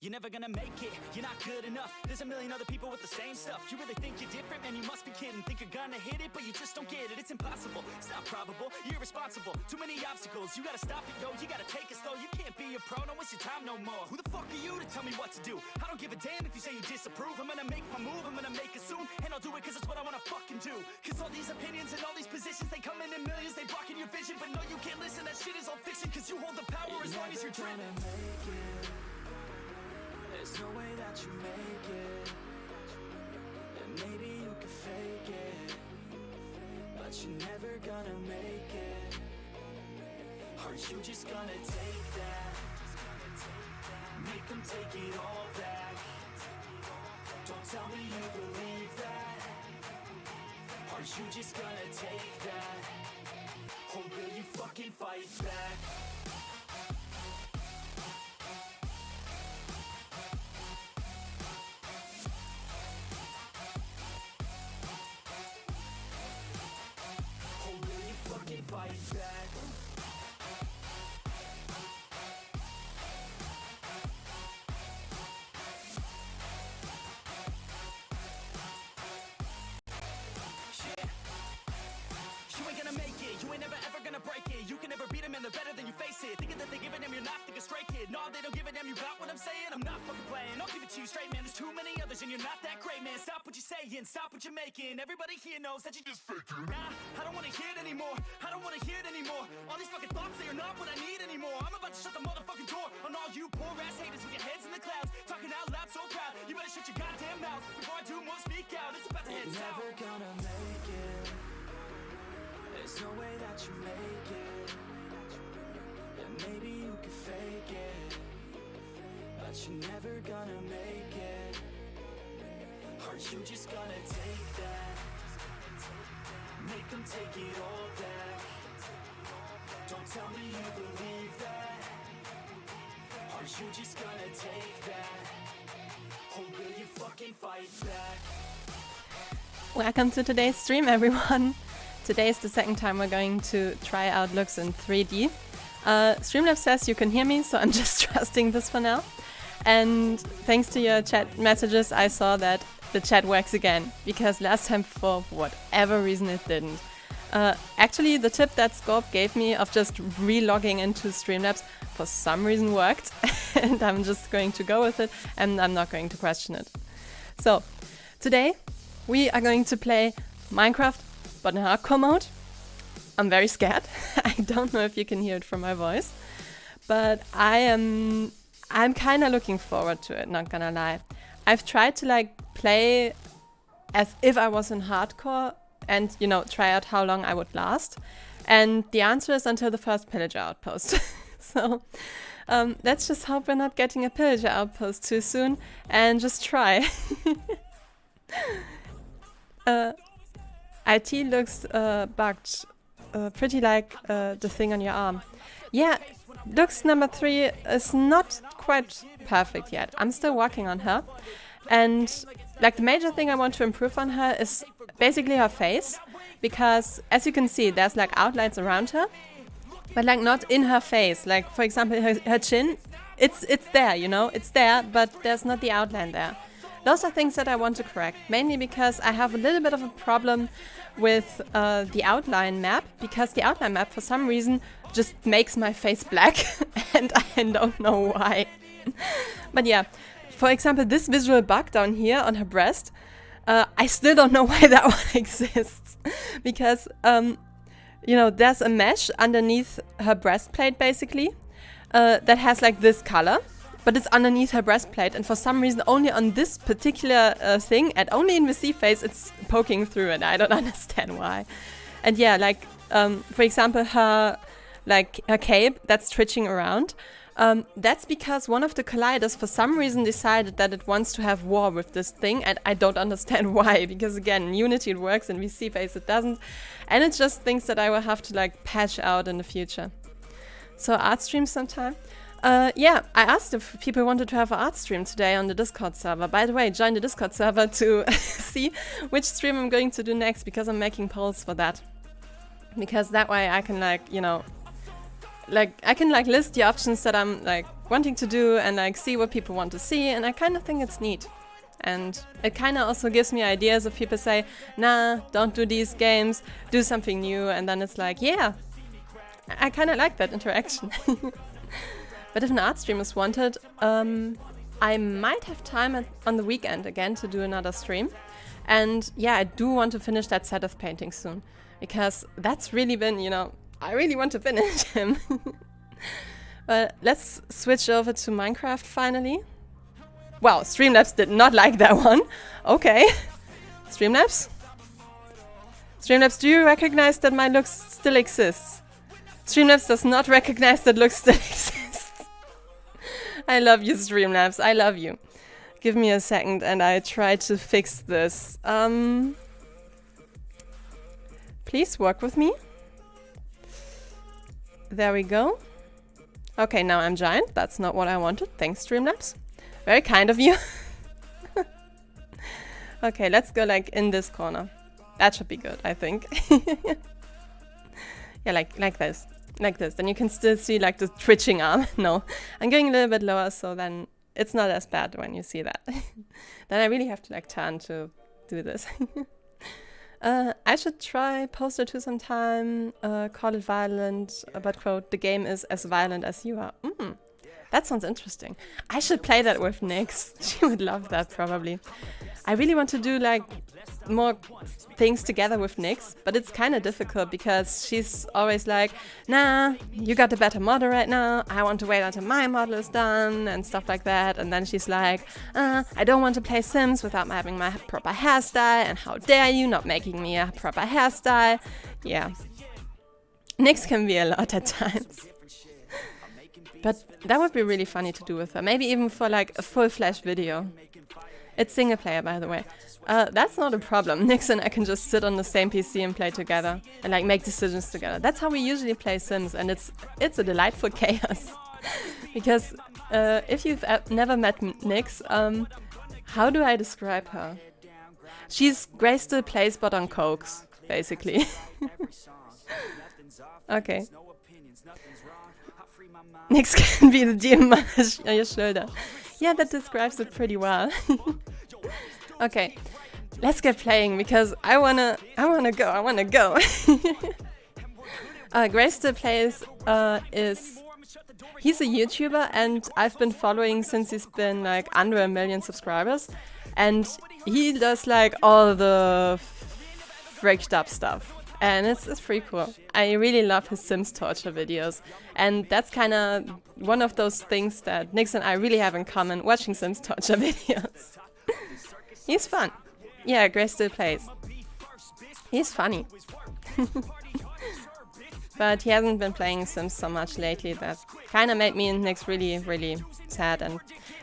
You're never gonna make it, you're not good enough. There's a million other people with the same stuff. You really think you're different? Man, you must be kidding. Think you're gonna hit it, but you just don't get it. It's impossible, it's not probable, you're irresponsible. Too many obstacles, you gotta stop it, yo. You gotta take it slow, you can't be a pro. Don't waste your time no more. Who the fuck are you to tell me what to do? I don't give a damn if you say you disapprove. I'm gonna make my move, I'm gonna make it soon. And I'll do it cause it's what I wanna fucking do. Cause all these opinions and all these positions, they come in millions, they blocking your vision. But no, you can't listen, that shit is all fiction. Cause you hold the power as long as you're dreaming. There's no way that you make it, and maybe you can fake it, but you're never gonna make it. Aren't you just gonna take that? Make them take it all back. Don't tell me you believe that. Aren't you just gonna take that? Or will you fucking fight back? Fight back. You ain't gonna make it, you ain't never ever gonna break it. You can never beat them and they're better than you face it. Thinking that they give a damn, you're not, think a straight kid. No, they don't give a damn, you got what I'm saying? I'm not fucking playing, I'll give it to you straight, man. There's too many others and you're not that great, man. Stop what you're saying, stop what you're making. Everybody here knows that you just faking. Nah, I don't wanna hear it anymore, I don't wanna hear it anymore. All these fucking thoughts, they are not what I need anymore. I'm about to shut the motherfucking door on all you poor ass haters with your heads in the clouds, talking out loud so proud. You better shut your goddamn mouth before I do more, speak out. It's about to head south. Never gonna make it. There's no way that you make it, and maybe you can fake it, but you're never gonna make it. Aren't you just gonna take that? Make them take it all back. Don't tell me you believe that. Aren't you just gonna take that? Or will you fucking fight back? Welcome to today's stream, everyone. Today is the second time we're going to try out looks in 3D. Streamlabs says you can hear me, so I'm just trusting this for now. And thanks to your chat messages, I saw that the chat works again, because last time for whatever reason it didn't. Actually, the tip that Scorp gave me of just re-logging into Streamlabs for some reason worked, and I'm just going to go with it, and I'm not going to question it. So, today we are going to play Minecraft, but in hardcore mode. I'm very scared. I don't know if you can hear it from my voice, but I'm kind of looking forward to it, not gonna lie. I've tried to play as if I was in hardcore and, try out how long I would last. And the answer is until the first pillager outpost. So let's just hope we're not getting a pillager outpost too soon and just try. IT looks bugged, pretty like the thing on your arm. Yeah, looks number 3 is not quite perfect yet. I'm still working on her. And the major thing I want to improve on her is basically her face. Because as you can see, there's outlines around her, but not in her face. For example, her chin, it's there, it's there, but there's not the outline there. Those are things that I want to correct, mainly because I have a little bit of a problem with the outline map, because the outline map, for some reason, just makes my face black, and I don't know why. But yeah, for example, this visual bug down here on her breast, I still don't know why that one exists, because, there's a mesh underneath her breastplate, basically, that has this color. But it's underneath her breastplate, and for some reason only on this particular thing, and only in the C face, it's poking through, and I don't understand why. And yeah, for example, her cape that's twitching around, that's because one of the colliders for some reason decided that it wants to have war with this thing, and I don't understand why, because again, in Unity it works, in VC face it doesn't, and it's just things that I will have to patch out in the future. So art stream sometime. Yeah, I asked if people wanted to have an art stream today on the Discord server. By the way, join the Discord server to see which stream I'm going to do next, because I'm making polls for that. Because that way I can I can list the options that I'm wanting to do and like see what people want to see, and I kind of think it's neat. And it kind of also gives me ideas if people say, nah, don't do these games, do something new, and then it's like, yeah, I kind of like that interaction. But if an art stream is wanted, I might have time on the weekend again to do another stream. And yeah, I do want to finish that set of paintings soon, because that's really been, you know, I really want to finish him. But let's switch over to Minecraft finally. Wow, Streamlabs did not like that one. Okay. Streamlabs? Streamlabs, do you recognize that my looks still exists? Streamlabs does not recognize that looks still exists. I love you, Streamlabs. I love you. Give me a second and I try to fix this. Please work with me. There we go. Okay, now I'm giant. That's not what I wanted. Thanks, Streamlabs. Very kind of you. Okay, let's go like in this corner. That should be good, I think. Yeah, like this. Like this. Then you can still see like the twitching arm. No, I'm going a little bit lower, so then it's not as bad when you see that. Then I really have to like turn to do this. I should try Poster 2 sometime, call it violent, but quote, the game is as violent as you are. That sounds interesting. I should play that with Nyx. She would love that probably. I really want to do like more things together with Nyx, but it's kind of difficult because she's always like, nah, you got a better model right now, I want to wait until my model is done and stuff like that. And then she's like, I don't want to play Sims without having my proper hairstyle, and how dare you not making me a proper hairstyle. Yeah, Nyx can be a lot at times. But that would be really funny to do with her. Maybe even for like a full-fledged video. It's single player, by the way. That's not a problem. Nyx and I can just sit on the same PC and play together and like make decisions together. That's how we usually play Sims, and it's a delightful chaos. Because if you've never met Nyx, how do I describe her? She's Grace the Playsbot on cokes, basically. Okay. Nyx can be the demon on your shoulder. Yeah, that describes it pretty well. Okay, let's get playing because I wanna go. Grace the Plays he's a YouTuber, and I've been following since he's been like under 1 million subscribers, and he does like all the freaked up stuff. And it's pretty cool. I really love his Sims torture videos. And that's kind of one of those things that Nyx and I really have in common, watching Sims torture videos. He's fun. Yeah, Grace still plays. He's funny. But he hasn't been playing Sims so much lately. That kind of made me and Nyx really, really sad. And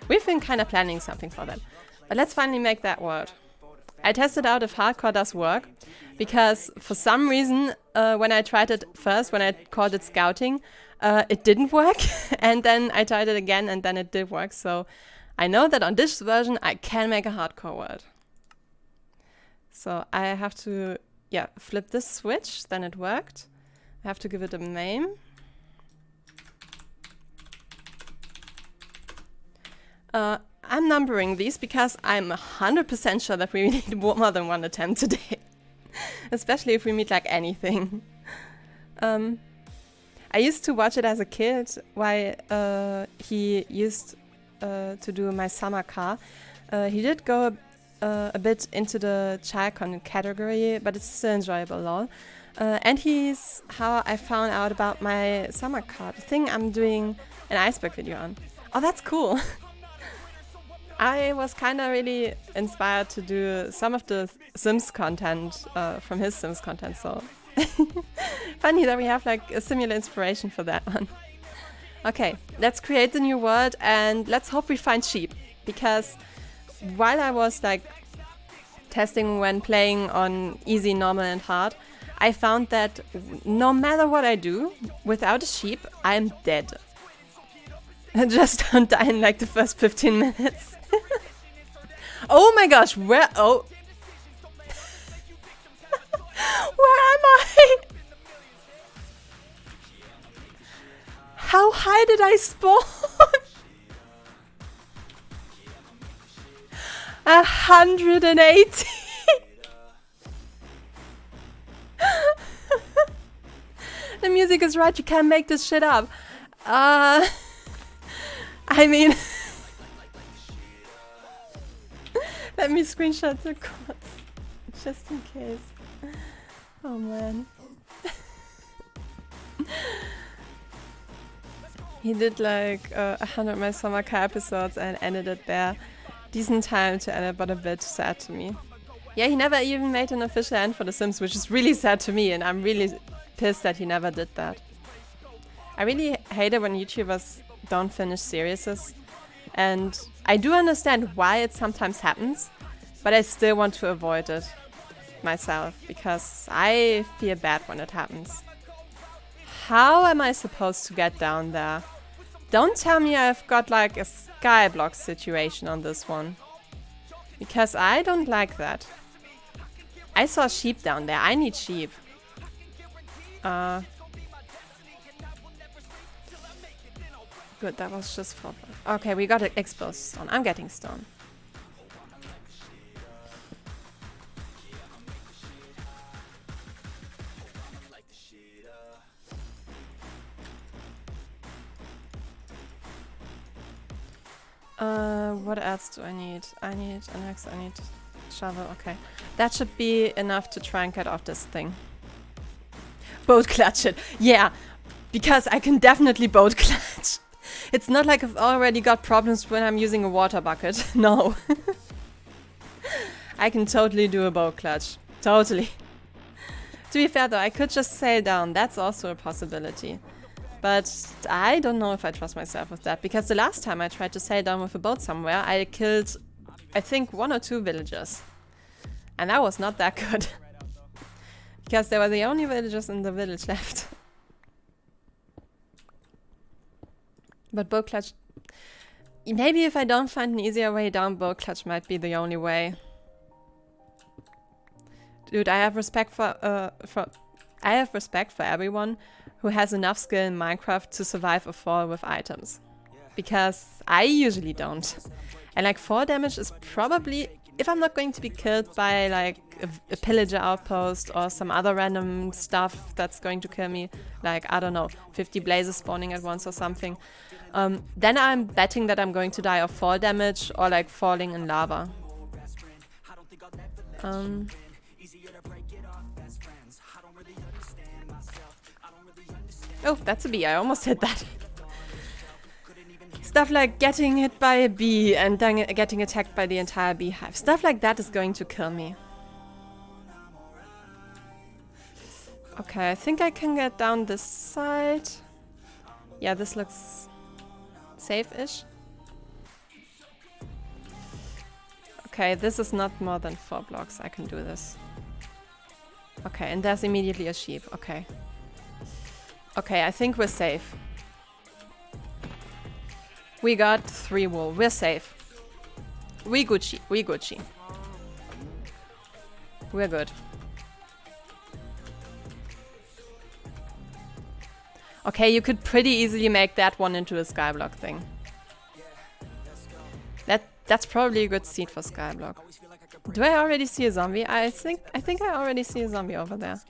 we've been kind of planning something for that. But let's finally make that work. I tested out if hardcore does work, because for some reason, when I tried it first, when I called it scouting, it didn't work. And then I tried it again, and then it did work. So I know that on this version, I can make a hardcore world. So I have to, yeah, flip this switch, then it worked. I have to give it a name. I'm numbering these because I'm 100% sure that we need more than one attempt today. Especially if we meet like anything. I used to watch it as a kid while he used to do my summer car. He did go a bit into the child content category, but it's still enjoyable, lol. And he's how I found out about my summer car, the thing I'm doing an iceberg video on. Oh, that's cool. I was kind of really inspired to do some of the Sims content from his Sims content, so funny that we have like a similar inspiration for that one. Okay, let's create the new world and let's hope we find sheep, because while I was like testing when playing on easy, normal and hard, I found that no matter what I do, without a sheep, I'm dead. I just don't die in like the first 15 minutes. Oh my gosh, where? Oh. Where am I? How high did I spawn? 180. The music is right, you can't make this shit up. I mean... Let me screenshot the quotes, just in case. Oh man. He did like 100 My Summer Car episodes and ended it there. Decent time to end it, but a bit sad to me. Yeah, he never even made an official end for The Sims, which is really sad to me, and I'm really pissed that he never did that. I really hate it when YouTubers don't finish series, and I do understand why it sometimes happens, but I still want to avoid it myself, because I feel bad when it happens. How am I supposed to get down there? Don't tell me I've got like a skyblock situation on this one, because I don't like that. I saw sheep down there. I need sheep. Good, that was just for... Okay, we got an exposed stone. I'm getting stone. What else do I need? I need an axe, I need shovel, okay. That should be enough to try and get off this thing. Boat clutch it. Yeah, because I can definitely boat clutch. It's not like I've already got problems when I'm using a water bucket. No. I can totally do a boat clutch. Totally. To be fair though, I could just sail down. That's also a possibility. But I don't know if I trust myself with that, because the last time I tried to sail down with a boat somewhere, I killed, I think, 1 or 2 villagers. And that was not that good. Because they were the only villagers in the village left. But boat clutch... Maybe if I don't find an easier way down, boat clutch might be the only way. Dude, I have respect for everyone who has enough skill in Minecraft to survive a fall with items. Because I usually don't. And like 4 damage is probably, if I'm not going to be killed by like a pillager outpost or some other random stuff that's going to kill me, like, I don't know, 50 blazes spawning at once or something, then I'm betting that I'm going to die of fall damage or like falling in lava. Oh, that's a bee. I almost hit that. Stuff like getting hit by a bee and then getting attacked by the entire beehive. Stuff like that is going to kill me. Okay, I think I can get down this side. Yeah, this looks safe-ish. Okay, this is not more than 4 blocks. I can do this. Okay, and there's immediately a sheep. Okay. Okay, I think we're safe. We got 3 wool. We're safe. We Gucci. We Gucci. We're good. Okay, you could pretty easily make that one into a skyblock thing. That's probably a good seed for skyblock. Do I already see a zombie? I think I already see a zombie over there.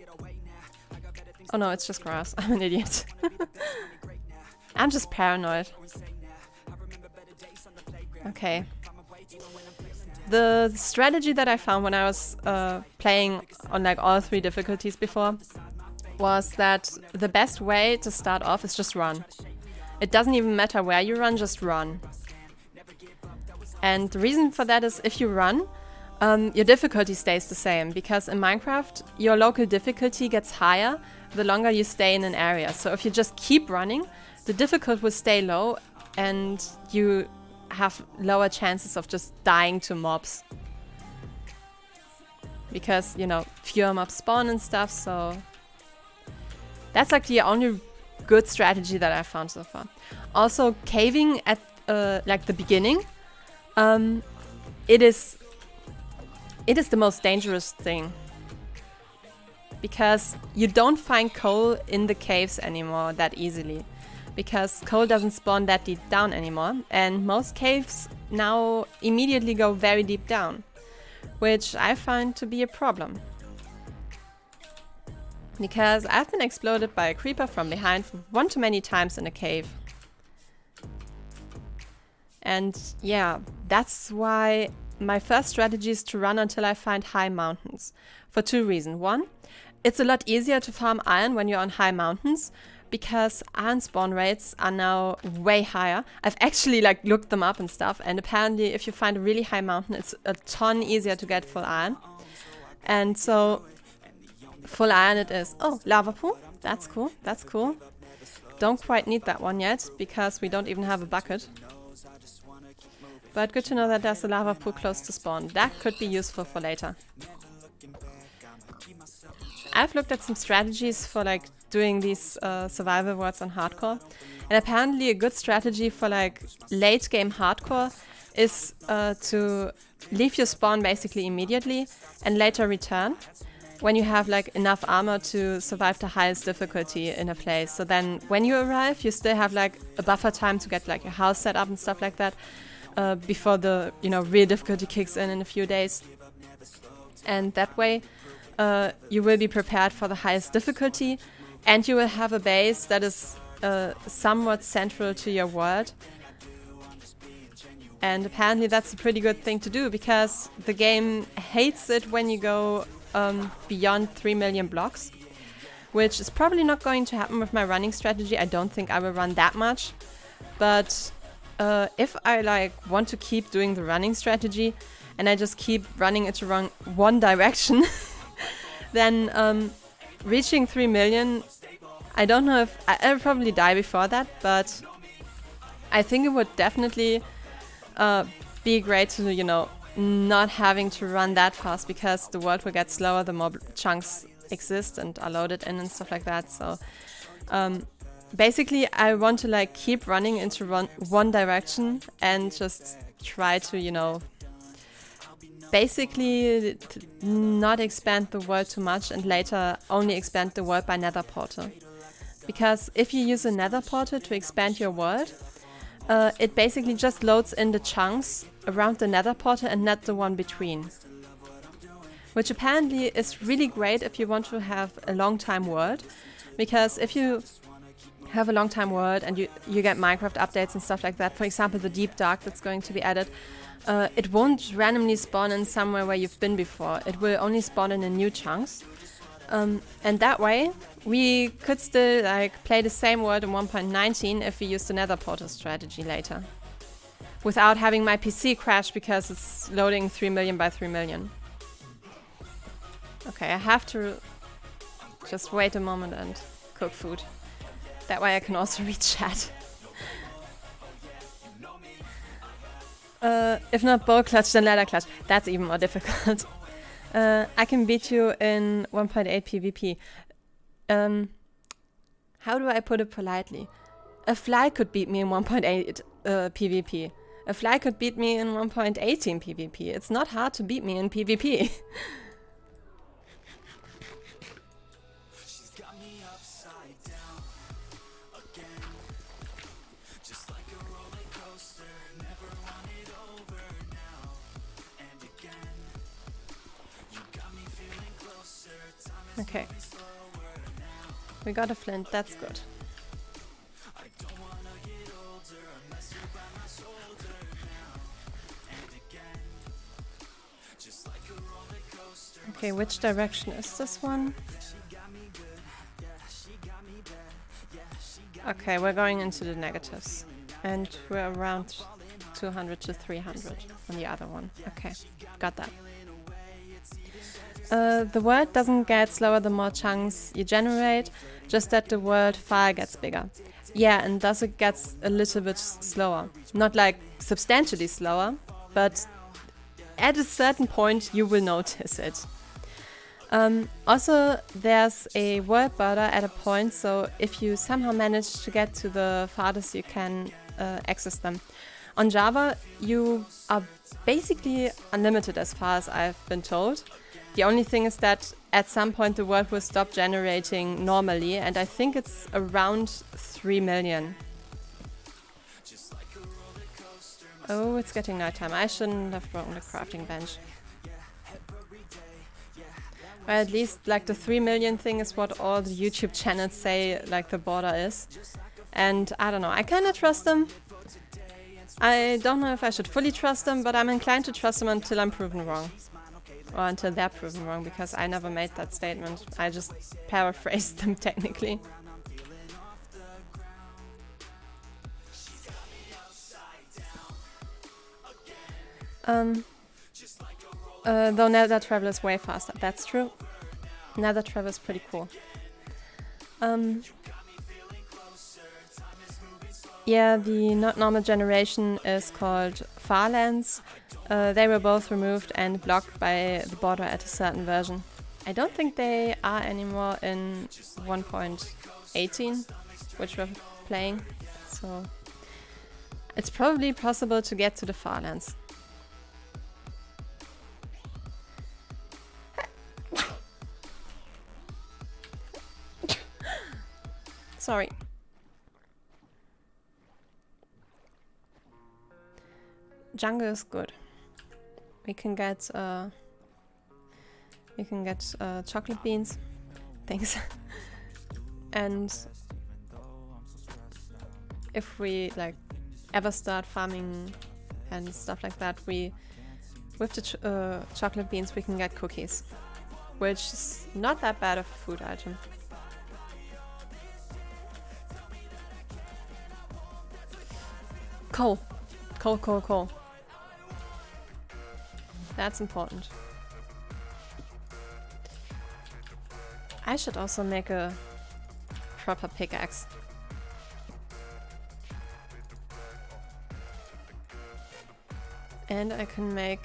Oh no, it's just grass. I'm an idiot. I'm just paranoid. Okay. The strategy that I found when I was playing on like all 3 difficulties before was that the best way to start off is just run. It doesn't even matter where you run, just run. And the reason for that is if you run, your difficulty stays the same, because in Minecraft your local difficulty gets higher the longer you stay in an area. So if you just keep running, the difficulty will stay low and you have lower chances of just dying to mobs. Because, you know, fewer mobs spawn and stuff, so... That's like the only good strategy that I found so far. Also, caving at like the beginning, it is the most dangerous thing. Because you don't find coal in the caves anymore that easily. Because coal doesn't spawn that deep down anymore. And most caves now immediately go very deep down, which I find to be a problem. Because I've been exploded by a creeper from behind one too many times in a cave. And yeah, that's why my first strategy is to run until I find high mountains. For two reasons. One, it's a lot easier to farm iron when you're on high mountains, because iron spawn rates are now way higher. I've actually looked them up and stuff, and apparently if you find a really high mountain, it's a ton easier to get full iron. And so full iron it is. Oh, lava pool. That's cool. That's cool. Don't quite need that one yet, because we don't even have a bucket. But good to know that there's a lava pool close to spawn. That could be useful for later. I've looked at some strategies for doing these survival worlds on hardcore. And apparently a good strategy for late game hardcore is to leave your spawn basically immediately and later return when you have enough armor to survive the highest difficulty in a place. So then when you arrive, you still have a buffer time to get your house set up and stuff like that before the real difficulty kicks in a few days. And that way you will be prepared for the highest difficulty, and you will have a base that is somewhat central to your world. And apparently that's a pretty good thing to do, because the game hates it when you go beyond 3 million blocks, which is probably not going to happen with my running strategy. I don't think I will run that much. But if I want to keep doing the running strategy and I just keep running it to one direction, then reaching 3 million, I don't know if I'll probably die before that, but I think it would definitely be great to, not having to run that fast, because the world will get slower the more chunks exist and are loaded in and stuff like that. So basically I want to keep running into one direction and just try to, basically not expand the world too much, and later only expand the world by nether portal. Because if you use a nether portal to expand your world, it basically just loads in the chunks around the nether portal and not the one between. Which apparently is really great if you want to have a long time world. Because if you have a long time world and you get Minecraft updates and stuff like that, for example the deep dark that's going to be added, it won't randomly spawn in somewhere where you've been before. It will only spawn in new chunks. And that way we could still play the same world in 1.19 if we use the nether portal strategy later, without having my PC crash because it's loading 3 million by 3 million. Okay, I have to just wait a moment and cook food. That way I can also read chat. If not bow clutch, then ladder clutch. That's even more difficult. I can beat you in 1.8 PvP. How do I put it politely? A fly could beat me in 1.8 PvP. A fly could beat me in 1.18 PvP. It's not hard to beat me in PvP. Okay. We got a flint, that's good. Okay, which direction is this one? Okay, we're going into the negatives. And we're around 200 to 300 on the other one. Okay, got that. The world doesn't get slower the more chunks you generate, just that the world file gets bigger. Yeah, and thus it gets a little bit slower. Not substantially slower, but at a certain point you will notice it. Also, there's a world border at a point, so if you somehow manage to get to the farthest you can access them. On Java, you are basically unlimited as far as I've been told. The only thing is that at some point the world will stop generating normally, and I think it's around 3 million. Oh, it's getting nighttime. I shouldn't have broken the crafting bench. Or at least, like, the 3 million thing is what all the YouTube channels say, like, the border is. And I don't know, I kinda trust them. I don't know if I should fully trust them, but I'm inclined to trust them until I'm proven wrong. Or until they're proven wrong, because I never made that statement. I just paraphrased them technically. Though nether travel is way faster. That's true. Nether travel is pretty cool. Yeah, the not normal generation is called Farlands. They were both removed and blocked by the border at a certain version. I don't think they are anymore in 1.18, which we're playing. So it's probably possible to get to the Farlands. Sorry. Jungle is good. We can get chocolate beans. Thanks. And if we like ever start farming and stuff like that, with the chocolate beans we can get cookies, which is not that bad of a food item. Coal. Coal. That's important. I should also make a proper pickaxe. And I can make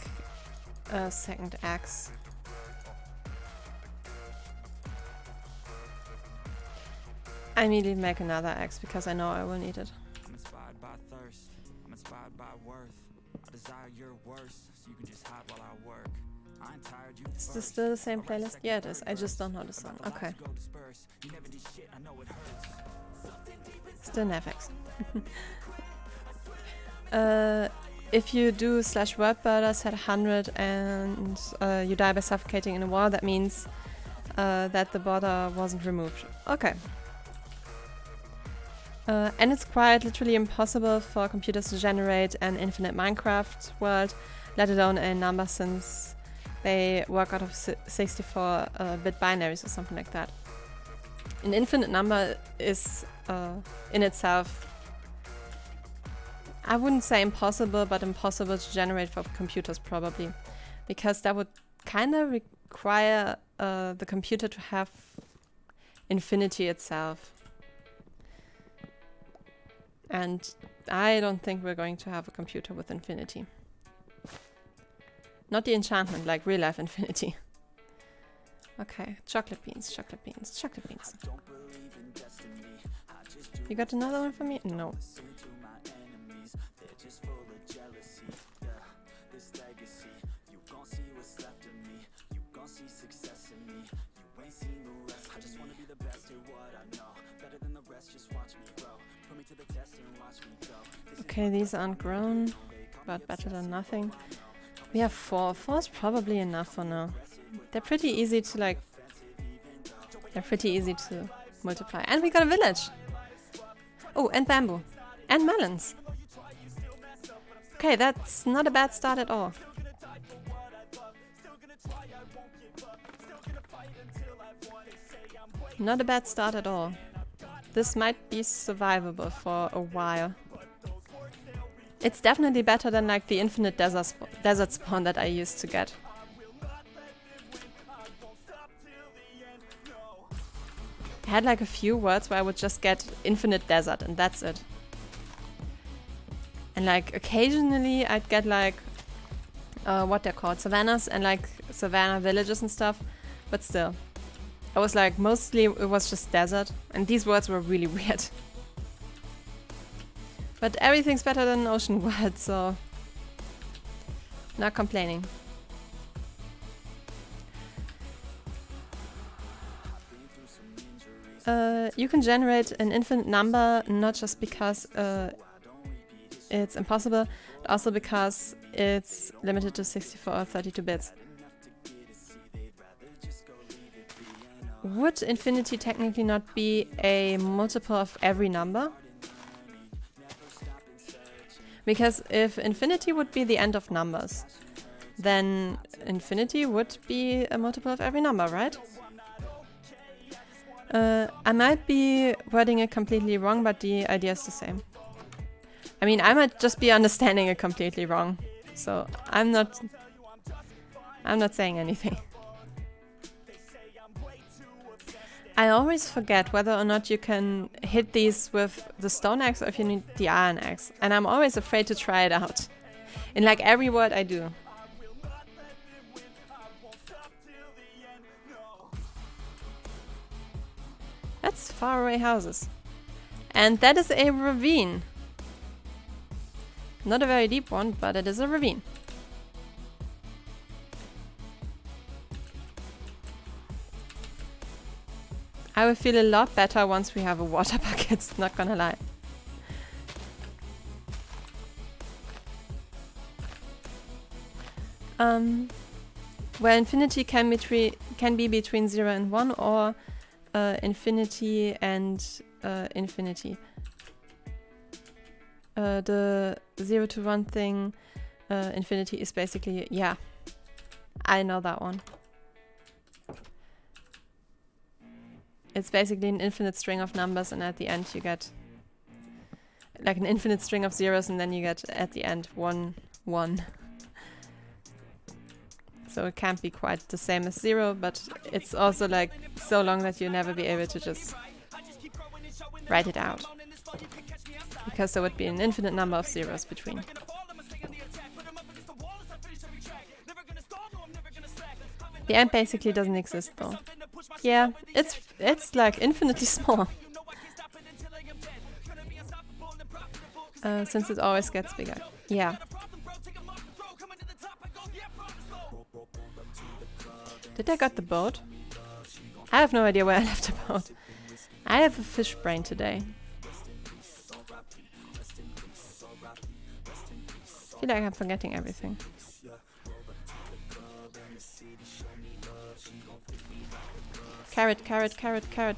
a second axe. I immediately make another axe because I know I will need it. I'm inspired by thirst. I'm inspired by worth. I desire your worst, so you can just hide while I work. I'm tired, you Is this still the same playlist? Yeah, it is. I just don't know the song. Okay. Still Netflix. If you do /word burders at 100 and you die by suffocating in a wall, that means that the border wasn't removed. Okay. And it's quite literally impossible for computers to generate an infinite Minecraft world, let alone a number, since they work out of 64-bit binaries or something like that. An infinite number is in itself, I wouldn't say impossible, but impossible to generate for computers probably, because that would kind of require the computer to have infinity itself. And I don't think we're going to have a computer with infinity. Not the enchantment, like real life infinity. Okay, chocolate beans. You got another one for me? No. Okay, these aren't grown, but better than nothing. We have 4. 4 is probably enough for now. They're pretty easy to multiply. And we got a village! Oh, and bamboo. And melons. Okay, that's not a bad start at all. Not a bad start at all. This might be survivable for a while. It's definitely better than like the infinite desert spawn that I used to get. I had like a few words where I would just get infinite desert and that's it. And like occasionally I'd get like what they're called, savannas and like savanna villages and stuff, but still. I was like, mostly it was just desert, and these words were really weird. But everything's better than ocean world, so not complaining. You can generate an infinite number not just because it's impossible, but also because it's limited to 64 or 32 bits. Would infinity technically not be a multiple of every number? Because if infinity would be the end of numbers, then infinity would be a multiple of every number, right? I might be wording it completely wrong, but the idea is the same. I mean, I might just be understanding it completely wrong, so I'm not saying anything. I always forget whether or not you can hit these with the stone axe or if you need the iron axe, and I'm always afraid to try it out. In like every word I do. That's faraway houses. And that is a ravine. Not a very deep one, but it is a ravine. I will feel a lot better once we have a water bucket, not gonna lie. Well, infinity can be between 0 and 1, or infinity and infinity. The 0 to 1 thing, infinity is basically, yeah, I know that one. It's basically an infinite string of numbers, and at the end you get like an infinite string of zeros, and then you get at the end 1, 1. So it can't be quite the same as 0, but it's also like so long that you'll never be able to just write it out. Because there would be an infinite number of zeros between. The end basically doesn't exist though. Yeah, it's like infinitely small. Since it always gets bigger. Yeah. Did I got the boat? I have no idea where I left the boat. I have a fish brain today. I feel like I'm forgetting everything. Carrot, carrot, carrot, carrot.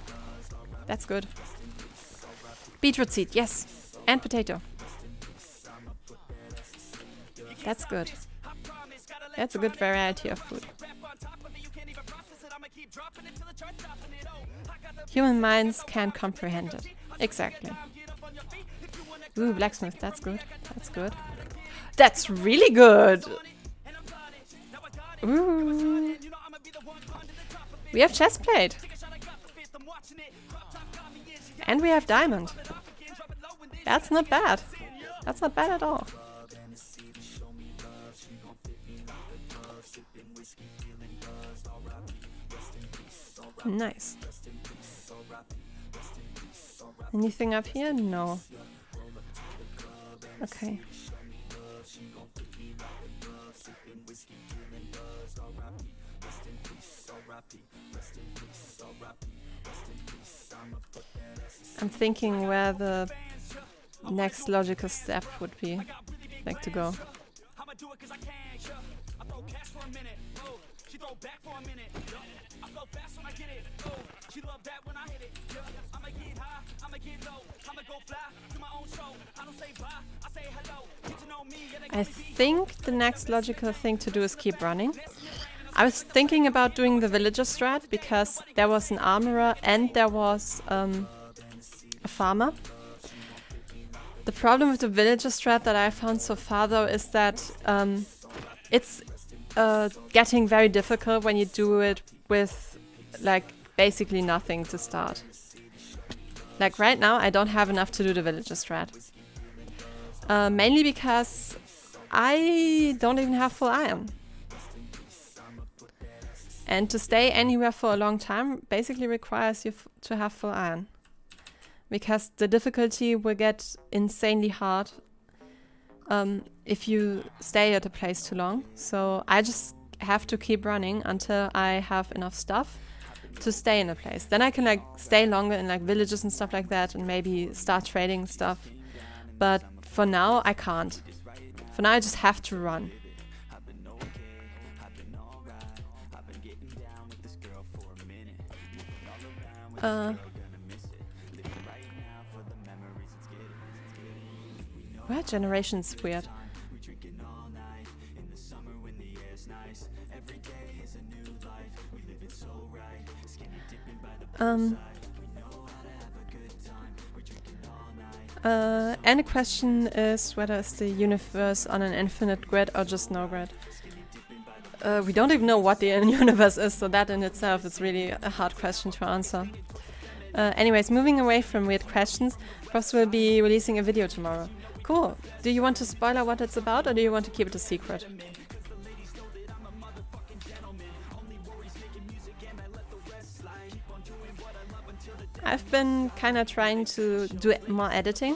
That's good. Beetroot seed, yes. And potato. That's good. That's a good variety of food. Human minds can't comprehend it. Exactly. Ooh, blacksmith, that's good. That's good. That's really good! Ooh. We have chest plate. And we have diamond. That's not bad. That's not bad at all. Nice. Anything up here? No. Okay. I'm thinking where the next logical step would be, like, to go. I think the next logical thing to do is keep running. I was thinking about doing the villager strat because there was an armorer and there was a farmer. The problem with the villager strat that I found so far though is that it's getting very difficult when you do it with like basically nothing to start. Like right now I don't have enough to do the villager strat. Mainly because I don't even have full iron. And to stay anywhere for a long time basically requires you to have full iron. Because the difficulty will get insanely hard if you stay at a place too long. So I just have to keep running until I have enough stuff to stay in a place. Then I can like stay longer in like villages and stuff like that and maybe start trading stuff. But for now, I can't. For now, I just have to run. Well, Generation's weird. And the question is whether is the universe on an infinite grid or just no grid. We don't even know what the universe is, so that in itself is really a hard question to answer. Anyways, moving away from weird questions, Props will be releasing a video tomorrow. Cool. Do you want to spoiler what it's about, or do you want to keep it a secret? I've been kind of trying to do more editing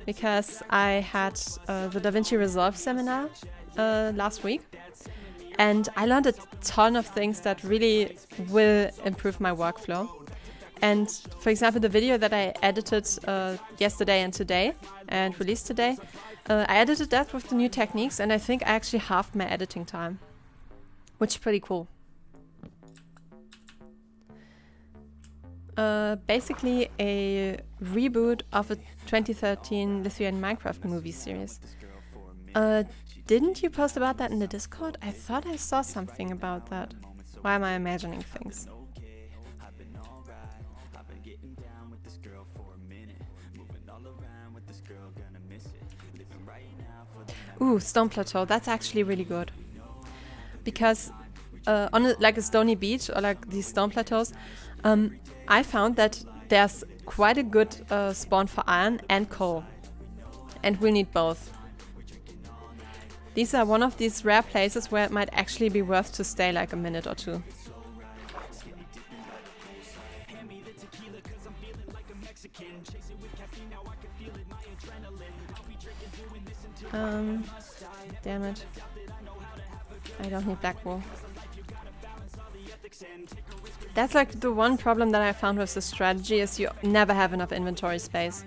because I had the DaVinci Resolve seminar last week, and I learned a ton of things that really will improve my workflow. And for example, the video that I edited yesterday and today and released today, I edited that with the new techniques, and I think I actually halved my editing time, which is pretty cool. Basically a reboot of a 2013 Lithuanian Minecraft movie series. Didn't you post about that in the Discord? I thought I saw something about that. Why am I imagining things? Ooh, Stone Plateau, that's actually really good. Because on like a stony beach or like these stone plateaus, I found that there's quite a good spawn for iron and coal. And we'll need both. These are one of these rare places where it might actually be worth to stay like a minute or two. Damn it. I don't need black wool. That's like the one problem that I found with the strategy is you never have enough inventory space.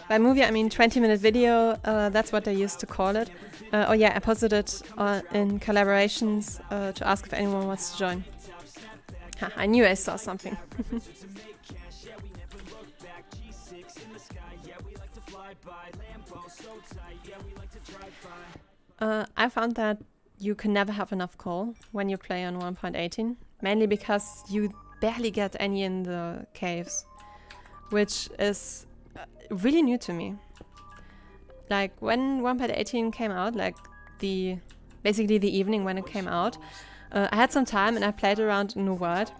By movie I mean 20-minute video, that's what they used to call it. Oh yeah, I posted it in collaborations to ask if anyone wants to join. Ha, I knew I saw something. I found that you can never have enough coal when you play on 1.18, mainly because you barely get any in the caves, which is really new to me. Like when 1.18 came out, like basically the evening when it came out, I had some time and I played around in the world.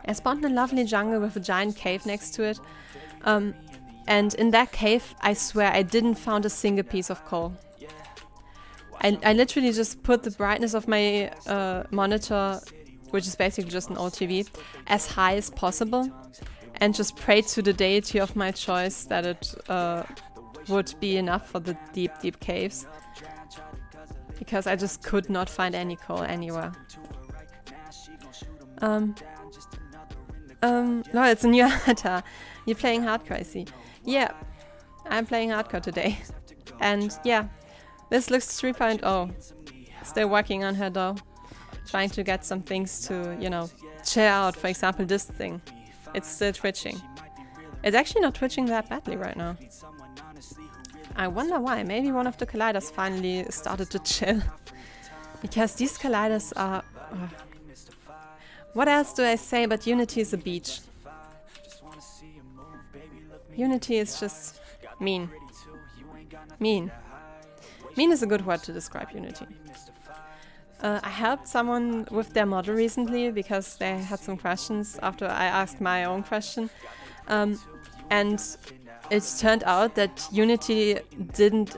I spawned in a lovely jungle with a giant cave next to it, and in that cave I swear I didn't find a single piece of coal. I literally just put the brightness of my monitor, which is basically just an old TV, as high as possible and just prayed to the deity of my choice that it would be enough for the deep, deep caves. Because I just could not find any coal anywhere. No, it's a new avatar. You're playing hardcore, I see. Yeah, I'm playing hardcore today. And yeah. This looks 3.0. Still working on her though. Trying to get some things to, you know, chill out. For example, this thing. It's still twitching. It's actually not twitching that badly right now. I wonder why. Maybe one of the colliders finally started to chill. Because these colliders are... What else do I say but Unity is a beach? Unity is just mean. Mean. Mean is a good word to describe Unity. I helped someone with their model recently because they had some questions after I asked my own question. And it turned out that Unity didn't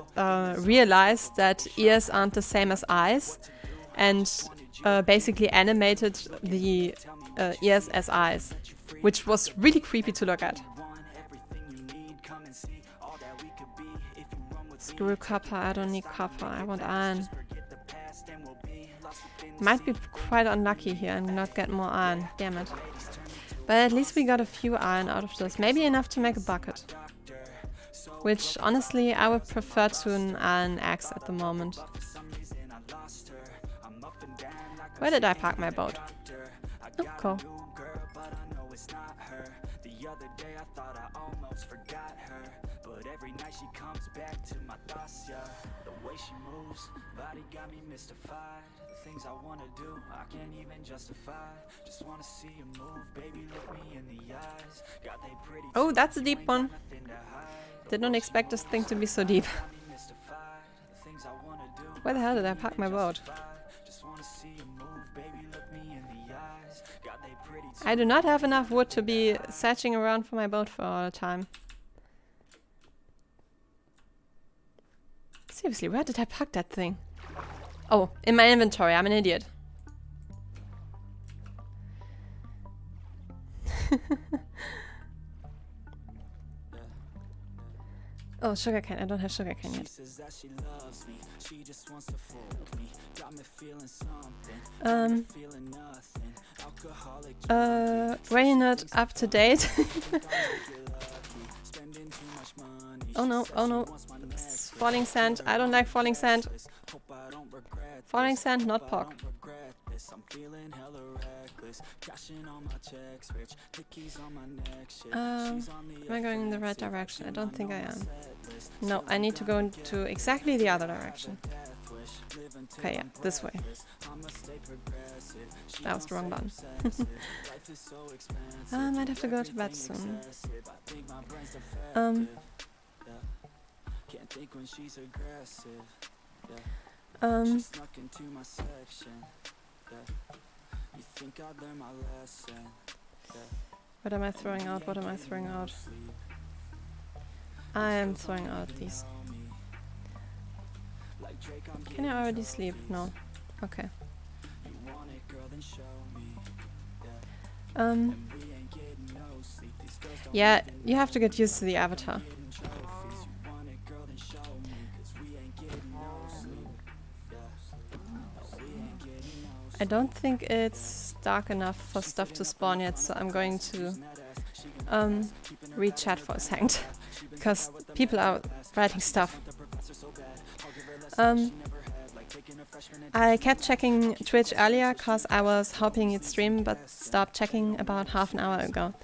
realize that ears aren't the same as eyes, and basically animated the ears as eyes, which was really creepy to look at. Screw copper, I don't need copper, I want iron. Might be quite unlucky here and not get more iron, damn it. But at least we got a few iron out of this. Maybe enough to make a bucket. Which, honestly, I would prefer to an iron axe at the moment. Where did I park my boat? Oh, cool. Things I wanna do, I can't even justify. Just wanna see you move, baby, look me in the eyes. Got they pretty. Oh, that's a deep one. Did not expect this thing to be so deep. Where the hell did I park my boat? I do not have enough wood to be searching around for my boat for all the time. Seriously, where did I park that thing? Oh, in my inventory. I'm an idiot. Oh, sugarcane. I don't have sugarcane yet. Were you not up to date? Oh no, oh no. It's falling sand. I don't like falling sand. Falling sand, not pork. Am I going in the right direction? I don't think I am. No, I need to go into exactly the other direction. Okay, yeah, this way. That was the wrong button. I might have to go to bed soon. What am I throwing out? What am I throwing out? I am throwing out these. Can I already sleep? No. Okay. Yeah, you have to get used to the avatar. I don't think it's dark enough for stuff to spawn yet, so I'm going to read chat for a second, because people are writing stuff. I kept checking Twitch earlier because I was hoping you'd stream, but stopped checking about half an hour ago.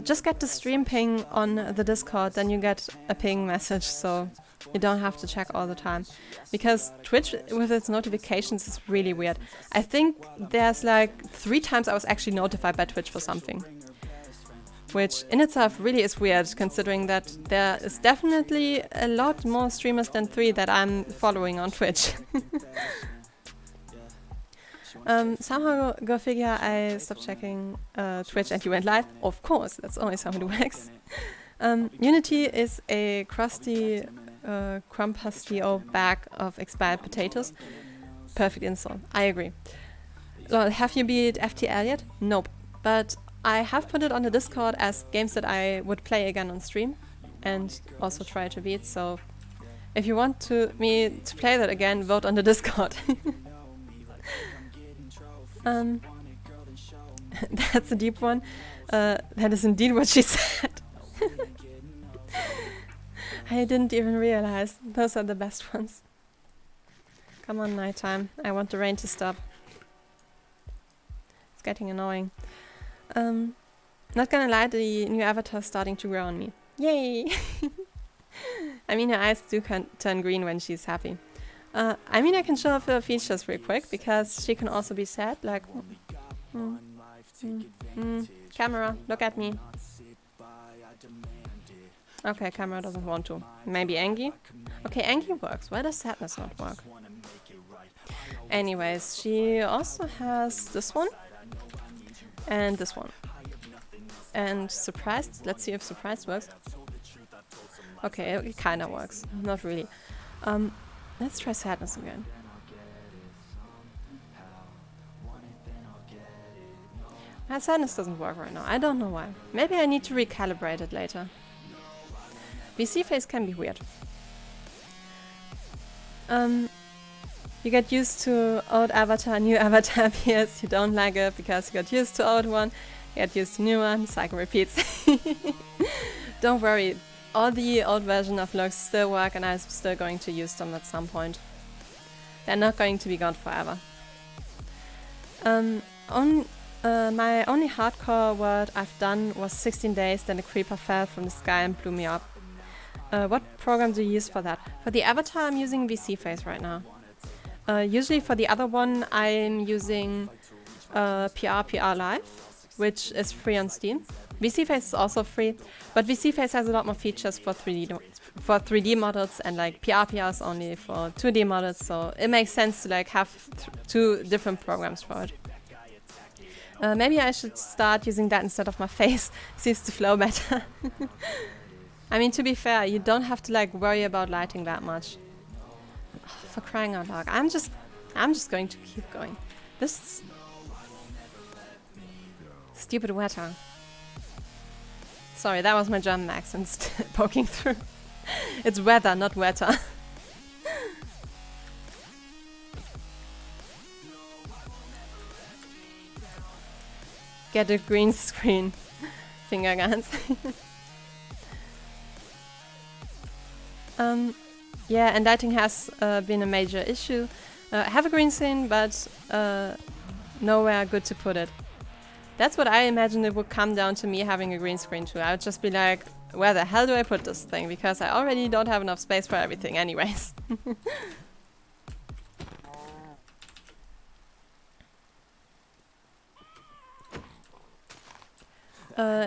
Just get the stream ping on the Discord, then you get a ping message, so you don't have to check all the time. Because Twitch with its notifications is really weird. I think there's like 3 times I was actually notified by Twitch for something. Which in itself really is weird, considering that there is definitely a lot more streamers than 3 that I'm following on Twitch. Somehow go figure I stopped checking Twitch and you went live. Of course, that's always how it works. Unity is a crusty, crumpusty old bag of expired potatoes. Perfect install. I agree. Lol, have you beat FTL yet? Nope. But I have put it on the Discord as games that I would play again on stream and also try to beat, so if you want me to play that again, vote on the Discord. That's a deep one. That is indeed what she said. I didn't even realize. Those are the best ones. Come on, nighttime. I want the rain to stop. It's getting annoying. Not gonna lie, the new avatar is starting to grow on me. Yay! I mean, her eyes do turn green when she's happy. I mean, I can show off her features real quick, because she can also be sad, like... Camera, look at me. Okay, camera doesn't want to. Maybe Angie? Okay, Angie works. Why does sadness not work? Anyways, she also has this one. And this one. And surprised. Let's see if surprised works. Okay, it kinda works. Not really. Let's try sadness again. Sadness doesn't work right now. I don't know why. Maybe I need to recalibrate it later. VC face can be weird. You get used to old avatar, new avatar appears, you don't like it because you got used to old one. Get used to new one, cycle repeats. Don't worry, all the old version of looks still work and I'm still going to use them at some point. They're not going to be gone forever. My only hardcore word I've done was 16 days, then a creeper fell from the sky and blew me up. What program do you use for that? For the avatar I'm using VC Face right now. Usually for the other one I'm using PR Live, which is free on Steam. VC Face is also free, but VC Face has a lot more features for 3D models, and like PR is only for 2D models, so it makes sense to like have two different programs for it. Maybe I should start using that instead of my face. Seems to flow better. I mean, to be fair, you don't have to like worry about lighting that much. Oh, for crying out loud, I'm just going to keep going. This stupid weather. Sorry, that was my German accent poking through. It's weather, not wetter. Get a green screen. Finger guns. Yeah, and lighting has been a major issue. I have a green screen, but nowhere good to put it. That's what I imagined it would come down to, me having a green screen too. I would just be like, where the hell do I put this thing? Because I already don't have enough space for everything anyways.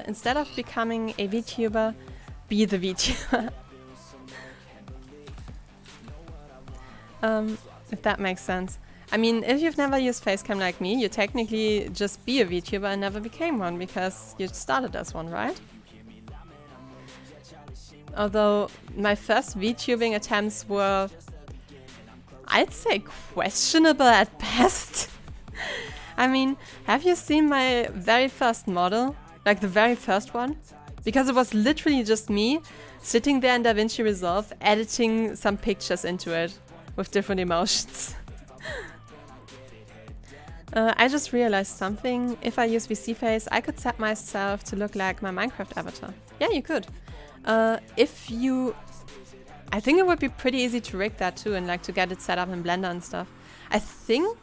Instead of becoming a VTuber, be the VTuber. If that makes sense. I mean, if you've never used Facecam like me, you technically just be a VTuber and never became one, because you started as one, right? Although my first VTubing attempts were, I'd say, questionable at best. I mean, have you seen my very first model? Like the very first one? Because it was literally just me sitting there in DaVinci Resolve editing some pictures into it with different emotions. I just realized something. If I use VC Face, I could set myself to look like my Minecraft avatar. Yeah, you could. I think it would be pretty easy to rig that too, and like to get it set up in Blender and stuff. I think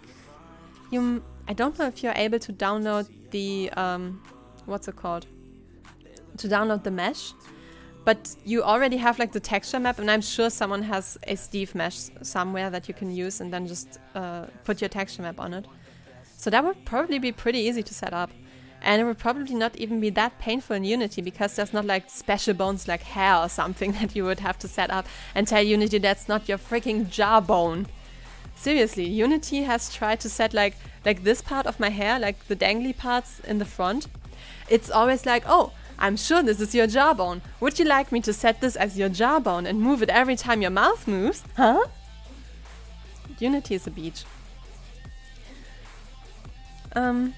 I don't know if you're able to download the what's it called? To download the mesh, but you already have like the texture map, and I'm sure someone has a Steve mesh somewhere that you can use and then just put your texture map on it. So that would probably be pretty easy to set up. And it would probably not even be that painful in Unity, because there's not like special bones like hair or something that you would have to set up and tell Unity that's not your freaking jawbone. Seriously, Unity has tried to set like this part of my hair, like the dangly parts in the front. It's always like, oh, I'm sure this is your jawbone. Would you like me to set this as your jawbone and move it every time your mouth moves? Huh? Unity is a beach. I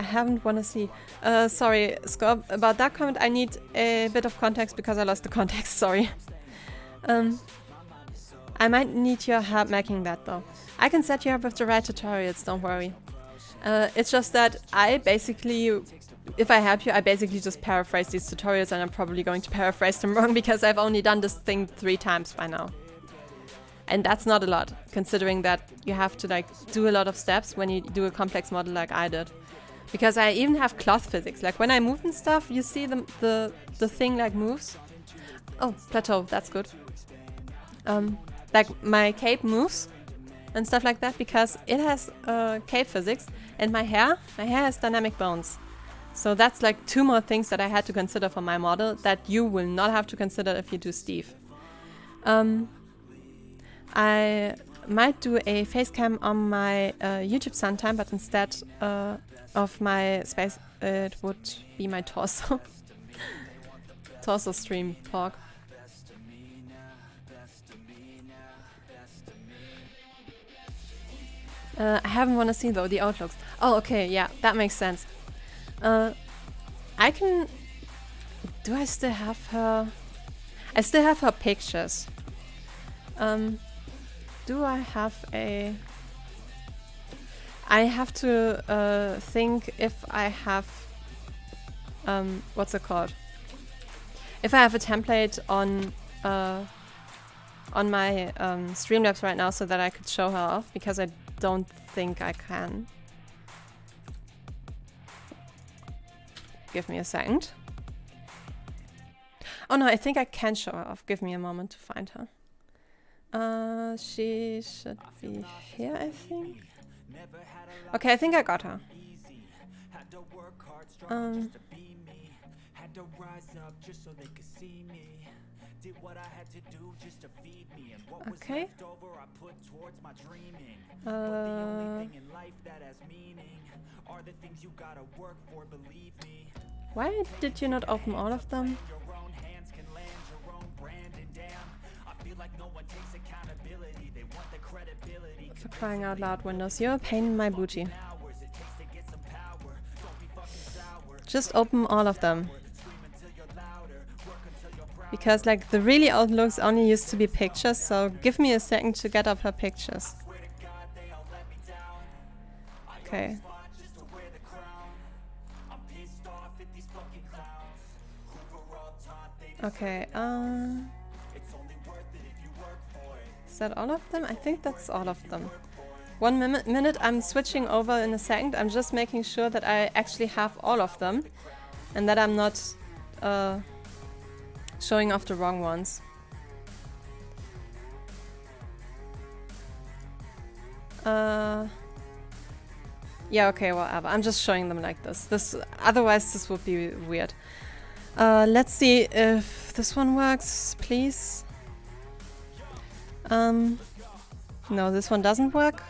haven't wanna see. Sorry, Scorp, about that comment I need a bit of context because I lost the context, sorry. I might need your help making that though. I can set you up with the right tutorials, don't worry. It's just that I basically, if I help you, I basically just paraphrase these tutorials, and I'm probably going to paraphrase them wrong because I've only done this thing 3 times by now. And that's not a lot, considering that you have to like do a lot of steps when you do a complex model like I did. Because I even have cloth physics, like when I move and stuff, you see the thing like moves. Oh, plateau, that's good. Like my cape moves and stuff like that because it has cape physics, and my hair has dynamic bones. So that's like 2 more things that I had to consider for my model that you will not have to consider if you do Steve. I might do a face cam on my YouTube sometime, but instead of my space, it would be my torso. Torso stream talk. I haven't wanna see though the outlooks. Oh, okay, yeah, that makes sense. I can. Do I still have her? I still have her pictures. Do I have a... I have to think if I have... what's it called? If I have a template on my Streamlabs right now so that I could show her off, because I don't think I can. Give me a second. Oh no, I think I can show her off. Give me a moment to find her. She should be here, I think. Okay, I think I got her. Okay. Why did you not open all of them? For crying out loud, Windows, you're a pain in my booty. Just open all of them. Because like the really old looks only used to be pictures, so give me a second to get up her pictures. Okay. Okay, is that all of them? I think that's all of them. 1 minute, I'm switching over in a second. I'm just making sure that I actually have all of them and that I'm not showing off the wrong ones. Yeah, okay, whatever. I'm just showing them like this. Otherwise, this would be weird. Let's see if this one works, please. No, this one doesn't work.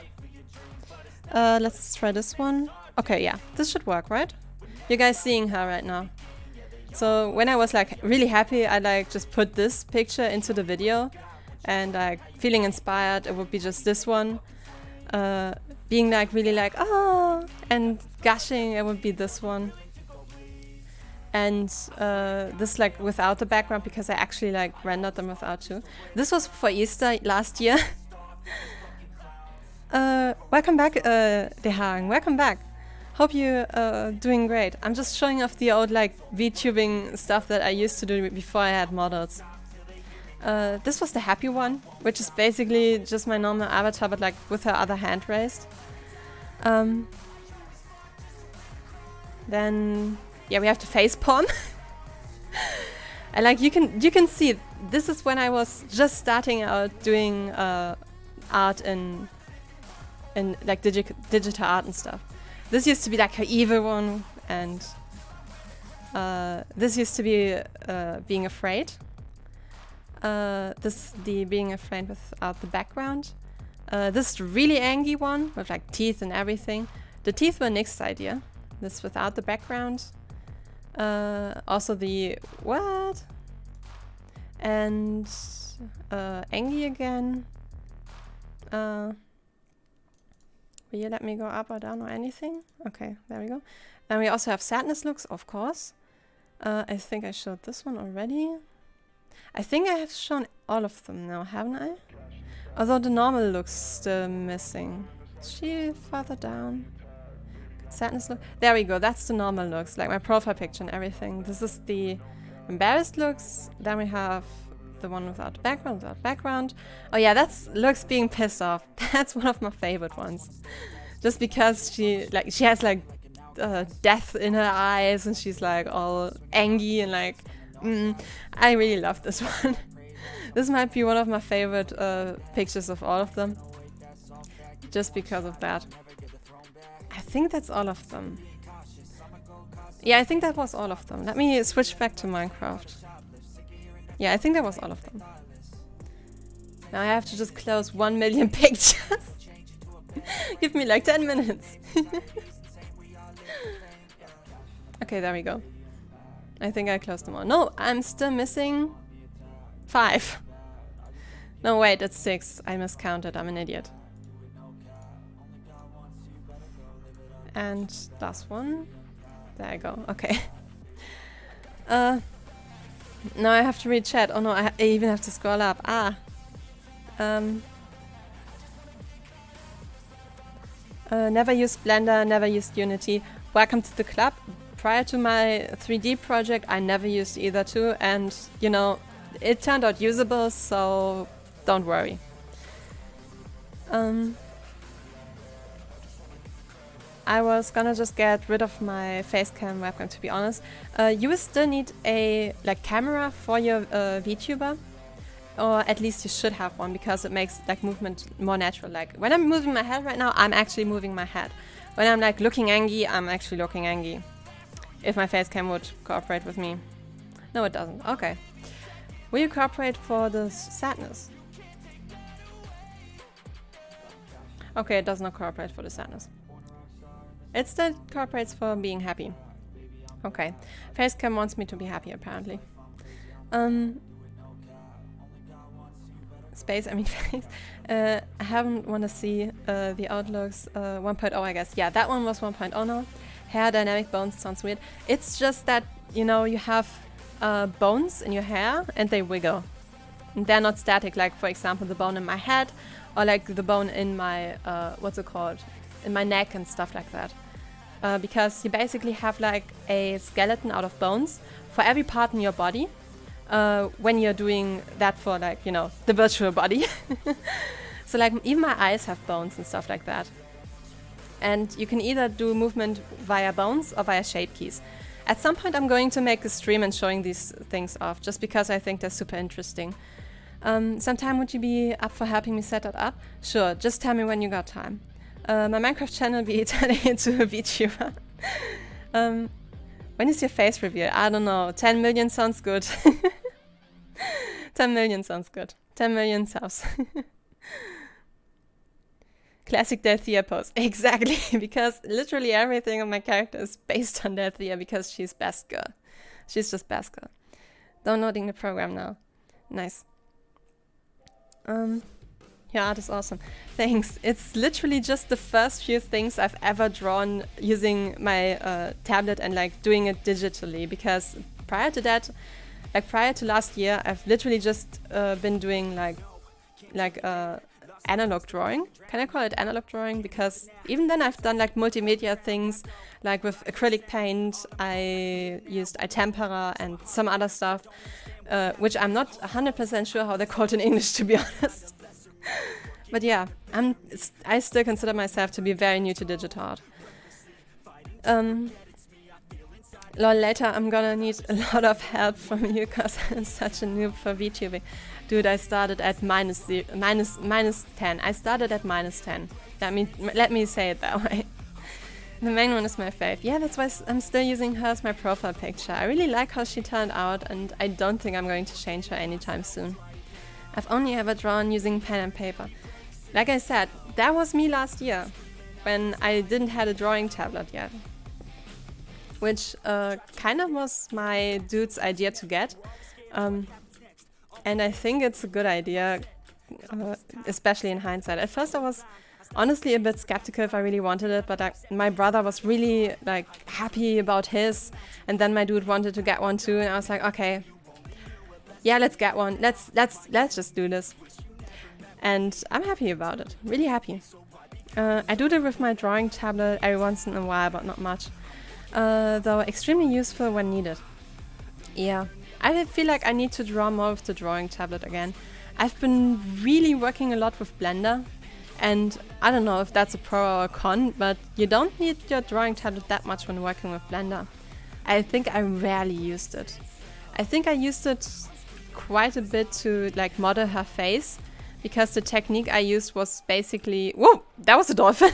Let's try this one. Okay, yeah, this should work, right? You guys seeing her right now. So when I was like really happy, I like just put this picture into the video, and like feeling inspired, it would be just this one. Being like really like, oh, and gushing, it would be this one. And this like without the background, because I actually like rendered them without too. This was for Easter last year. Welcome back, De Hagen. Welcome back. Hope you're doing great. I'm just showing off the old like VTubing stuff that I used to do before I had models. This was the happy one, which is basically just my normal avatar, but like with her other hand raised. Then yeah, we have to facepalm. And like you can see, this is when I was just starting out doing art in like digital art and stuff. This used to be like her evil one, and this used to be being afraid. This the being afraid without the background. This is the really angry one with like teeth and everything. The teeth were Nick's idea. This without the background. Also the what? And angry again. Will you let me go up or down or anything? Okay, there we go. And we also have sadness looks, of course. I think I showed this one already. I think I have shown all of them now, haven't I? Although the normal looks still missing. Is she further down? Sadness look. There we go. That's the normal looks, like my profile picture and everything. This is the embarrassed looks. Then we have the one without background. Oh yeah, that's looks being pissed off. That's one of my favorite ones. Just because she has like death in her eyes, and she's like all angry and like. I really love this one. This might be one of my favorite pictures of all of them. Just because of that. I think that's all of them. Yeah, I think that was all of them. Let me switch back to Minecraft. Yeah, I think that was all of them. Now I have to just close 1 million pictures. Give me like 10 minutes. Okay, there we go. I think I closed them all. No, I'm still missing 5. No, wait, it's 6. I miscounted. I'm an idiot. And last one. There I go. Okay. Now I have to read chat. Oh no, I even have to scroll up. Never used Blender, never used Unity. Welcome to the club. Prior to my 3D project, I never used either too, and you know, it turned out usable, so don't worry. I was gonna just get rid of my facecam webcam, to be honest. You will still need a camera for your VTuber, or at least you should have one, because it makes like movement more natural. Like when I'm moving my head right now, I'm actually moving my head. When I'm like looking angry, I'm actually looking angry. If my facecam would cooperate with me. No, it doesn't. Okay. Will you cooperate for the sadness? Okay, it does not cooperate for the sadness. It still cooperates for being happy. Okay. Facecam wants me to be happy, apparently. Space, I mean face. I haven't want to see the outlooks 1.0, I guess. Yeah, that one was 1.0 now. Hair dynamic bones sounds weird. It's just that, you know, you have bones in your hair and they wiggle. And they're not static, like for example the bone in my head or like the bone in my, what's it called? In my neck and stuff like that. Because you basically have like a skeleton out of bones for every part in your body. When you're doing that for like, you know, the virtual body. So like even my eyes have bones and stuff like that. And you can either do movement via bones or via shape keys. At some point I'm going to make a stream and showing these things off, just because I think they're super interesting. Sometime would you be up for helping me set that up? Sure, just tell me when you got time. My Minecraft channel will be turning into a VTuber. When is your face reveal? I don't know. 10 million sounds good. 10 million sounds good. 10 million subs. Classic Delthea pose. Exactly, because literally everything on my character is based on Delthea, because she's best girl. She's just best girl. Downloading the program now. Nice. Your art is awesome. Thanks. It's literally just the first few things I've ever drawn using my tablet and like doing it digitally, because prior to that, like prior to last year, I've literally just been doing like analog drawing. Can I call it analog drawing? Because even then I've done like multimedia things, like with acrylic paint. I used iTempera and some other stuff, which I'm not 100% sure how they're called in English, to be honest. But yeah, I still consider myself to be very new to digital art. Lol, later I'm gonna need a lot of help from you, because I'm such a noob for VTubing. Dude, I started at minus 10. I started at minus 10. Let me say it that way. The main one is my fave. Yeah, that's why I'm still using her as my profile picture. I really like how she turned out, and I don't think I'm going to change her anytime soon. I've only ever drawn using pen and paper. Like I said, that was me last year, when I didn't have a drawing tablet yet. Which kind of was my dude's idea to get. And I think it's a good idea, especially in hindsight. At first I was honestly a bit skeptical if I really wanted it, but my brother was really like happy about his, and then my dude wanted to get one too, and I was like, okay, yeah, let's get one. Let's just do this. And I'm happy about it. Really happy. I do that with my drawing tablet every once in a while, but not much. Though extremely useful when needed. Yeah, I feel like I need to draw more with the drawing tablet again. I've been really working a lot with Blender, and I don't know if that's a pro or a con, but you don't need your drawing tablet that much when working with Blender. I think I rarely used it. I think I used it quite a bit to like model her face, because the technique I used was basically... Whoa! That was a dolphin!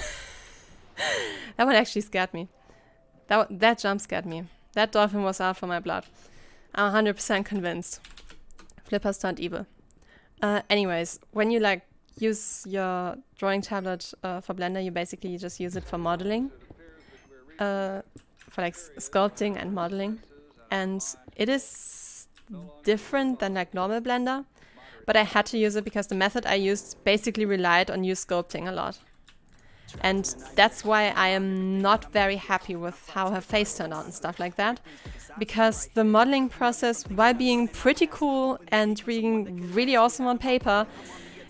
That one actually scared me. That jump scared me. That dolphin was out for my blood. I'm 100% convinced. Flippers turned evil. Anyways, when you like use your drawing tablet for Blender, you basically just use it for modeling. For like sculpting and modeling. And it is different than like normal Blender. But I had to use it because the method I used basically relied on you sculpting a lot. And that's why I am not very happy with how her face turned out and stuff like that. Because the modeling process, while being pretty cool and being really awesome on paper,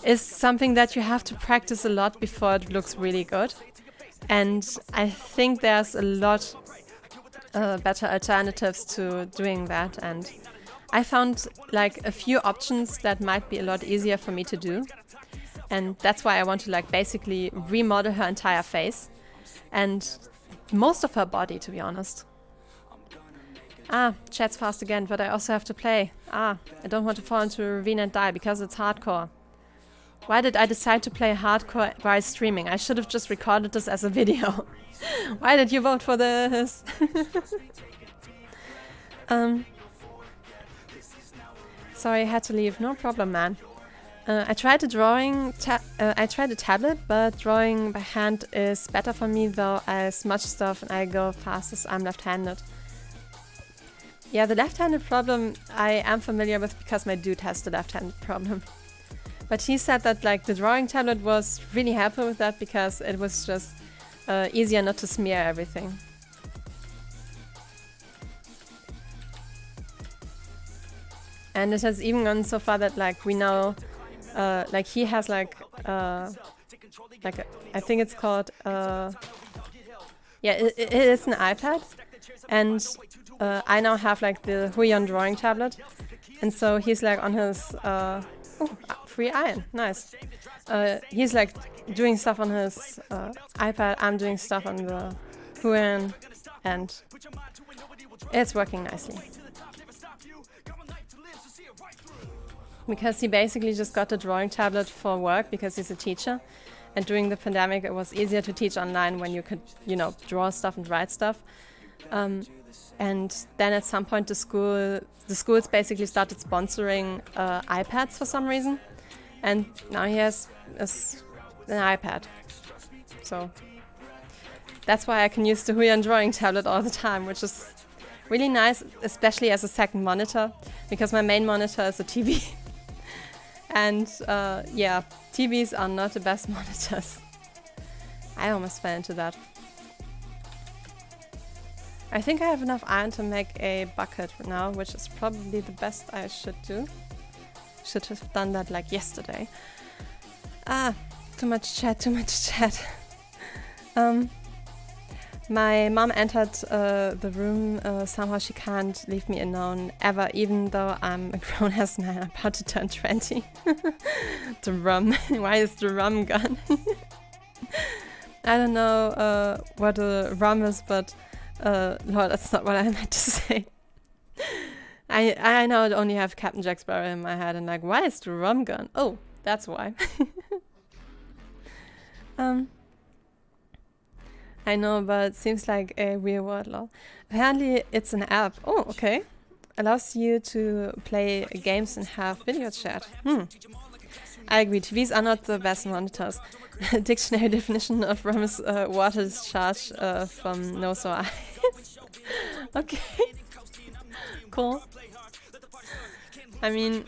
is something that you have to practice a lot before it looks really good. And I think there's a lot better alternatives to doing that. And I found like a few options that might be a lot easier for me to do. And that's why I want to like basically remodel her entire face and most of her body, to be honest. Chat's fast again, but I also have to play. I don't want to fall into a ravine and die because it's hardcore. Why did I decide to play hardcore while streaming? I should have just recorded this as a video. Why did you vote for this? Sorry, I had to leave. No problem, man. I tried the tablet, but drawing by hand is better for me, though I smudge stuff and I go fast as I'm left-handed. Yeah, the left-handed problem I am familiar with because my dude has the left-handed problem. But he said that like the drawing tablet was really helpful with that because it was just easier not to smear everything. And it has even gone so far that like we know, like he has like I think it's called it is an iPad, and I now have like the Huion drawing tablet, and so he's like on his free iron, nice. He's like doing stuff on his iPad. I'm doing stuff on the Huion, and it's working nicely. Because he basically just got the drawing tablet for work because he's a teacher, and during the pandemic it was easier to teach online when you could, you know, draw stuff and write stuff. And then at some point the schools basically started sponsoring iPads for some reason, and now he has an iPad. So that's why I can use the Huion drawing tablet all the time, which is really nice, especially as a second monitor, because my main monitor is a TV. And yeah, TVs are not the best monitors. I almost fell into that. I think I have enough iron to make a bucket now, which is probably the best I should do. Should have done that like yesterday. Too much chat. My mom entered the room. Somehow she can't leave me alone ever, even though I'm a grown-ass man about to turn 20. The rum. Why is the rum gone? I don't know what a rum is, but no, that's not what I meant to say. I know I only have Captain Jack Sparrow in my head and like, why is the rum gone? Oh, that's why. I know, but it seems like a real word law. Apparently it's an app. Oh, okay. Allows you to play games and have video chat. I agree, TVs are not the best monitors. Dictionary definition of rum is water discharge from nose or eyes. Okay. Cool. I mean,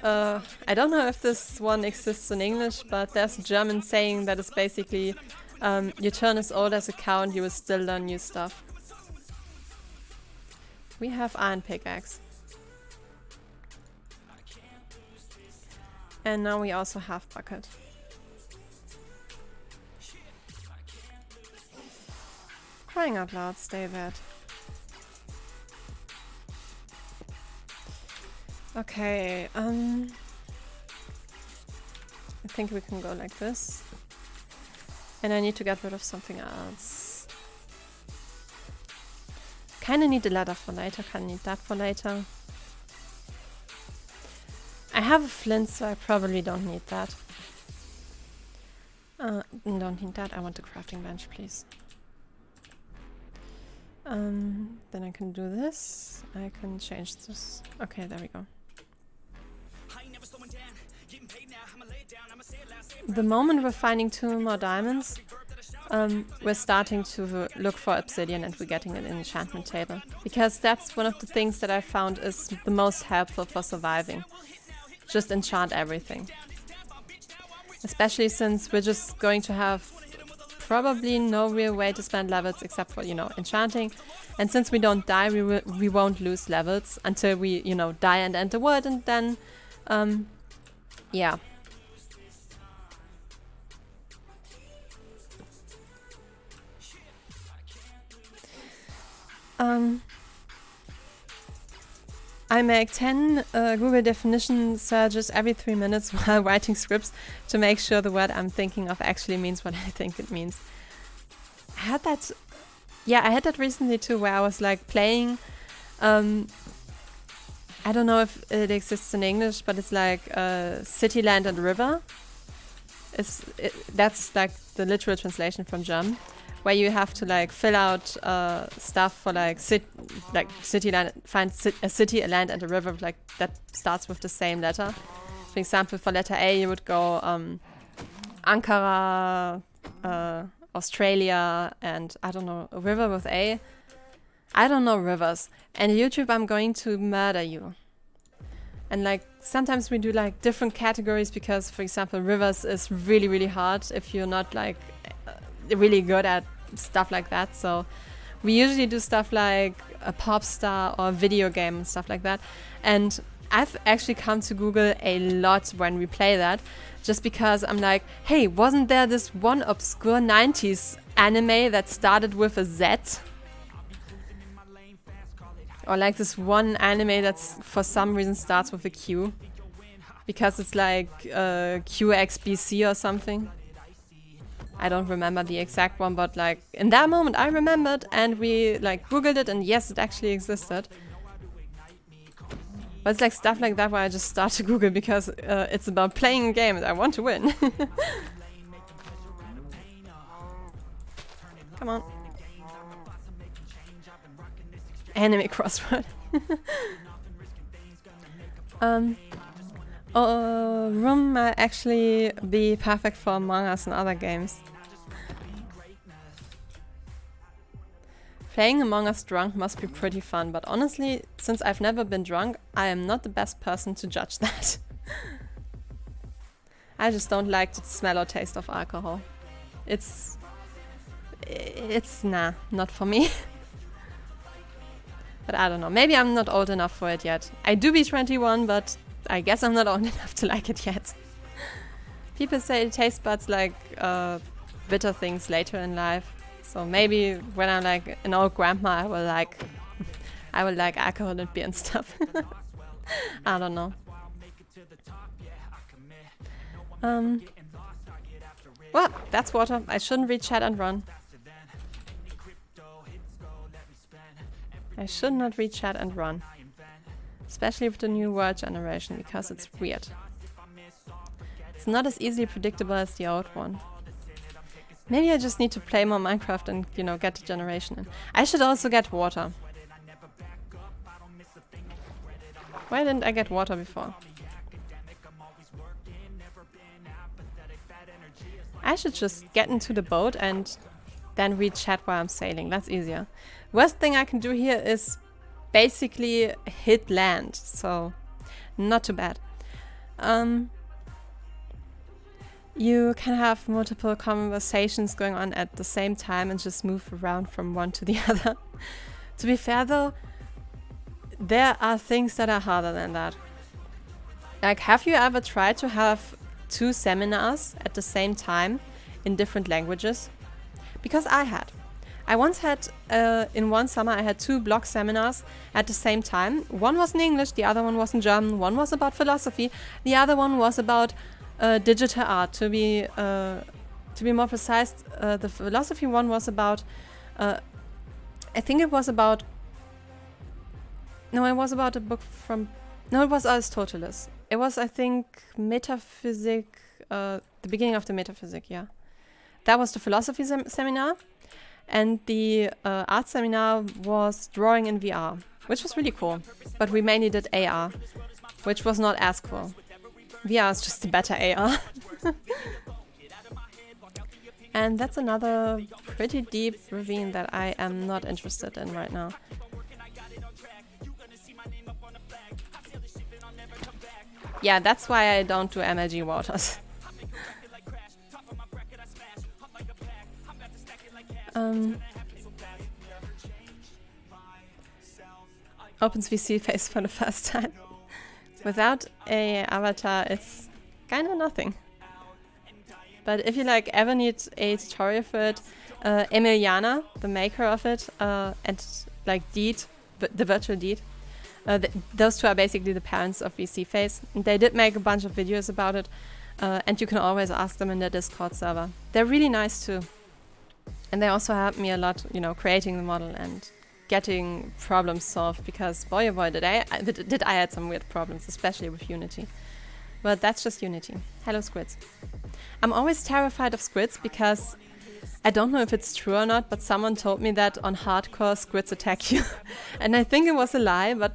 I don't know if this one exists in English, but there's a German saying that is basically you turn as old as a cow and you will still learn new stuff. We have iron pickaxe. And now we also have bucket. Crying out loud, stay bad. Okay, I think we can go like this. And I need to get rid of something else. Kinda need the ladder for later, kinda need that for later. I have a flint, so I probably don't need that. Don't need that, I want the crafting bench, please. Then I can do this. I can change this. Okay, there we go. The moment we're finding 2 more diamonds, we're starting to look for obsidian and we're getting an enchantment table. Because that's one of the things that I found is the most helpful for surviving. Just enchant everything. Especially since we're just going to have probably no real way to spend levels except for, you know, enchanting. And since we don't die, we won't lose levels until we, you know, die and end the world, and then, yeah. I make 10 Google definition searches every 3 minutes while writing scripts to make sure the word I'm thinking of actually means what I think it means. I had that recently too, where I was like playing, I don't know if it exists in English, but it's like City, Land and River. That's like the literal translation from German, where you have to like fill out stuff for like city, land, find a city, a land and a river like that starts with the same letter. For example, for letter A you would go Ankara, Australia, and I don't know, a river with A. I don't know rivers. And YouTube, I'm going to murder you. And like sometimes we do like different categories because, for example, rivers is really, really hard if you're not like really good at stuff like that. So we usually do stuff like a pop star or a video game and stuff like that. And I've actually come to Google a lot when we play that, just because I'm like, hey, wasn't there this one obscure 90s anime that started with a Z? Or like this one anime that's for some reason starts with a Q, because it's like QXBC or something. I don't remember the exact one, but like in that moment I remembered, and we like Googled it, and yes, it actually existed. But it's like stuff like that where I just start to Google because it's about playing a game and I want to win. Come on. Anime crossword. Room might actually be perfect for Among Us and other games. Playing Among Us drunk must be pretty fun, but honestly, since I've never been drunk, I am not the best person to judge that. I just don't like the smell or taste of alcohol. It's nah, not for me. But I don't know, maybe I'm not old enough for it yet. I do be 21, but I guess I'm not old enough to like it yet. People say taste buds like bitter things later in life. So maybe when I'm like an old grandma, I will like alcohol and beer and stuff. I don't know. Well, that's water. I shouldn't read chat and run. I should not read chat and run. Especially with the new word generation, because it's weird. It's not as easily predictable as the old one. Maybe I just need to play more Minecraft and, you know, get the generation in. I should also get water. Why didn't I get water before? I should just get into the boat and then read chat while I'm sailing. That's easier. Worst thing I can do here is basically hit land, so not too bad. You can have multiple conversations going on at the same time and just move around from one to the other. To be fair though, there are things that are harder than that. Like, have you ever tried to have 2 seminars at the same time in different languages? Because I had. I once had, in one summer, I had 2 blog seminars at the same time. One was in English, the other one was in German. One was about philosophy, the other one was about digital art. To be more precise, the philosophy one was about, I think it was about, no, it was about a book from, no, it was Aristotle. It was, I think, metaphysic, the beginning of the metaphysic, yeah. That was the philosophy seminar. And the art seminar was drawing in VR, which was really cool. But we mainly did AR, which was not as cool. VR is just a better AR. And that's another pretty deep ravine that I am not interested in right now. Yeah, that's why I don't do MLG waters. Opens VC face for the first time. Without a avatar, it's kind of nothing. But if you like ever need a tutorial for it, Emiliana, the maker of it, and like Deed, the virtual Deed, those two are basically the parents of VC Face. And they did make a bunch of videos about it, and you can always ask them in their Discord server. They're really nice too. And they also helped me a lot, you know, creating the model and getting problems solved, because boy oh boy did I had some weird problems, especially with Unity. But that's just Unity. Hello squids. I'm always terrified of squids because I don't know if it's true or not, but someone told me that on hardcore squids attack you. And I think it was a lie, but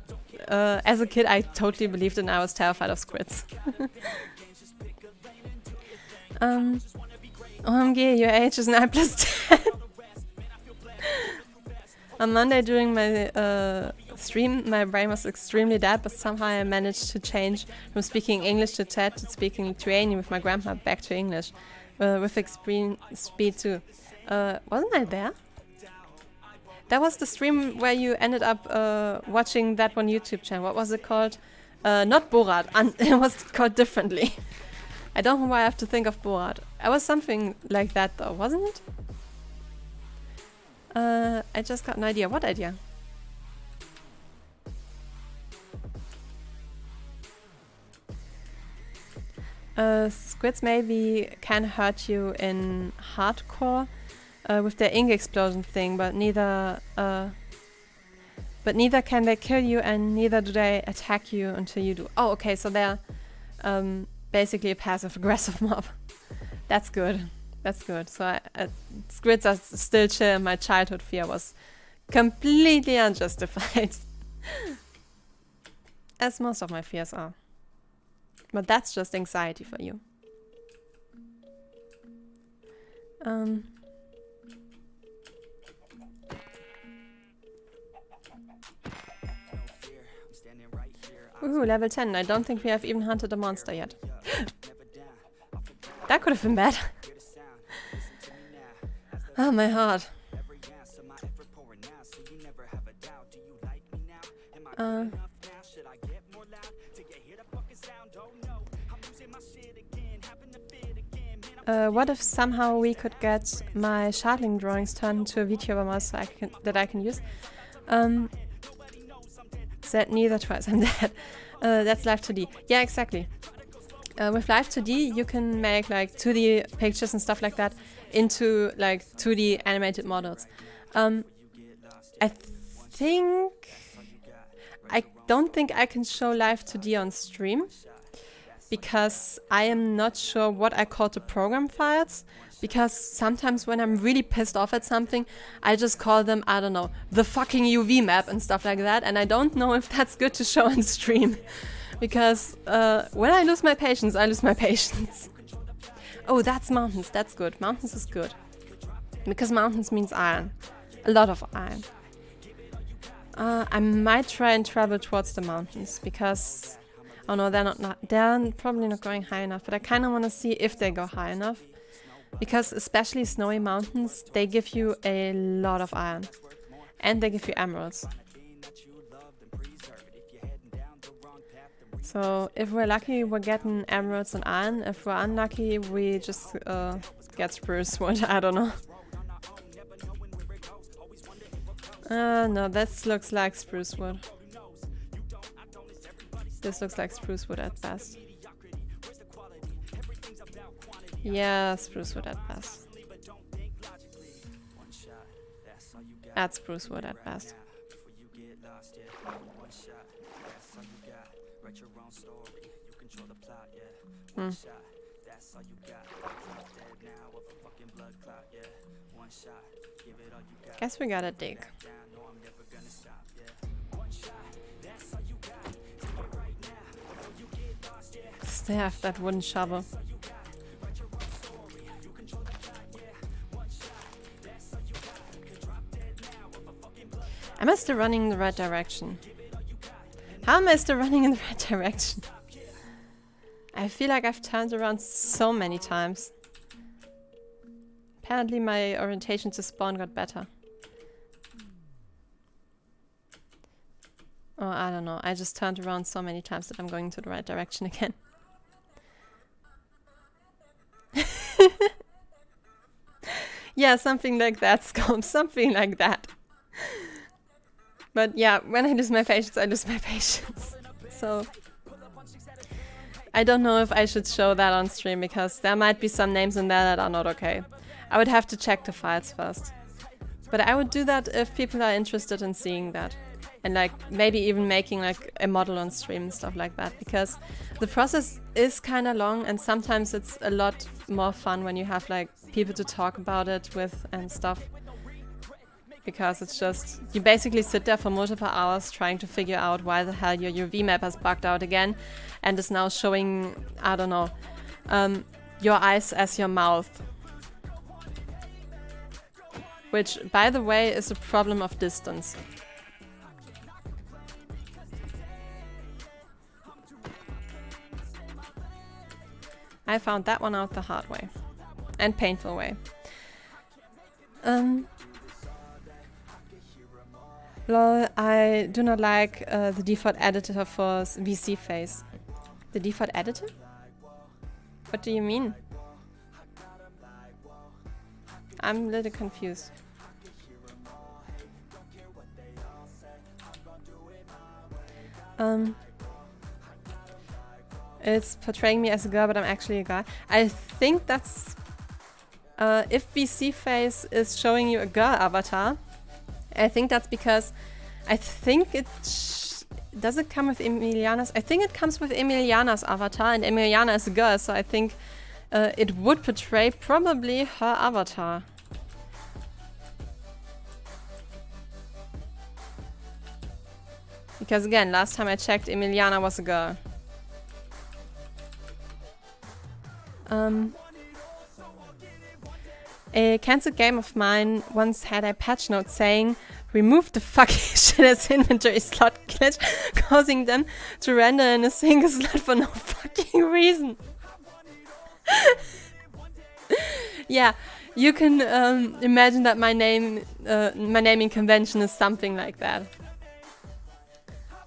as a kid I totally believed it and I was terrified of squids. OMG, your age is 9 + 10. On Monday during my stream, my brain was extremely dead, but somehow I managed to change from speaking English to chat to speaking Lithuanian with my grandma back to English, with extreme speed too. Wasn't I there? That was the stream where you ended up watching that one YouTube channel. What was it called? Not Borat. It was called differently. I don't know why I have to think of Borat. It was something like that though, wasn't it? I just got an idea. What idea? Squids maybe can hurt you in hardcore with their ink explosion thing, but neither can they kill you, and neither do they attack you until you do. Oh, okay, so they're basically a passive-aggressive mob. That's good. That's good. So squids are still chill. My childhood fear was completely unjustified. As most of my fears are. But that's just anxiety for you. Ooh, level 10. I don't think we have even hunted a monster yet. That could have been bad. Oh, my heart. What if somehow we could get my shardling drawings turned into a VTuber mouse so that I can use? Said neither twice, I'm dead. That's Live 2D. Yeah, exactly. With Live 2D you can make like 2D pictures and stuff like that into like 2D animated models. I don't think I can show Live 2D on stream because I am not sure what I call the program files, because sometimes when I'm really pissed off at something I just call them, I don't know, the fucking UV map and stuff like that, and I don't know if that's good to show on stream. Because when I lose my patience, I lose my patience. Oh, that's mountains. That's good. Mountains is good. Because mountains means iron. A lot of iron. I might try and travel towards the mountains. Because... oh no, they're probably not going high enough. But I kind of want to see if they go high enough. Because especially snowy mountains, they give you a lot of iron. And they give you emeralds. So if we're lucky, we're getting emeralds and iron. If we're unlucky, we just get spruce wood. I don't know. No, this looks like spruce wood. This looks like spruce wood at best. Yeah, spruce wood at best. That's spruce wood at best. Guess we gotta dig. They have that wooden shovel. Am I still running in the right direction? How am I still running in the right direction? I feel like I've turned around so many times. apparently my orientation to spawn got better. Oh, I don't know. I just turned around so many times that I'm going to the right direction again. Yeah, something like that, Scum. Something like that. But yeah, when I lose my patience, I lose my patience. So I don't know if I should show that on stream, because there might be some names in there that are not okay. I would have to check the files first. But I would do that if people are interested in seeing that. And like maybe even making like a model on stream and stuff like that, because the process is kind of long, and sometimes it's a lot more fun when you have like people to talk about it with and stuff. Because it's just, you basically sit there for multiple hours trying to figure out why the hell your UV map has bugged out again and is now showing, I don't know, your eyes as your mouth. Which, by the way, is a problem of distance. I found that one out the hard way. And painful way. Lol, I do not like the default editor for VC face. The default editor? What do you mean? I'm a little confused. It's portraying me as a girl, but I'm actually a guy. I think that's... if VC face is showing you a girl avatar, I think that's because I think it... does it come with Emiliana's? I think it comes with Emiliana's avatar, and Emiliana is a girl, so I think it would portray probably her avatar. Because again, last time I checked, Emiliana was a girl. A cancelled game of mine once had a patch note saying, remove the fucking shit as inventory slot glitch, causing them to render in a single slot for no fucking reason. Yeah, you can imagine that my naming convention is something like that.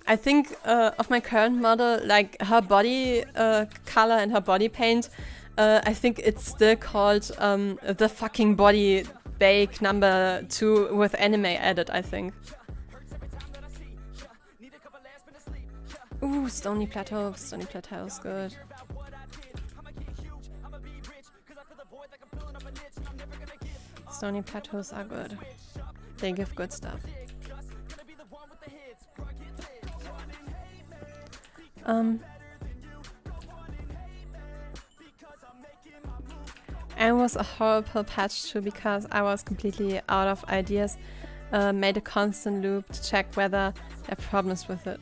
I think of my current model, like her body color and her body paint, I think it's still called the fucking body bake number 2 with anime added, I think. Ooh, Stony Plateau. Stony Plateau is good. Stony Plateaus are good. They give good stuff. And was a horrible patch too, because I was completely out of ideas. Made a constant loop to check whether there are problems with it.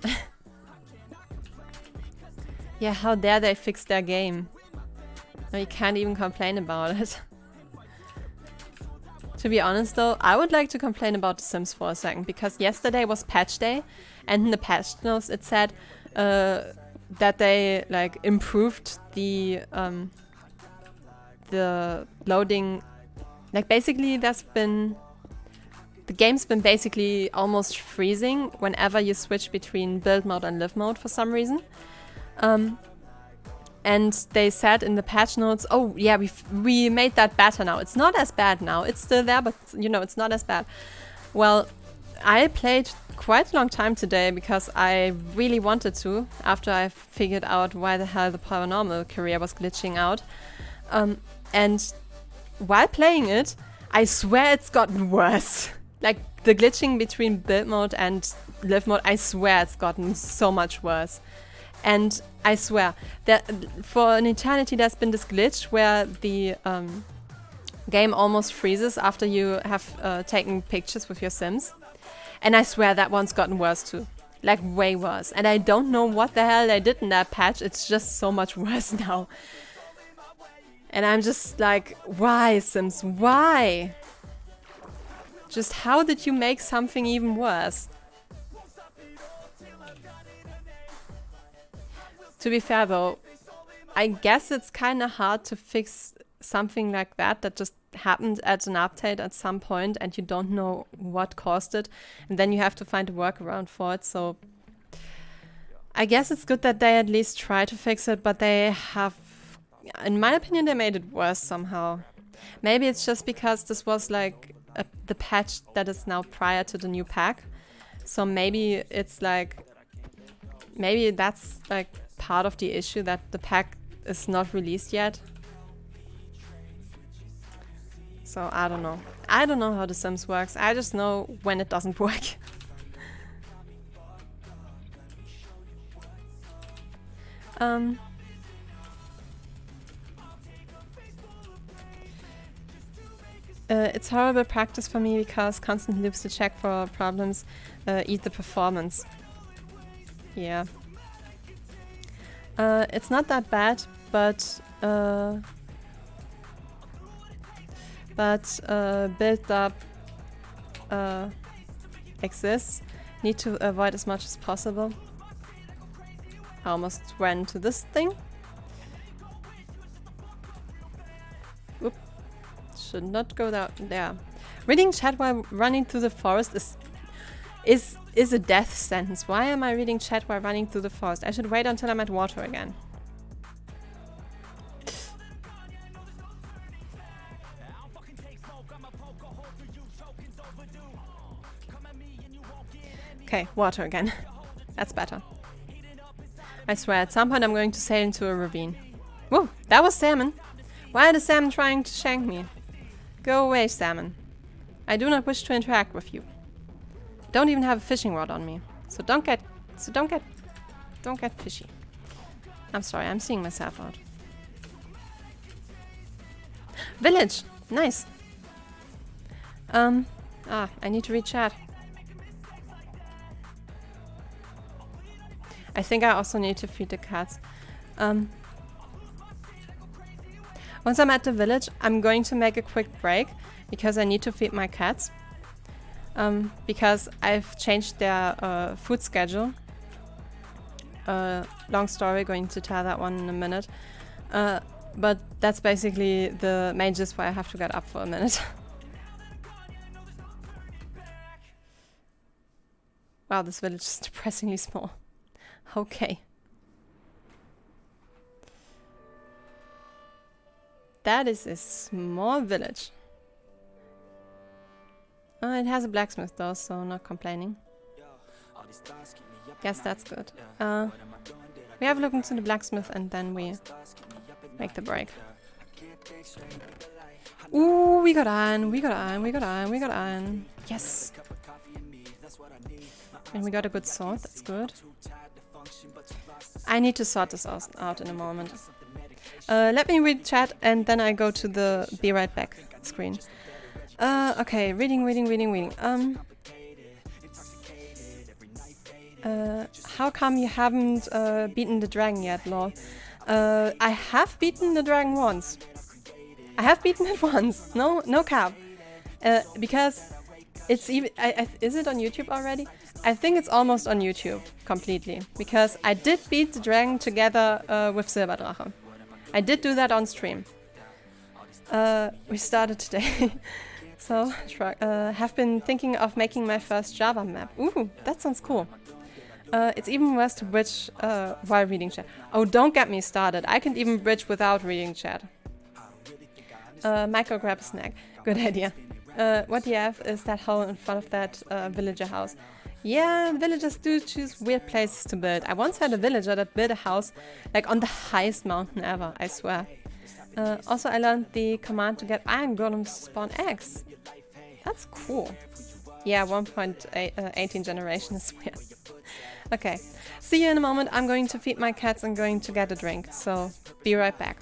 Yeah, how dare they fix their game? No, you can't even complain about it. To be honest though, I would like to complain about The Sims for a second, because yesterday was patch day, and in the patch notes it said that they like improved the loading. Like basically the game's been basically almost freezing whenever you switch between build mode and live mode for some reason. And they said in the patch notes, oh yeah, we made that better now. It's not as bad now. It's still there, but you know, it's not as bad. Well, I played quite a long time today because I really wanted to, after I figured out why the hell the paranormal career was glitching out. And while playing it, I swear it's gotten worse. Like the glitching between build mode and live mode, I swear it's gotten so much worse. And I swear that for an eternity there's been this glitch where the game almost freezes after you have taken pictures with your Sims. And I swear that one's gotten worse too. Like way worse. And I don't know what the hell they did in that patch. It's just so much worse now. And I'm just like, why, Sims? Why? Just how did you make something even worse? To be fair though, I guess it's kind of hard to fix something like that just happened at an update at some point and you don't know what caused it, and then you have to find a workaround for it. So I guess it's good that they at least try to fix it, but they have, in my opinion, they made it worse somehow. Maybe it's just because this was like the patch that is now prior to the new pack. So maybe it's like, maybe that's like part of the issue, that the pack is not released yet. So I don't know. I don't know how The Sims works. I just know when it doesn't work. It's horrible practice for me because constant loops to check for problems eat the performance. Yeah. It's not that bad, but build up exists. Need to avoid as much as possible. I almost ran into this thing. Oop. Should not go down there. Reading chat while running through the forest is a death sentence. Why am I reading chat while running through the forest? I should wait until I'm at water again. Okay, water again. That's better. I swear, at some point I'm going to sail into a ravine. Whoa, that was salmon. Why are the salmon trying to shank me? Go away, salmon. I do not wish to interact with you. Don't even have a fishing rod on me. So don't get fishy. I'm sorry, I'm seeing myself out. Village! Nice. I need to read chat. I think I also need to feed the cats. Once I'm at the village, I'm going to make a quick break because I need to feed my cats. Because I've changed their food schedule. Long story, going to tell that one in a minute. But that's basically the main gist why I have to get up for a minute. Wow, this village is depressingly small. Okay. That is a small village. It has a blacksmith though, so not complaining. Guess that's good. We have a look into the blacksmith and then we make the break. Ooh, we got iron, we got iron, we got iron, we got iron. Yes! And we got a good sword, that's good. I need to sort this out in a moment. Let me read chat and then I go to the be right back screen. Okay, reading. How come you haven't beaten the dragon yet, lol? I have beaten the dragon once. I have beaten it once. No cap. Because it's even... is it on YouTube already? I think it's almost on YouTube completely. Because I did beat the dragon together with Silberdrache. I did do that on stream. We started today. So, have been thinking of making my first Java map. Ooh, that sounds cool. It's even worse to bridge while reading chat. Oh, don't get me started. I can't even bridge without reading chat. Michael, grab a snack. Good idea. What you have is that hole in front of that villager house. Yeah, villagers do choose weird places to build. I once had a villager that built a house like on the highest mountain ever, I swear. Also, I learned the command to get iron golems to spawn eggs. That's cool. Yeah, 1.18 generation is weird. Okay, see you in a moment. I'm going to feed my cats and going to get a drink, so be right back.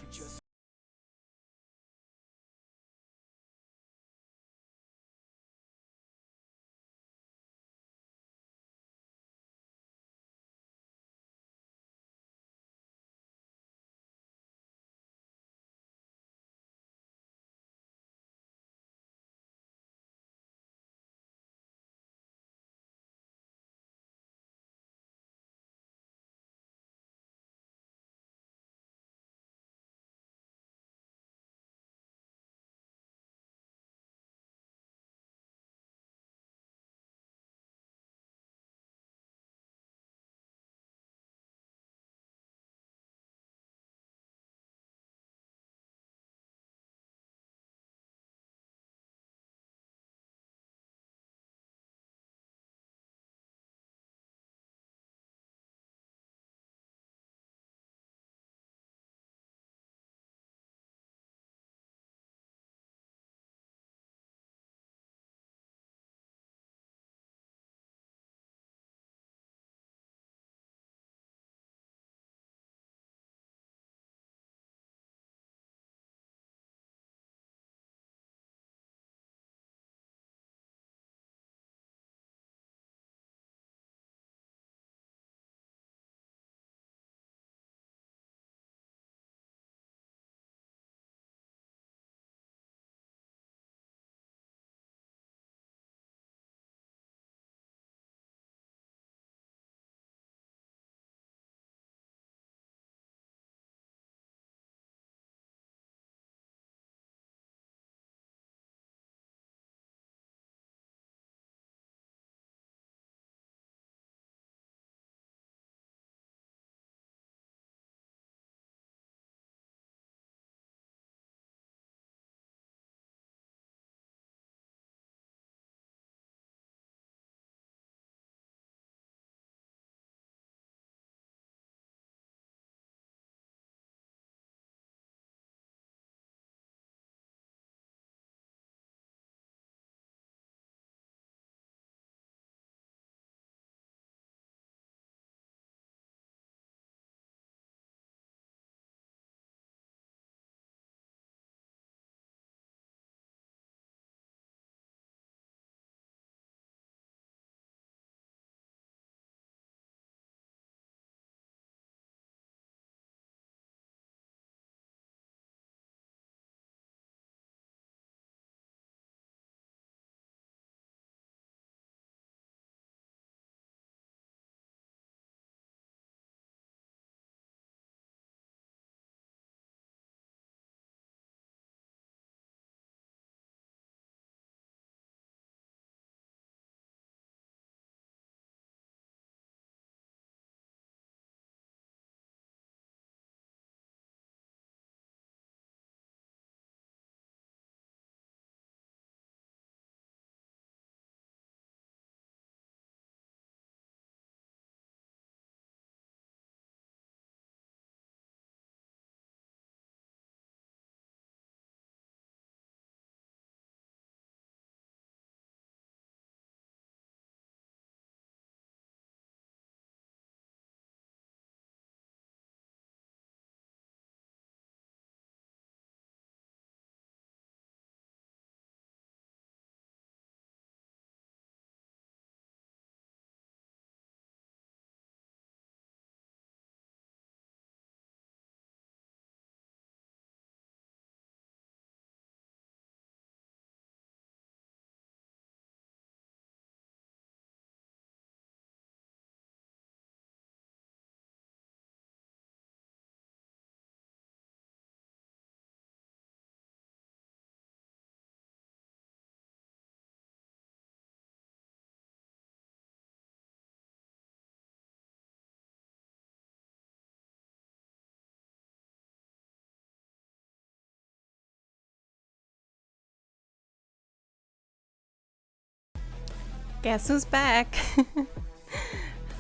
Guess who's back?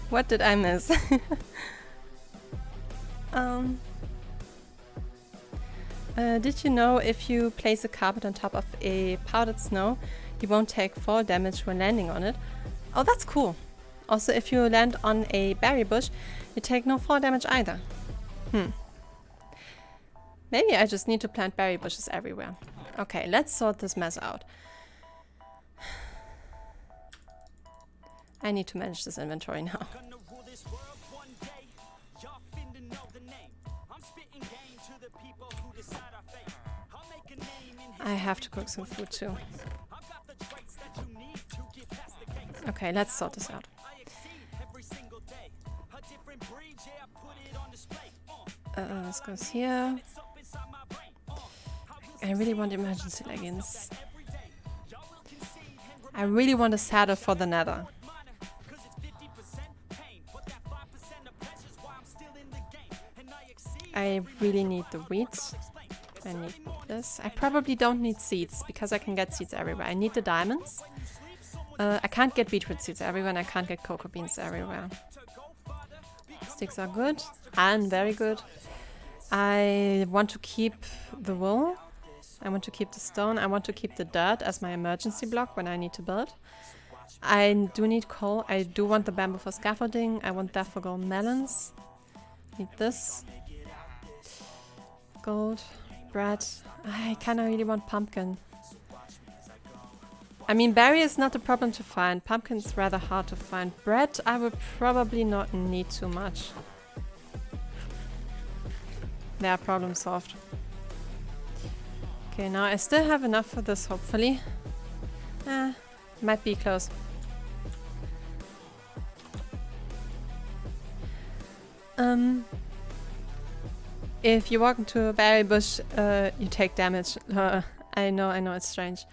What did I miss? Did you know if you place a carpet on top of a powdered snow, you won't take fall damage when landing on it? Oh, that's cool. Also, if you land on a berry bush, you take no fall damage either. Maybe I just need to plant berry bushes everywhere. Okay, let's sort this mess out. I need to manage this inventory now. I have to cook some food too. Okay, let's sort this out. This goes here. I really want emergency leggings. I really want a saddle for the nether. I really need the wheat. I need this. I probably don't need seeds because I can get seeds everywhere. I need the diamonds. I can't get beetroot seeds everywhere and I can't get cocoa beans everywhere. Sticks are good and very good. I want to keep the wool. I want to keep the stone. I want to keep the dirt as my emergency block when I need to build. I do need coal. I do want the bamboo for scaffolding. I want that for gold melons. Need this. Gold. Bread. I kind of really want pumpkin. I mean, berry is not a problem to find. Pumpkin is rather hard to find. Bread, I would probably not need too much. There, problem solved. Okay, now I still have enough for this, hopefully. Might be close. If you walk into a berry bush, you take damage. I know, it's strange.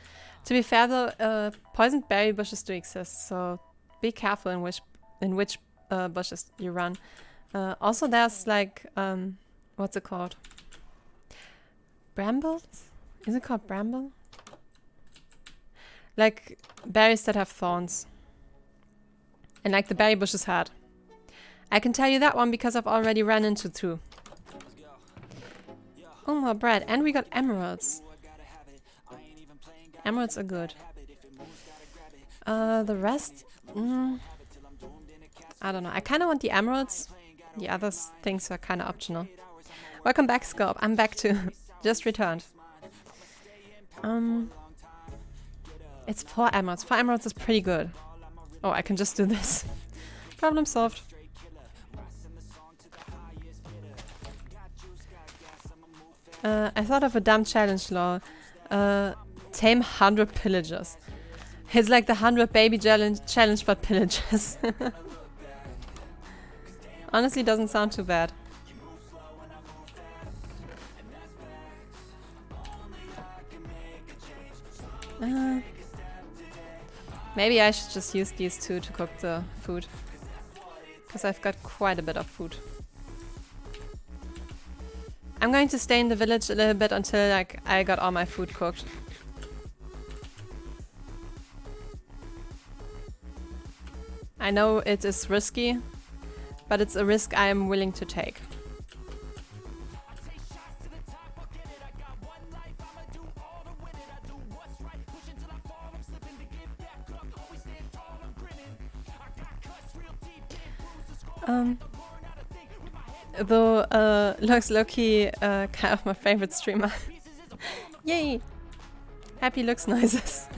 To be fair though, poisoned berry bushes do exist, so be careful in which bushes you run. Also there's like, what's it called? Brambles? Is it called bramble? Like berries that have thorns. And like the berry bushes had. I can tell you that one because I've already run into two. Oh, more bread. And we got emeralds. Emeralds are good. The rest? I don't know. I kind of want the emeralds. The other things are kind of optional. Welcome back, Scope. I'm back too. Just returned. It's 4 emeralds. 4 emeralds is pretty good. Oh, I can just do this. Problem solved. I thought of a dumb challenge, lol. Tame 100 pillagers. It's like the 100 baby challenge but pillagers. Honestly, doesn't sound too bad. Maybe I should just use these two to cook the food. Because I've got quite a bit of food. I'm going to stay in the village a little bit until like I got all my food cooked. I know it is risky, but it's a risk I am willing to take. Though Lux Loki kind of my favorite streamer. Yay! Happy Lux noises.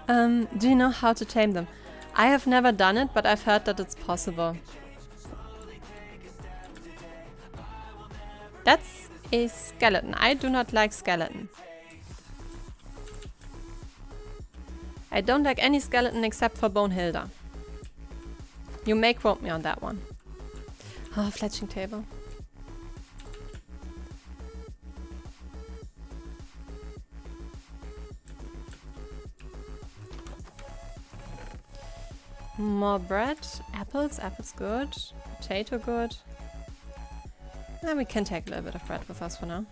Do you know how to tame them? I have never done it, but I've heard that it's possible. That's a skeleton. I do not like skeleton. I don't like any skeleton except for Bonehilda. You may quote me on that one. Oh, fletching table. More bread. Apples. Apples good. Potato good. And we can take a little bit of bread with us for now.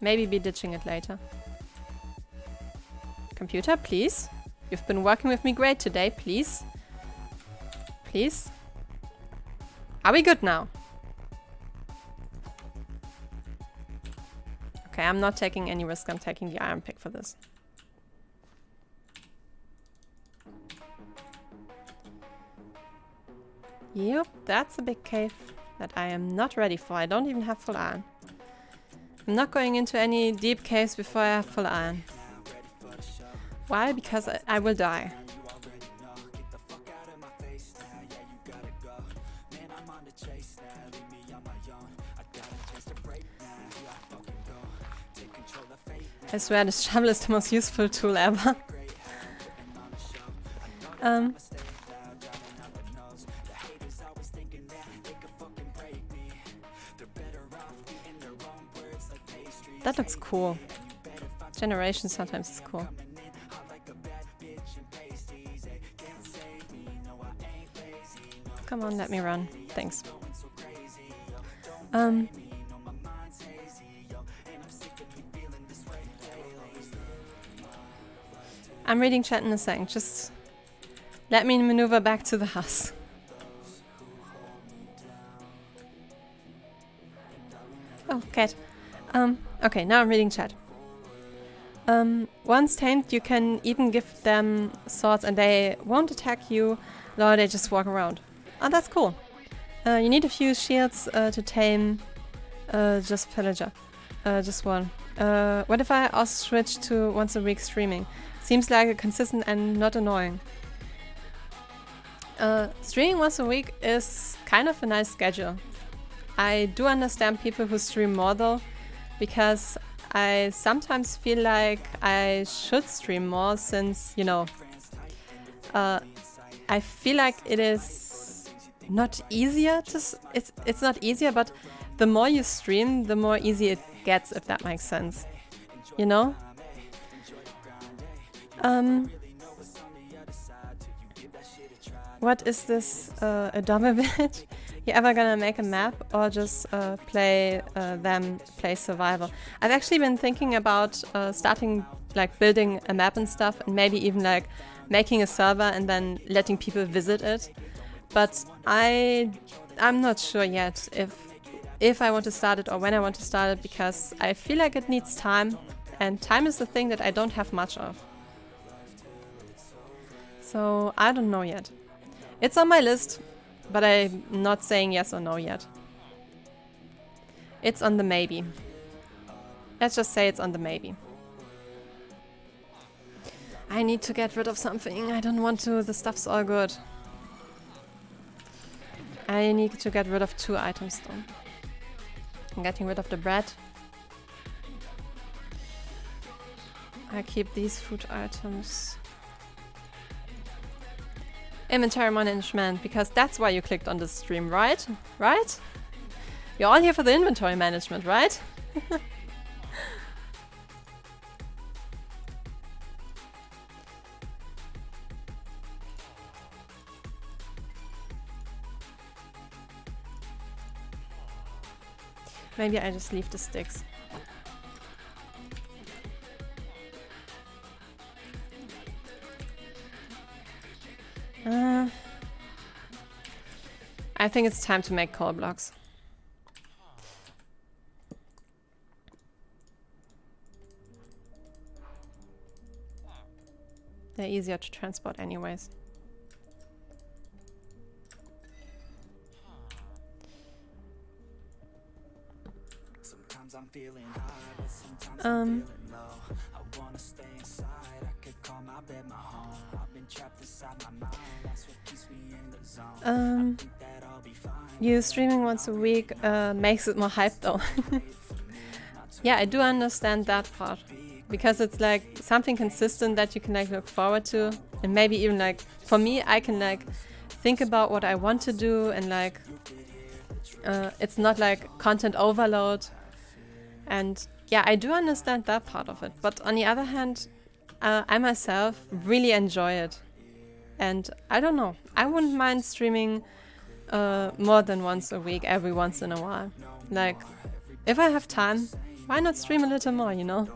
Maybe be ditching it later. Computer, please. You've been working with me great today, please. Please. Are we good now? Okay, I'm not taking any risk. I'm taking the iron pick for this. Yep, that's a big cave that I am not ready for. I don't even have full iron. I'm not going into any deep caves before I have full iron. Why? Because I will die. I swear this shovel is the most useful tool ever. That looks cool. Generation sometimes is cool. Come on, let me run. Thanks. I'm reading chat in a second. Just let me maneuver back to the house. Oh, cat. Okay, now I'm reading chat. Once tamed, you can even give them swords and they won't attack you, or they just walk around. Oh, that's cool. You need a few shields to tame just pillager. Just one. What if I also switch to once a week streaming? Seems like a consistent and not annoying. Streaming once a week is kind of a nice schedule. I do understand people who stream more though, because I sometimes feel like I should stream more since, you know, I feel like it is not easier to... It's not easier, but the more you stream, the more easy it gets, if that makes sense. You know? What is this, a double bit? You ever gonna make a map or just play survival? I've actually been thinking about starting like building a map and stuff, and maybe even like making a server and then letting people visit it. But I'm not sure yet if I want to start it or when I want to start it, because I feel like it needs time, and time is the thing that I don't have much of. So I don't know yet. It's on my list, but I'm not saying yes or no yet. It's on the maybe. Let's just say it's on the maybe. I need to get rid of something. I don't want to. The stuff's all good. I need to get rid of 2 items though. I'm getting rid of the bread. I keep these food items. Inventory management, because that's why you clicked on this stream, right? Right? You're all here for the inventory management, right? Maybe I just leave the sticks. I think it's time to make coal blocks. They're easier to transport anyways. Sometimes I'm feeling high, but sometimes I'm feeling low. I wanna stay inside, I could call my bed my home. I've been trapped inside my mind, that's what keeps me in the zone. I think that I'll be fine. You streaming once a week makes it more hype though. Yeah, I do understand that part. Because it's like something consistent that you can like look forward to. And maybe even like, for me, I can like think about what I want to do, and like it's not like content overload. And yeah, I do understand that part of it. But on the other hand, I myself really enjoy it. And I don't know, I wouldn't mind streaming more than once a week, every once in a while. Like, if I have time, why not stream a little more, you know?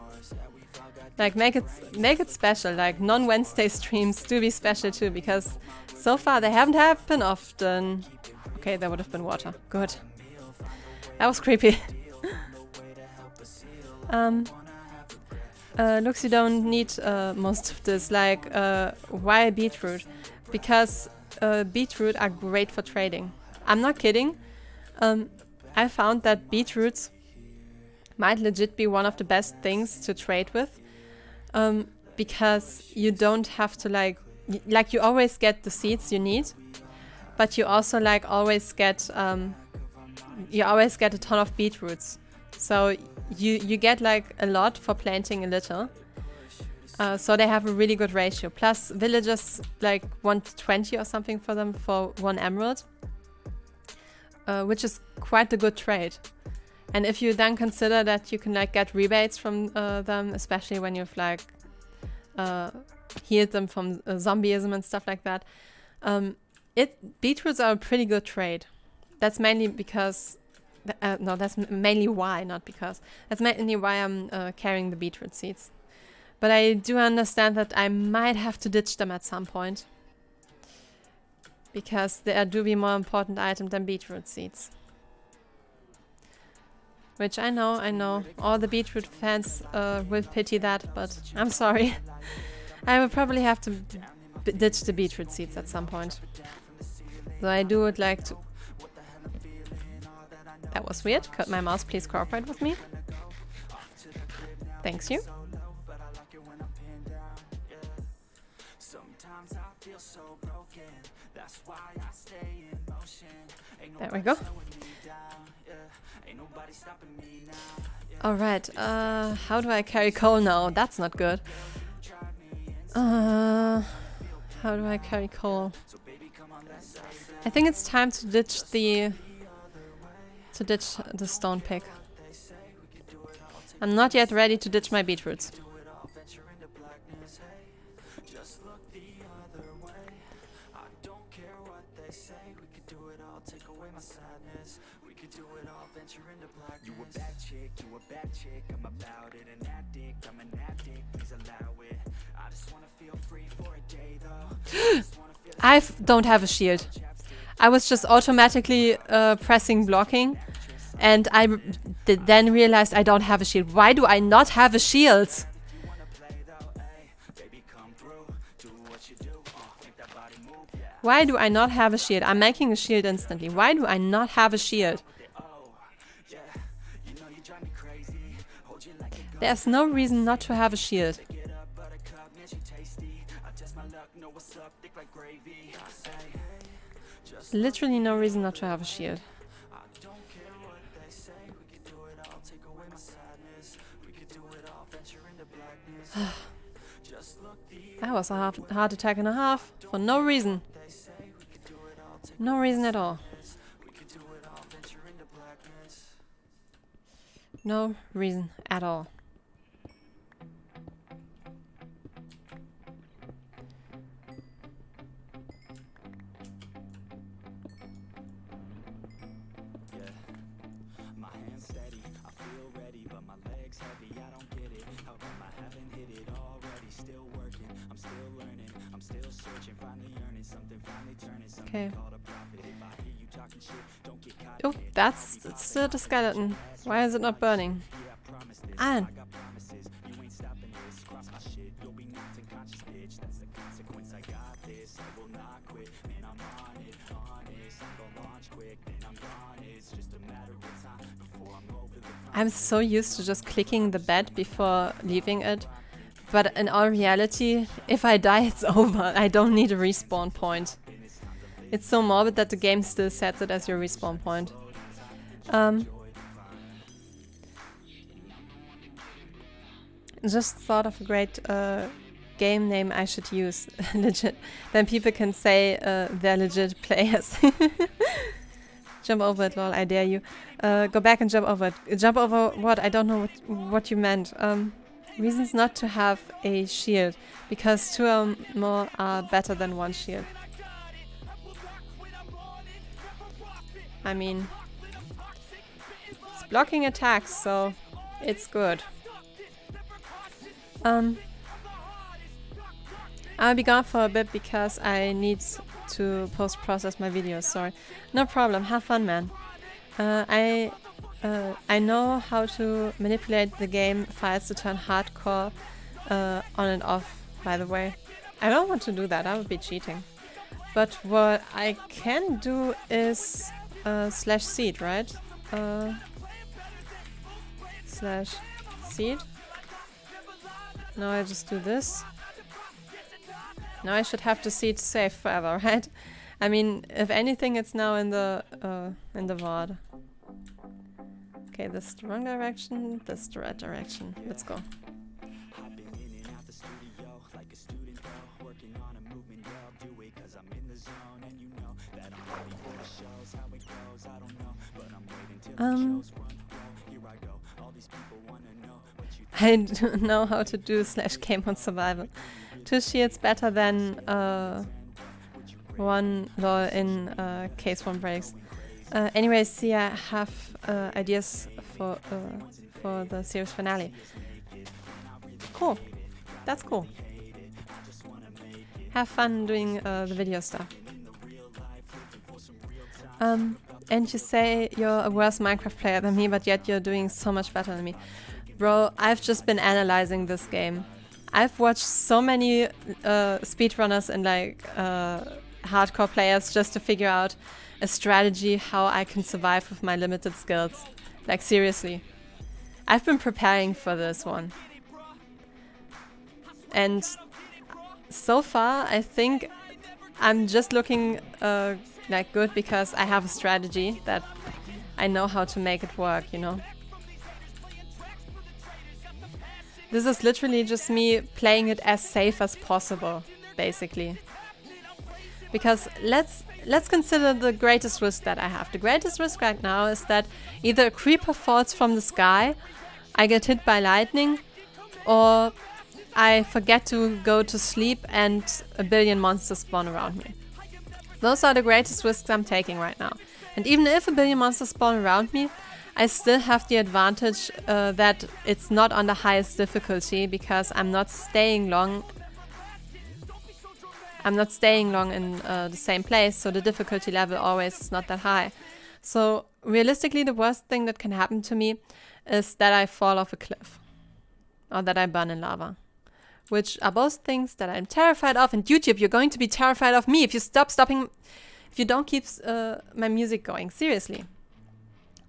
Like make it special. Like non-Wednesday streams do be special too, because so far they haven't happened often. Okay, there would have been water. Good. That was creepy. Looks, you don't need most of this. Like, why beetroot? Because beetroot are great for trading. I'm not kidding. I found that beetroots might legit be one of the best things to trade with. Because you don't have to like you always get the seeds you need, but you also like always get a ton of beetroots. So you get like a lot for planting a little. So they have a really good ratio. Plus villagers like want 20 or something for them for 1 emerald, which is quite a good trade. And if you then consider that you can like get rebates from them, especially when you've like healed them from zombieism and stuff like that, beetroots are a pretty good trade. That's mainly because that's mainly why, not because. That's mainly why I'm carrying the beetroot seeds. But I do understand that I might have to ditch them at some point, because they do be more important item than beetroot seeds. Which I know, all the beetroot fans will pity that, but I'm sorry. I will probably have to ditch the beetroot seeds at some point. So I do would like to... That was weird. Could my mouse please cooperate with me? Thanks you. There we go. Alright, how do I carry coal now? That's not good. How do I carry coal? I think it's time to ditch the stone pick. I'm not yet ready to ditch my beetroots. I don't have a shield. I was just automatically pressing blocking, and I then realized I don't have a shield. Why do I not have a shield? Why do I not have a shield? I'm making a shield instantly. Why do I not have a shield? There's no reason not to have a shield. Literally no reason not to have a shield. That was a heart attack and a half for no reason. No reason at all. No reason at all. Okay. Oh, that's still the skeleton. Why is it not burning? Ah. I'm so used to just clicking the bed before leaving it. But in all reality, if I die, it's over. I don't need a respawn point. It's so morbid that the game still sets it as your respawn point. Just thought of a great game name I should use. Legit. Then people can say they're legit players. Jump over it, lol, I dare you. Go back and jump over it. Jump over what? I don't know what you meant. Reasons not to have a shield. Because 2 or more are better than 1 shield. I mean, it's blocking attacks, so it's good. I'll be gone for a bit because I need to post-process my videos, sorry. No problem, have fun, man. I know how to manipulate the game files to turn hardcore on and off, by the way. I don't want to do that, I would be cheating. But what I can do is /seed, right? /seed. Now I just do this. Now I should have the seed saved forever, right? I mean, if anything, it's now in the VOD. Okay, this is the wrong direction, this is the right direction. Let's go. I don't know how to do /game on survival. 2 shields better than 1 lol in case 1 breaks. Anyways, see, I have ideas for the series finale. Cool. That's cool. Have fun doing the video stuff. And you say you're a worse Minecraft player than me, but yet you're doing so much better than me. Bro, I've just been analyzing this game. I've watched so many speedrunners and like hardcore players just to figure out a strategy how I can survive with my limited skills. Like seriously. I've been preparing for this one. And so far I think I'm just looking like good because I have a strategy that I know how to make it work, you know. This is literally just me playing it as safe as possible, basically. Because let's consider the greatest risk that I have. The greatest risk right now is that either a creeper falls from the sky, I get hit by lightning, or I forget to go to sleep and a billion monsters spawn around me. Those are the greatest risks I'm taking right now. And even if a billion monsters spawn around me, I still have the advantage that it's not on the highest difficulty because I'm not staying long. I'm not staying long in the same place, so the difficulty level always is not that high. So realistically, the worst thing that can happen to me is that I fall off a cliff or that I burn in lava, which are both things that I'm terrified of. And YouTube, you're going to be terrified of me if you if you don't keep my music going. Seriously.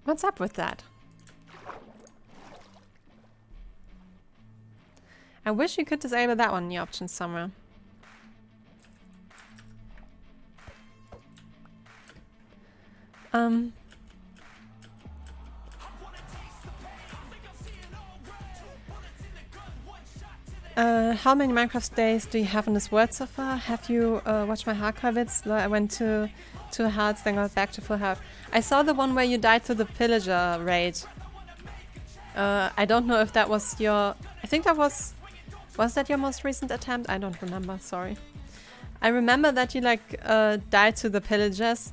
What's up with that? I wish you could disable that one in the options somewhere. How many Minecraft days do you have in this world so far? Have you watched my hardcore vids? I went to 2 hearts, then got back to full health. I saw the one where you died to the pillager raid. I don't know if that was your... I think that was that your most recent attempt? I don't remember, sorry. I remember that you like died to the pillagers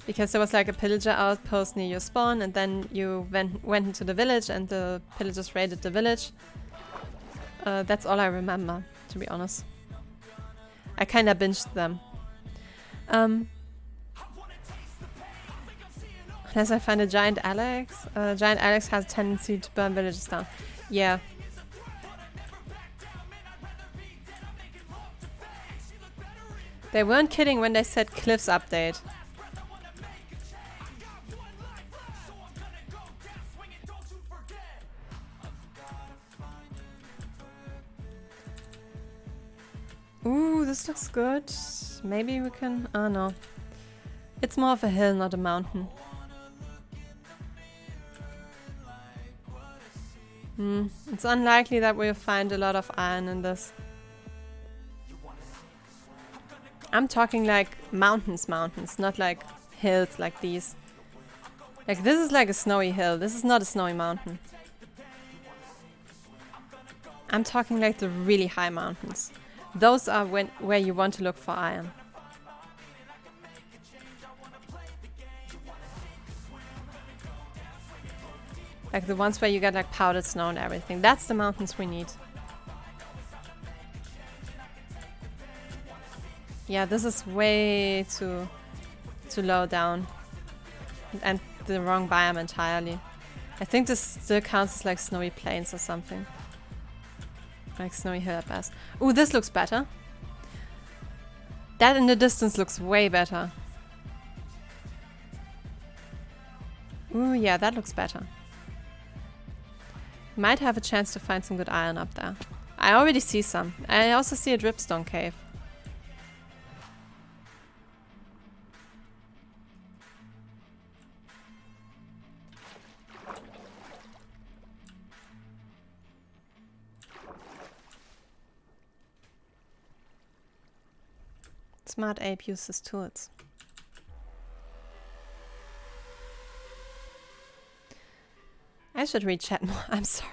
because there was like a pillager outpost near your spawn, and then you went into the village and the pillagers raided the village. That's all I remember, to be honest. I kinda binged them. Unless I find a giant Alex. Giant Alex has a tendency to burn villages down. Yeah. They weren't kidding when they said cliffs update. Ooh, this looks good. Maybe we can... Oh no. It's more of a hill, not a mountain. It's unlikely that we'll find a lot of iron in this. I'm talking like mountains, not like hills like these. Like this is like a snowy hill. This is not a snowy mountain. I'm talking like the really high mountains. Those are where you want to look for iron. Like the ones where you get like powdered snow and everything. That's the mountains we need. Yeah, this is way too low down. And the wrong biome entirely. I think this still counts as like snowy plains or something. Like snowy hill at best. Ooh, this looks better. That in the distance looks way better. Ooh, yeah, that looks better. Might have a chance to find some good iron up there. I already see some. I also see a dripstone cave. Smart ape uses tools. I should read chat more. I'm sorry.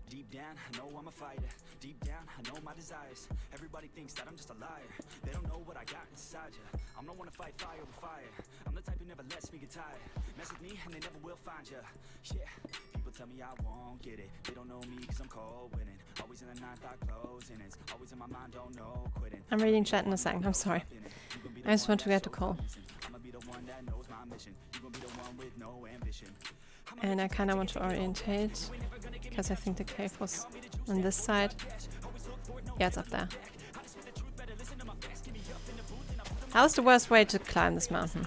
Deep down, I know I'm a fighter. Deep down, I know my desires. Everybody thinks that I'm just a liar. They don't know what I got inside you. I'm the one to fight fire with fire. I'm the type who never lets me get tired. Mess with me and they never will find you. Yeah, people tell me I won't get it. They don't know me cause I'm cold winning. Always in the ninth, I closing. It's always in my mind, don't know quitting. I'm reading chat in a second. I'm sorry. I just want to get the call. And I kind of want to orientate because I think the cave was on this side. Yeah, it's up there. How's the worst way to climb this mountain?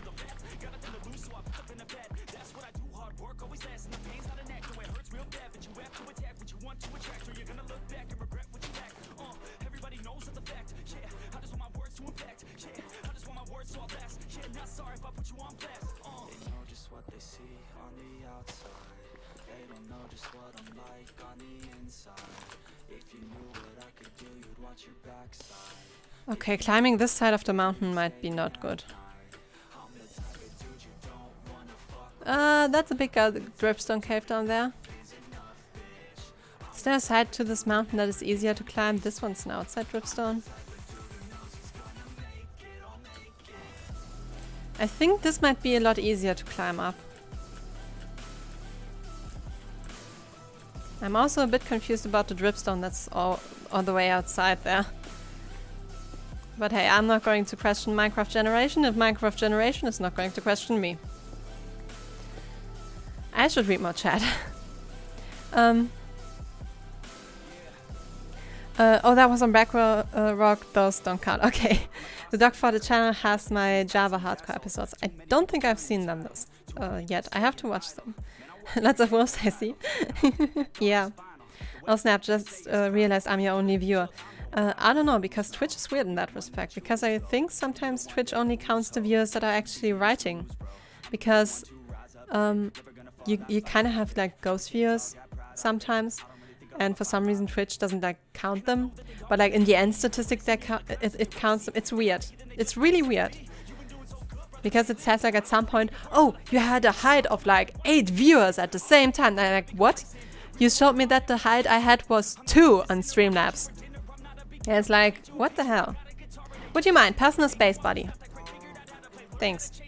Okay, climbing this side of the mountain might be not good. That's a big dripstone cave down there. Is there a side to this mountain that is easier to climb? This one's an outside dripstone. I think this might be a lot easier to climb up. I'm also a bit confused about the dripstone that's all the way outside there. But hey, I'm not going to question Minecraft generation if Minecraft generation is not going to question me. I should read more chat. Oh, that was on Black Rock. Those don't count. Okay. The Doc for the channel has my Java hardcore episodes. I don't think I've seen them yet. I have to watch them. Lots of wolves, I see. Yeah. Oh snap, just realized I'm your only viewer. I don't know, because Twitch is weird in that respect. Because I think sometimes Twitch only counts the viewers that are actually writing. Because you kind of have like ghost viewers sometimes. And for some reason Twitch doesn't like count them. But like in the end statistic it counts them. It's weird. It's really weird. Because it says like at some point, oh, you had a height of like 8 viewers at the same time. And I'm like, what? You showed me that the height I had was 2 on Streamlabs. And it's like, what the hell? Would you mind? Personal space, buddy. Thanks.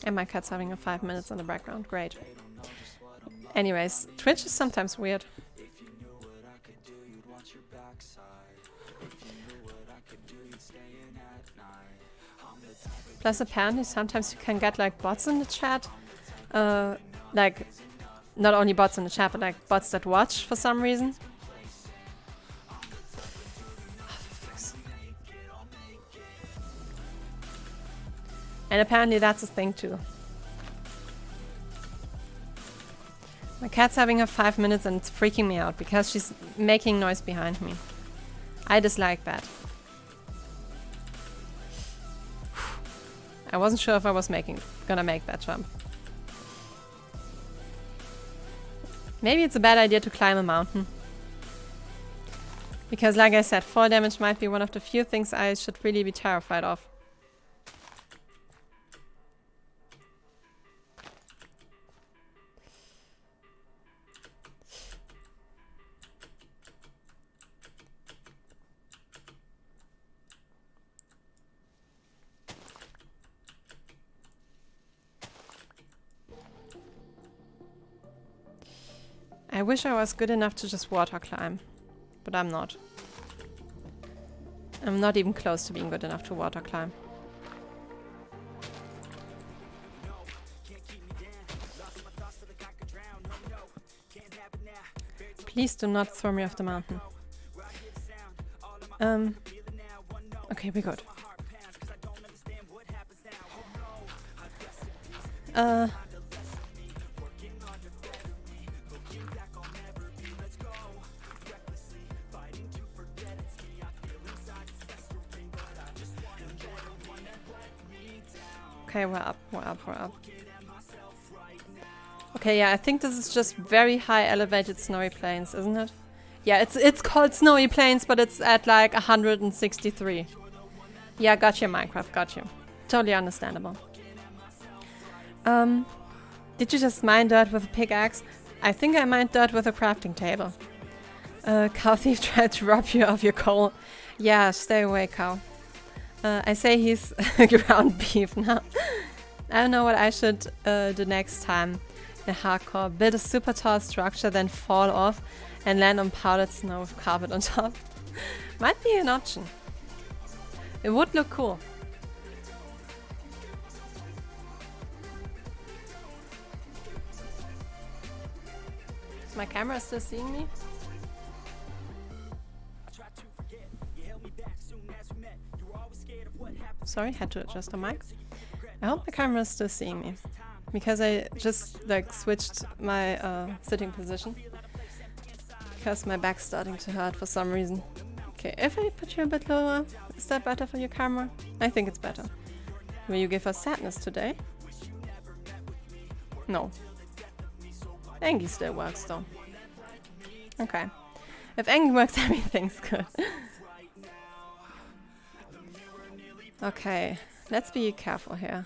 And my cat's having a 5 minutes in the background. Great. Anyways, Twitch is sometimes weird. Plus apparently sometimes you can get like bots in the chat. Like not only bots in the chat, but like bots that watch for some reason. And apparently that's a thing too. My cat's having her 5 minutes and it's freaking me out because she's making noise behind me. I dislike that. I wasn't sure if I was gonna make that jump. Maybe it's a bad idea to climb a mountain. Because like I said, fall damage might be one of the few things I should really be terrified of. I wish I was good enough to just water climb, but I'm not. I'm not even close to being good enough to water climb. Please do not throw me off the mountain. Okay, we're good. Okay, we're up, we're up, we're up. Okay, yeah, I think this is just very high elevated snowy plains, isn't it? Yeah, it's called snowy plains, but it's at like 163. Yeah, got you, Minecraft, got you. Totally understandable. Did you just mine dirt with a pickaxe? I think I mined dirt with a crafting table. Cow thief tried to rob you of your coal. Yeah, stay away, cow. I say he's ground beef now. I don't know what I should do next time. The hardcore. Build a super tall structure, then fall off and land on powdered snow with carpet on top. Might be an option. It would look cool. Is my camera still seeing me? Sorry, had to adjust the mic. I hope the camera is still seeing me. Because I just like switched my sitting position. Because my back's starting to hurt for some reason. Okay, if I put you a bit lower, is that better for your camera? I think it's better. Will you give us sadness today? No. Angie still works though. Okay. If Angie works, everything's good. Okay, let's be careful here.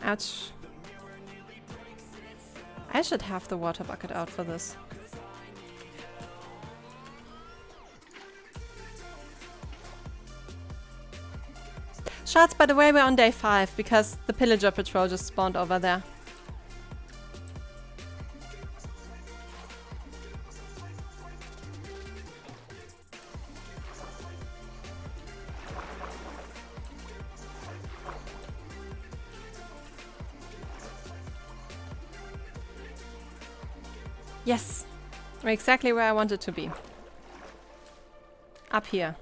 Ouch. I should have the water bucket out for this. Shots, by the way, we're on day 5 because the pillager patrol just spawned over there. Yes, we're exactly where I wanted to be. Up here.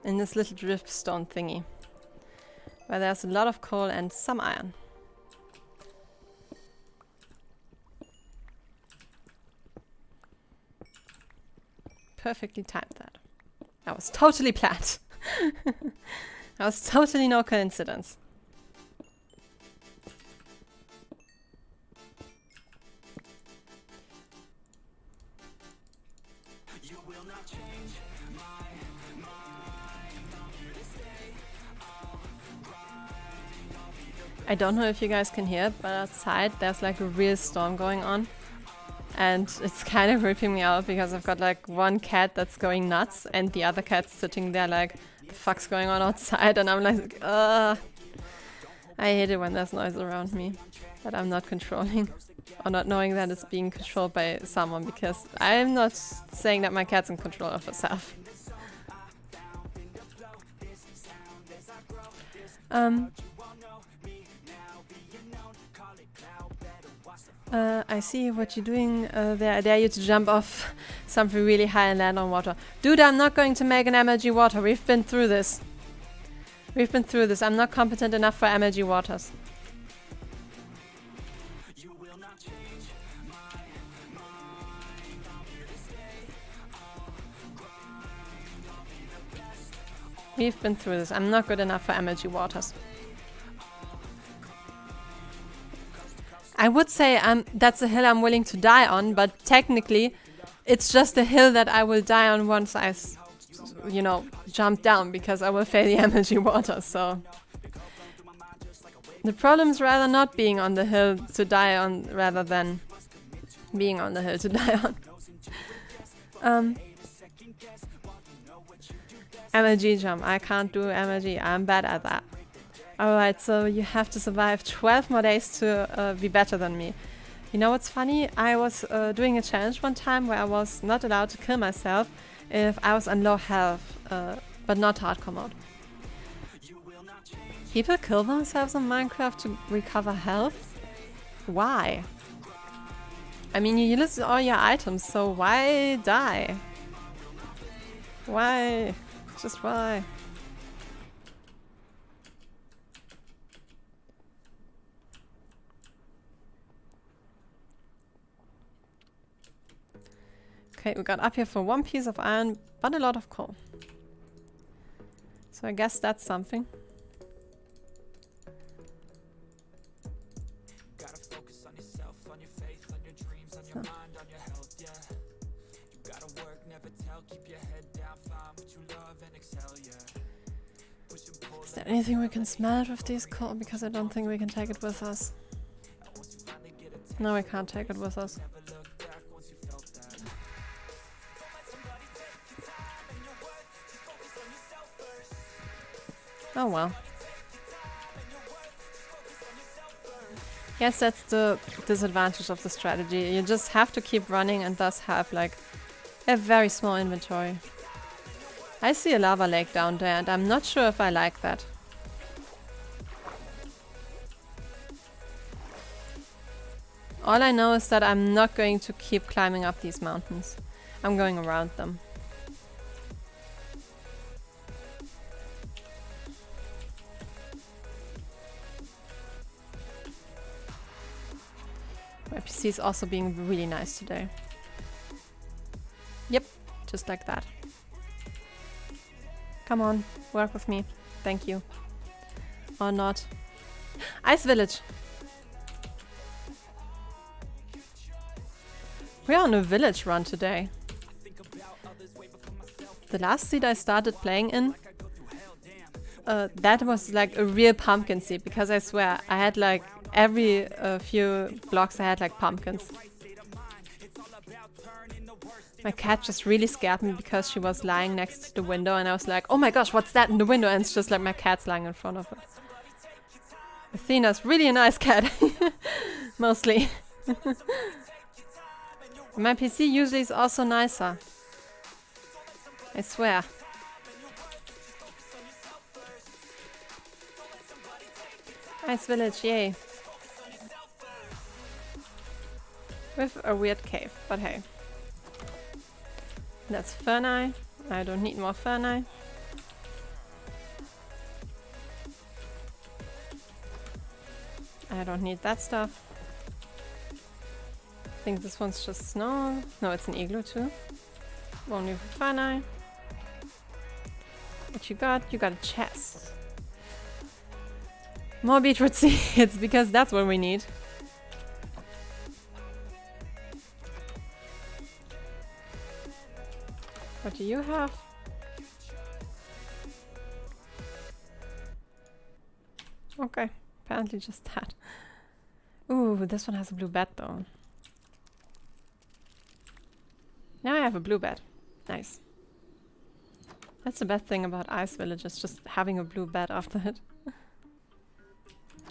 In this little dripstone thingy. Where there's a lot of coal and some iron. Perfectly timed that. That was totally planned. That was totally no coincidence. I don't know if you guys can hear it, but outside there's like a real storm going on. And it's kind of ripping me out because I've got like one cat that's going nuts and the other cat's sitting there like, the fuck's going on outside? And I'm like, I hate it when there's noise around me that I'm not controlling. Or not knowing that it's being controlled by someone, because I'm not saying that my cat's in control of herself. I see what you're doing there. I dare you to jump off something really high and land on water. Dude, I'm not going to make an MLG water. We've been through this. We've been through this. I'm not competent enough for MLG waters. We've been through this. I'm not good enough for MLG waters. I would say that's a hill I'm willing to die on, but technically it's just a hill that I will die on once I, you know, jump down, because I will fail the MLG water, so... The problem's rather not being on the hill to die on, rather than being on the hill to die on. MLG jump. I can't do MLG. I'm bad at that. Alright, so you have to survive 12 more days to be better than me. You know what's funny? I was doing a challenge one time where I was not allowed to kill myself if I was on low health, but not hardcore mode. People kill themselves in Minecraft to recover health? Why? I mean, you lose all your items, so why die? Why? Just why? Okay, we got up here for 1 piece of iron, but a lot of coal. So I guess that's something. So. Is there anything we can smelt with these coal? Because I don't think we can take it with us. No, we can't take it with us. Oh well. Yes, that's the disadvantage of the strategy. You just have to keep running and thus have like a very small inventory. I see a lava lake down there and I'm not sure if I like that. All I know is that I'm not going to keep climbing up these mountains. I'm going around them. My PC is also being really nice today. Yep, just like that. Come on, work with me. Thank you. Or not. Ice Village. We're on a village run today. The last seed I started playing in, that was like a real pumpkin seed, because I swear I had like every few blocks I had like pumpkins. My cat just really scared me because she was lying next to the window and I was like, oh my gosh, what's that in the window? And it's just like my cat's lying in front of it. Athena's really a nice cat. Mostly. My PC usually is also nicer. I swear. Nice village, yay. With a weird cave, but hey. That's ferni. I don't need more ferni. I don't need that stuff. I think this one's just snow. No, it's an igloo too. Only for ferni. What you got? You got a chest. More beetroot seeds, because that's what we need. What do you have? Okay, apparently just that. Ooh, this one has a blue bed though. Now I have a blue bed. Nice. That's the best thing about Ice Village, is just having a blue bed after it.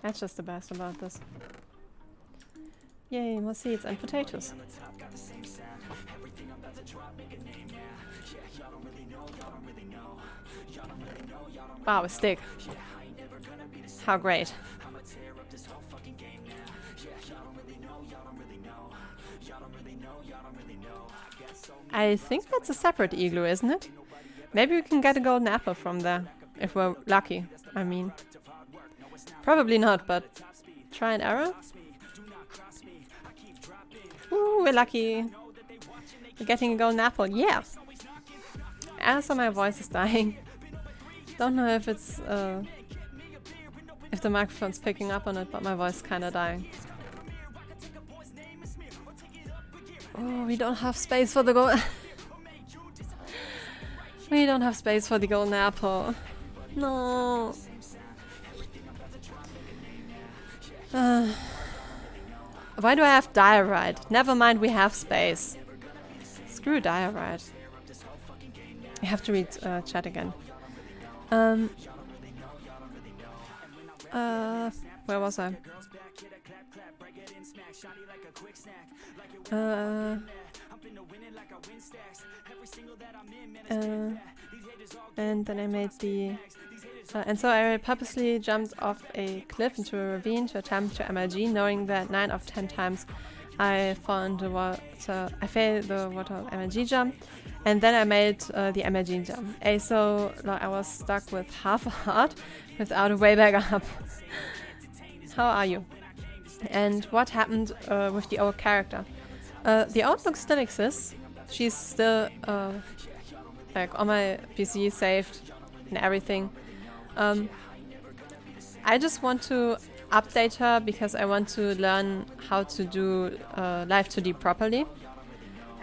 That's just the best about this. Yay, more seeds and potatoes. Wow, a stick. How great. I think that's a separate igloo, isn't it? Maybe we can get a golden apple from there. If we're lucky, I mean. Probably not, but try and error. Ooh, we're lucky. We're getting a golden apple, yeah! Also, my voice is dying. Don't know if it's if the microphone's picking up on it, but my voice is kinda dying. Oh, we don't have space for the gold. We don't have space for the golden apple. No. Why do I have diorite? Never mind, we have space. Screw diorite. I have to read chat again. Where was I? And then I made the... and so I purposely jumped off a cliff into a ravine to attempt to MLG, knowing that 9 of 10 times I fall into water. I failed the water MLG jump, and then I made the MLG jump. So like, I was stuck with half a heart without a way back up. How are you? And what happened with the old character? The old look still exists. She's still like on my PC saved and everything. I just want to update her because I want to learn how to do Live 2D properly.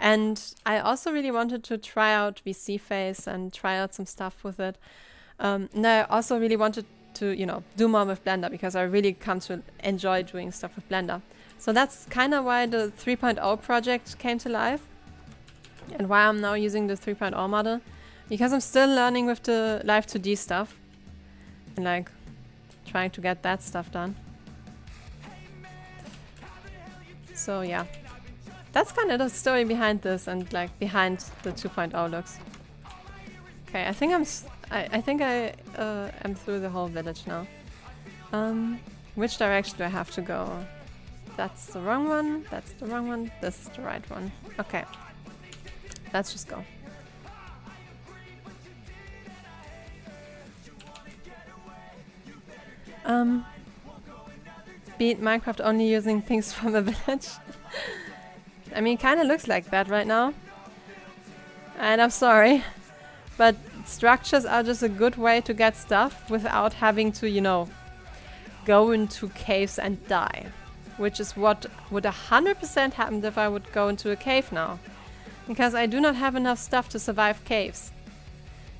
And I also really wanted to try out VC Face and try out some stuff with it. And I also really wanted to, you know, do more with Blender because I really come to enjoy doing stuff with Blender. So that's kind of why the 3.0 project came to life and why I'm now using the 3.0 model, because I'm still learning with the Live 2D stuff and like trying to get that stuff done. So yeah, that's kind of the story behind this and like behind the 2.0 looks. Okay, I think I am through the whole village now. Which direction do I have to go? That's the wrong one, that's the wrong one, this is the right one. Okay, let's just go. Beat Minecraft only using things from a village. I mean, kind of looks like that right now. And I'm sorry, but structures are just a good way to get stuff without having to, you know, go into caves and die. Which is what would 100% happen if I would go into a cave now. Because I do not have enough stuff to survive caves.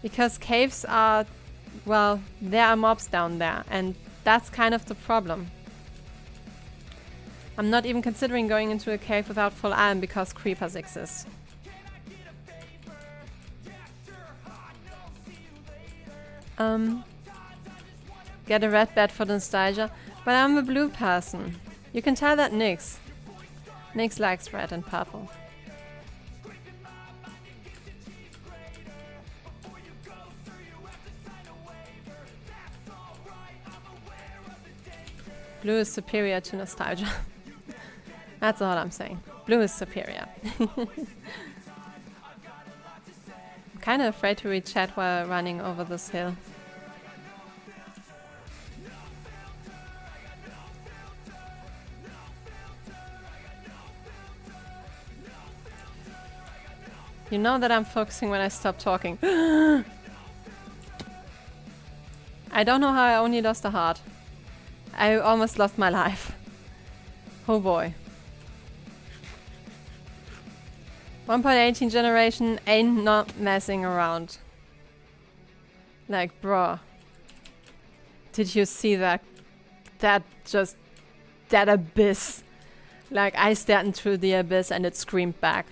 Because caves are, well, there are mobs down there, and that's kind of the problem. I'm not even considering going into a cave without full iron because creepers exist. Get a red bed for the nostalgia, but I'm a blue person. You can tell that Nyx. Nyx likes red and purple. Blue is superior to nostalgia. That's all I'm saying. Blue is superior. I'm kind of afraid to read chat while running over this hill. You know that I'm focusing when I stop talking. I don't know how I only lost a heart. I almost lost my life. Oh boy. 1.18 generation ain't not messing around. Like, bruh. Did you see that? That abyss. Like, I stared into the abyss and it screamed back.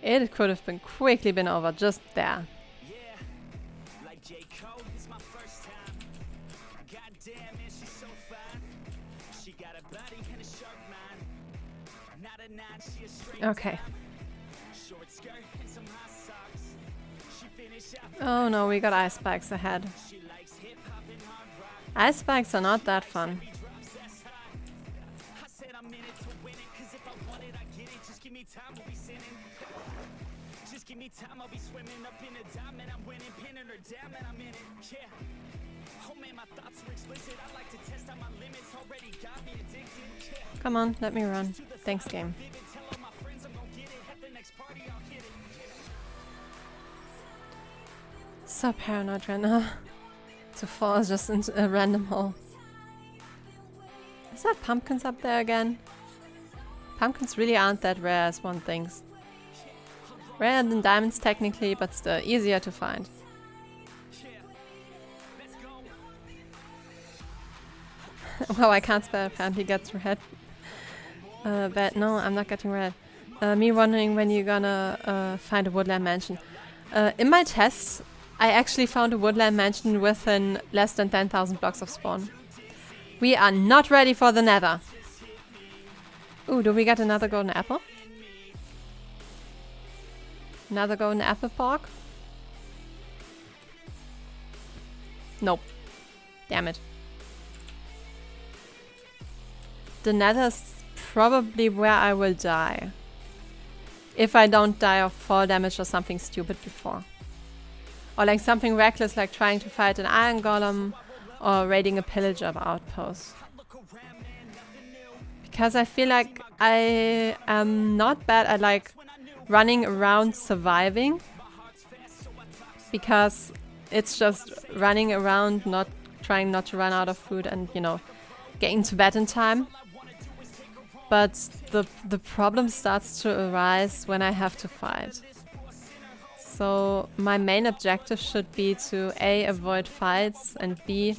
It could have been quickly been over just there. Okay. Oh no, we got ice spikes ahead. Ice spikes are not that fun. Come on, let me run. Thanks, game. So paranoid right now. To fall just into a random hole. Is that pumpkins up there again? Pumpkins really aren't that rare as one thinks. Rarer than diamonds technically, but still easier to find. Wow, I can't spell apparently gets red. But no, I'm not getting red. Me wondering when you're gonna find a woodland mansion. In my tests, I actually found a woodland mansion within less than 10,000 blocks of spawn. We are not ready for the nether. Ooh, do we get another golden apple? Another golden apple pork? Nope. Damn it. The nether's probably where I will die. If I don't die of fall damage or something stupid before. Or like something reckless like trying to fight an iron golem or raiding a pillager outpost. Because I feel like I am not bad at like running around surviving. Because it's just running around, not trying not to run out of food and, you know, getting to bed in time. But the problem starts to arise when I have to fight. So my main objective should be to A, avoid fights, and B,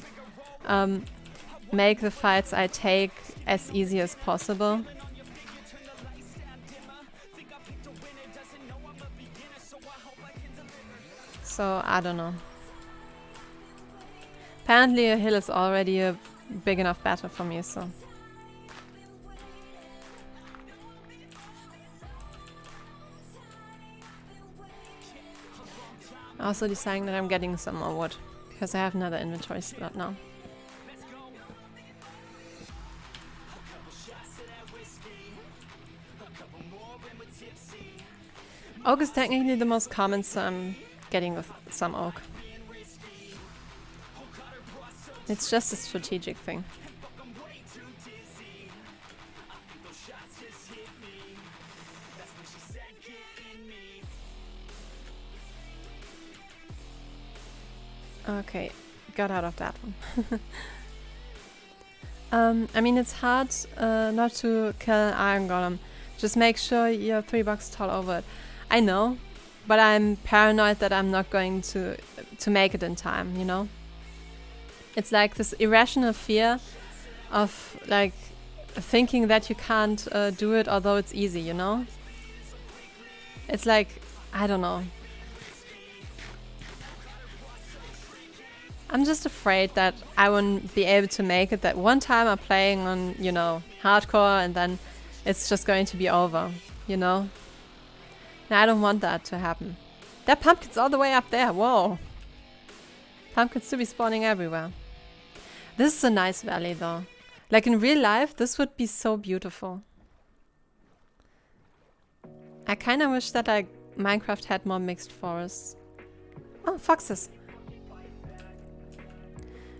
make the fights I take as easy as possible. So I don't know. Apparently a hill is already a big enough battle for me, so. Also deciding that I'm getting some more wood, because I have another inventory slot now. Oak is technically the most common, so I'm getting with some oak. It's just a strategic thing. Okay, got out of that one. I mean, it's hard not to kill an iron golem. Just make sure you're 3 blocks tall over it. I know, but I'm paranoid that I'm not going to make it in time, you know? It's like this irrational fear of like thinking that you can't do it although it's easy, you know? It's like, I don't know. I'm just afraid that I won't be able to make it. That one time I'm playing on, you know, hardcore and then it's just going to be over, you know? And I don't want that to happen. There are pumpkins all the way up there, whoa! Pumpkins to be spawning everywhere. This is a nice valley though. Like in real life, this would be so beautiful. I kinda wish that like Minecraft had more mixed forests. Oh, foxes!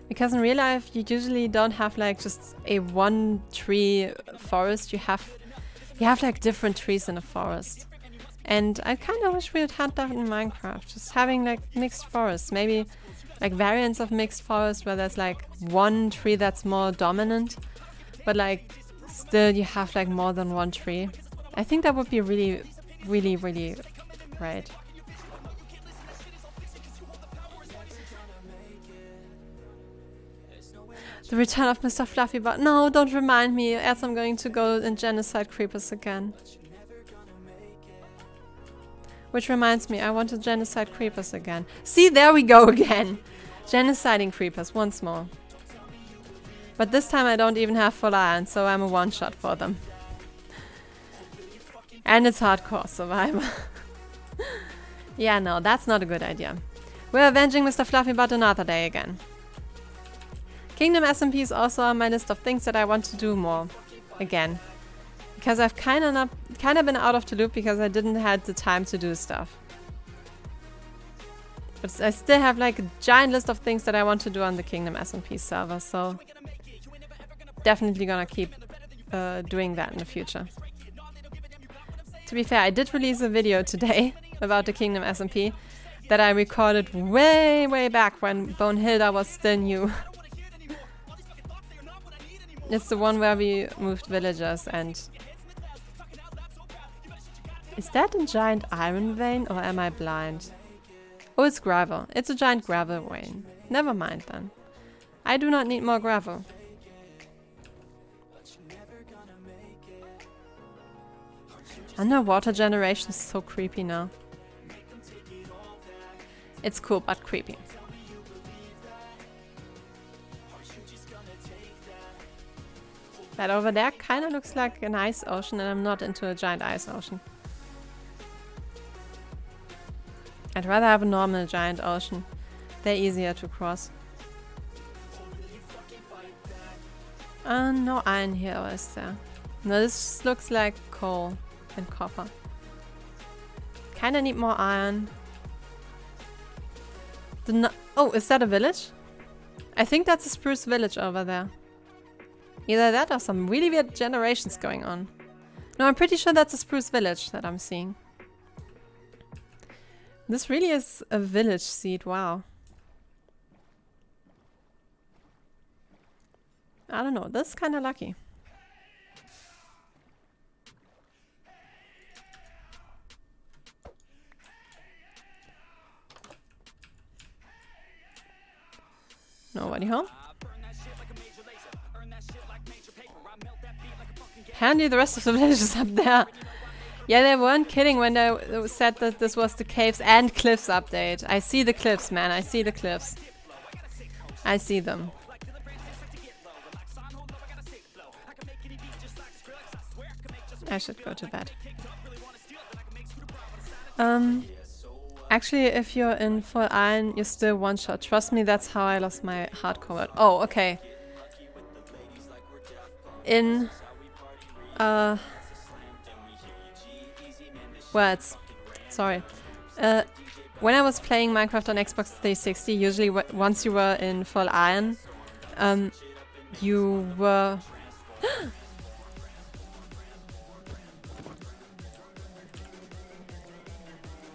Because in real life, you usually don't have like just a one tree forest. You have like different trees in a forest. And I kind of wish we had had that in Minecraft. Just having like mixed forests. Maybe like variants of mixed forest where there's like one tree that's more dominant. But like still you have like more than one tree. I think that would be really, really, really great. The return of Mr. Fluffy But. No, don't remind me, else I'm going to go and genocide creepers again. Which reminds me, I want to genocide creepers again. See, there we go again! Genociding creepers once more. But this time I don't even have full iron, so I'm a one-shot for them. And it's hardcore survival. Yeah, no, that's not a good idea. We're avenging Mr. Fluffy But another day again. Kingdom SMP is also on my list of things that I want to do more. Again. Because I've kinda been out of the loop because I didn't have the time to do stuff. But I still have like a giant list of things that I want to do on the Kingdom SMP server, so definitely gonna keep doing that in the future. To be fair, I did release a video today about the Kingdom SMP that I recorded way back when Bonehilda was still new. It's the one where we moved villagers and... Is that a giant iron vein or am I blind? Oh, it's gravel. It's a giant gravel vein. Never mind then. I do not need more gravel. Underwater generation is so creepy now. It's cool, but creepy. That over there kind of looks like an ice ocean, and I'm not into a giant ice ocean. I'd rather have a normal giant ocean. They're easier to cross. No iron here, or is there? No, this looks like coal and copper. Kinda need more iron. Oh, is that a village? I think that's a spruce village over there. Either that or some really weird generations going on. No, I'm pretty sure that's a spruce village that I'm seeing. This really is a village seed, wow. I don't know, this is kind of lucky. Nobody home? Apparently the rest of the village is up there. Yeah, they weren't kidding when they said that this was the caves and cliffs update. I see the cliffs, man. I see the cliffs. I see them. I should go to bed. Actually, if you're in full iron, you're still one shot. Trust me, that's how I lost my hardcore world. Oh, okay. In words. Sorry. When I was playing Minecraft on Xbox 360, usually once you were in full iron, you were...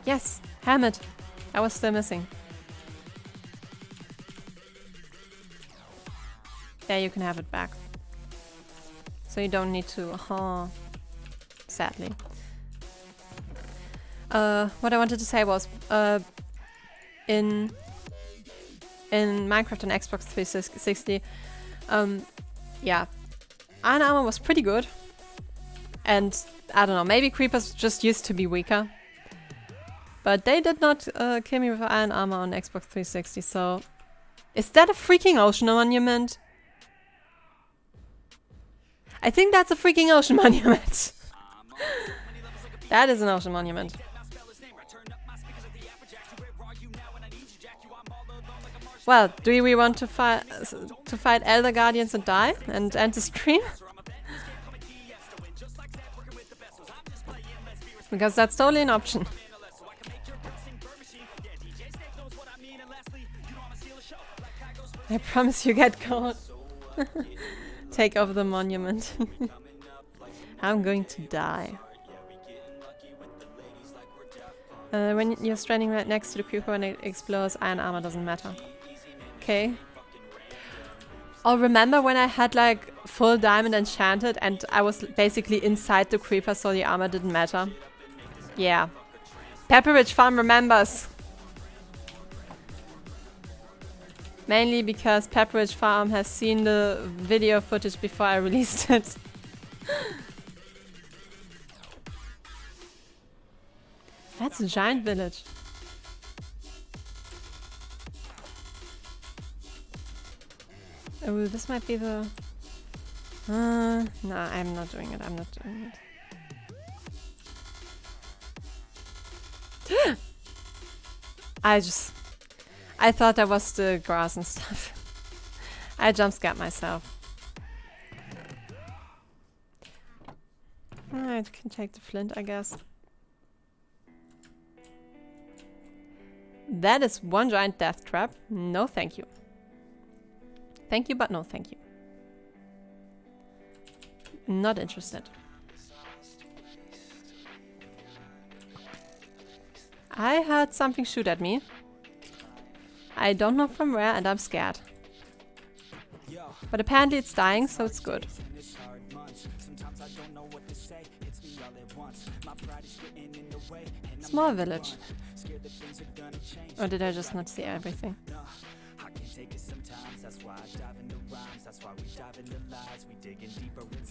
Yes, helmet. I was still missing. There, you can have it back. So you don't need to... sadly. What I wanted to say was, in Minecraft on Xbox 360, yeah, iron armor was pretty good. And, I don't know, maybe creepers just used to be weaker. But they did not kill me with iron armor on Xbox 360, so... Is that a freaking ocean monument? I think that's a freaking ocean monument. That is an ocean monument. Well, do we want to fight Elder Guardians and die and end the stream? Because that's totally an option. I promise you get caught. Take over the monument. I'm going to die. When you're standing right next to the creeper and it explodes, iron armor doesn't matter. Okay. Oh, remember when I had like full diamond enchanted and I was basically inside the creeper so the armor didn't matter? Yeah. Pepperidge Farm remembers. Mainly because Pepperidge Farm has seen the video footage before I released it. That's a giant village. Oh, this might be the... no, I'm not doing it. I'm not doing it. I thought that was the grass and stuff. I jump scared myself. I can take the flint, I guess. That is one giant death trap. No thank you. Thank you, but no thank you. Not interested. I heard something shoot at me. I don't know from where and I'm scared. But apparently it's dying, so it's good. Small village. Or did I just not see everything?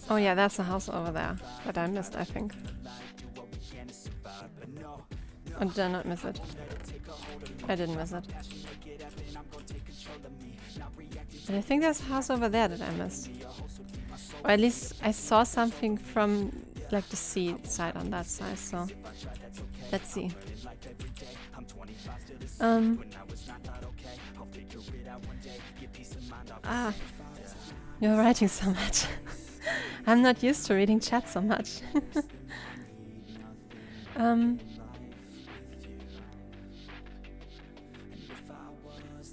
Oh yeah, that's a house over there that I missed, I think. Or did I not miss it? I didn't miss it. But I think there's a house over there that I missed. Or at least I saw something from like the sea side on that side, so let's see. You're writing so much. I'm not used to reading chat so much.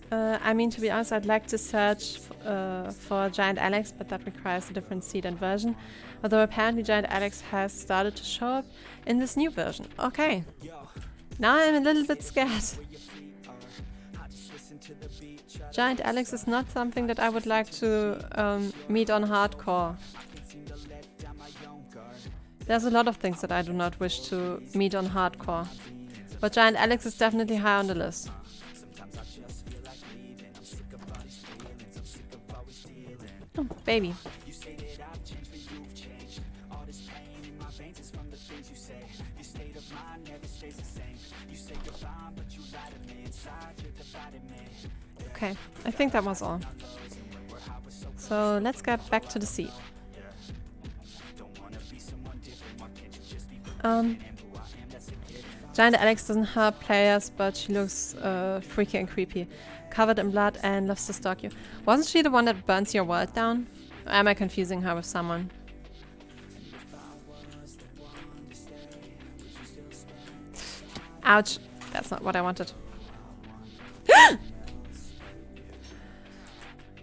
I mean, to be honest, I'd like to search for Giant Alex, but that requires a different seed and version. Although apparently Giant Alex has started to show up in this new version. Okay. Now I'm a little bit scared. Giant Alex is not something that I would like to meet on hardcore. There's a lot of things that I do not wish to meet on hardcore. But Giant Alex is definitely high on the list. Oh, baby. Okay, I think that was all. So let's get back to the sea. Giant Alex doesn't hurt players, but she looks freaky and creepy. Covered in blood and loves to stalk you. Wasn't she the one that burns your world down? Or am I confusing her with someone? Ouch. That's not what I wanted.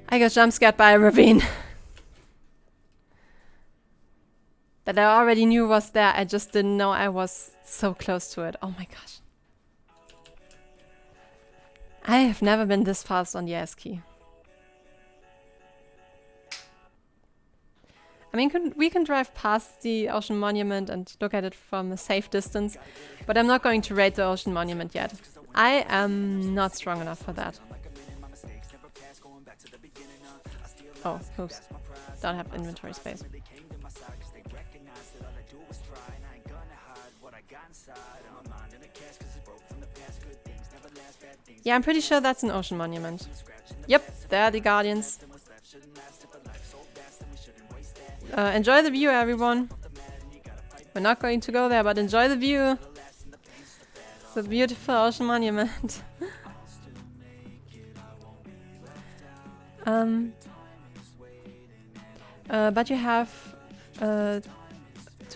I got jump scared by a ravine. That I already knew was there, I just didn't know I was so close to it. Oh my gosh. I have never been this fast on the S key. I mean, we can drive past the Ocean Monument and look at it from a safe distance, but I'm not going to raid the Ocean Monument yet. I am not strong enough for that. Oh, oops. Don't have inventory space. Yeah, I'm pretty sure that's an Ocean Monument. Yep, there are the Guardians. Enjoy the view, everyone. We're not going to go there, but enjoy the view. It's a beautiful Ocean Monument. But you have to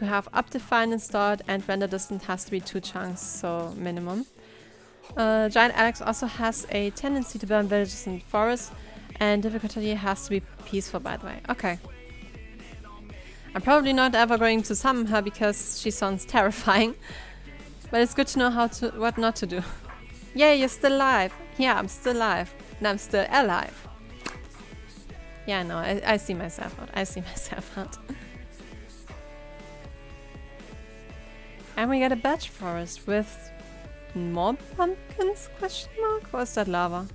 have Optifine installed, and render distance has to be 2 chunks, so minimum. Giant Alex also has a tendency to burn villages and forests, and difficulty has to be peaceful, by the way. Okay. I'm probably not ever going to summon her because she sounds terrifying, but it's good to know what not to do. Yeah, you're still alive. Yeah, I'm still alive. And I'm still alive. Yeah, no, I see myself out. I see myself out. And we got a birch forest with more pumpkins, question mark? Or is that lava?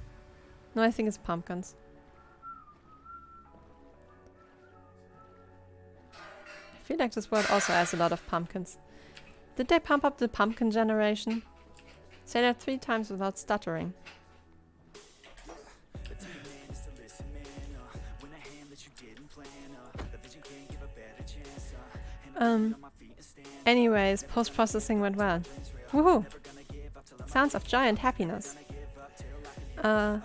No, I think it's pumpkins. I feel like this world also has a lot of pumpkins. Did they pump up the pumpkin generation? Say that 3 times without stuttering. Anyways, post-processing went well. Woohoo! Sounds of giant happiness. I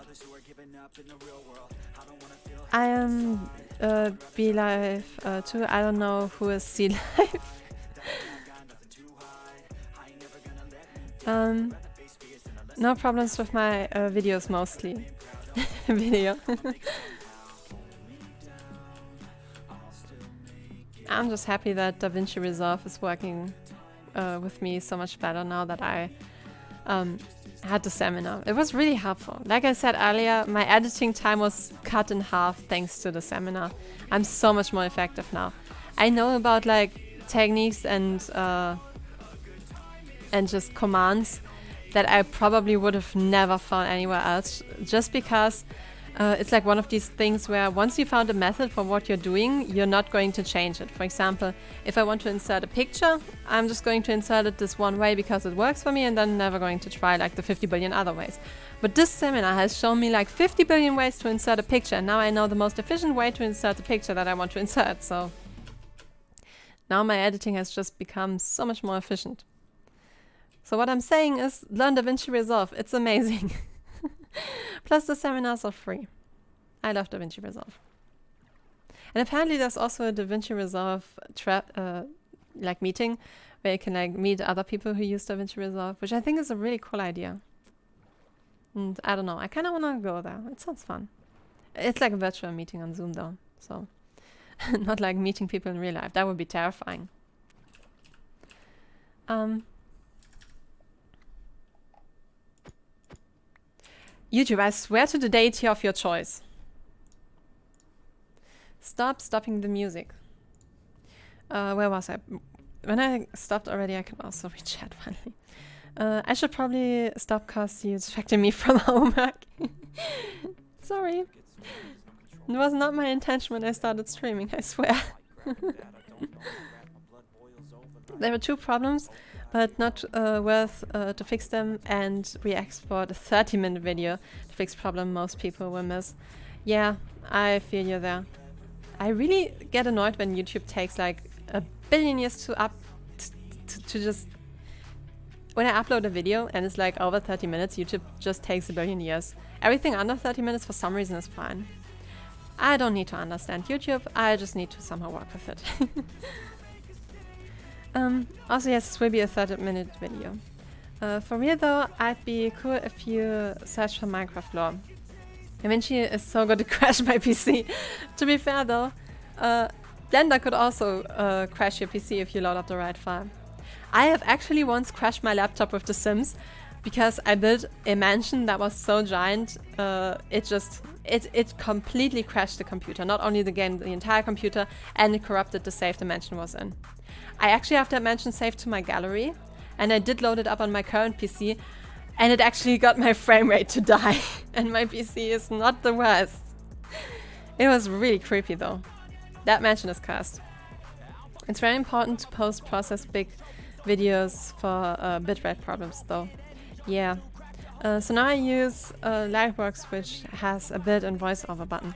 am B Live too. I don't know who is C Live. No problems with my videos mostly. Video. I'm just happy that DaVinci Resolve is working with me so much better now that I had the seminar. It was really helpful. Like I said earlier, my editing time was cut in half thanks to the seminar. I'm so much more effective now. I know about like techniques and just commands, that I probably would have never found anywhere else, just because it's like one of these things where once you found a method for what you're doing, you're not going to change it. For example, if I want to insert a picture, I'm just going to insert it this one way because it works for me, and then never going to try like the 50 billion other ways. But this seminar has shown me like 50 billion ways to insert a picture, and now I know the most efficient way to insert the picture that I want to insert. So now my editing has just become so much more efficient. So what I'm saying is, learn DaVinci Resolve. It's amazing. Plus the seminars are free. I love DaVinci Resolve. And apparently there's also a DaVinci Resolve like meeting where you can like meet other people who use DaVinci Resolve, which I think is a really cool idea. And I don't know, I kind of want to go there. It sounds fun. It's like a virtual meeting on Zoom though, so not like meeting people in real life. That would be terrifying. YouTube, I swear to the deity of your choice. Stop stopping the music. Where was I? When I stopped already, I can also reach chat finally. I should probably stop because you distracted me from homework. Sorry. It was not my intention when I started streaming, I swear. There were 2 problems, but not worth to fix them, and re-export a 30-minute video to fix problem most people will miss. Yeah, I feel you there. I really get annoyed when YouTube takes like a billion years to just... When I upload a video and it's like over 30 minutes, YouTube just takes a billion years. Everything under 30 minutes for some reason is fine. I don't need to understand YouTube, I just need to somehow work with it. Also, yes, this will be a 30-minute video. For real though, I'd be cool if you search for Minecraft lore. DaVinci is so good to crash my PC. To be fair though, Blender could also crash your PC if you load up the right file. I have actually once crashed my laptop with The Sims because I built a mansion that was so giant, it completely crashed the computer. Not only the game, the entire computer, and it corrupted the save the mansion was in. I actually have that mansion saved to my gallery, and I did load it up on my current PC, and it actually got my frame rate to die, and my PC is not the worst. It was really creepy though. That mansion is cursed. It's very important to post-process big videos for bitrate problems though. Yeah. So now I use Lightworks, which has a built and voiceover button.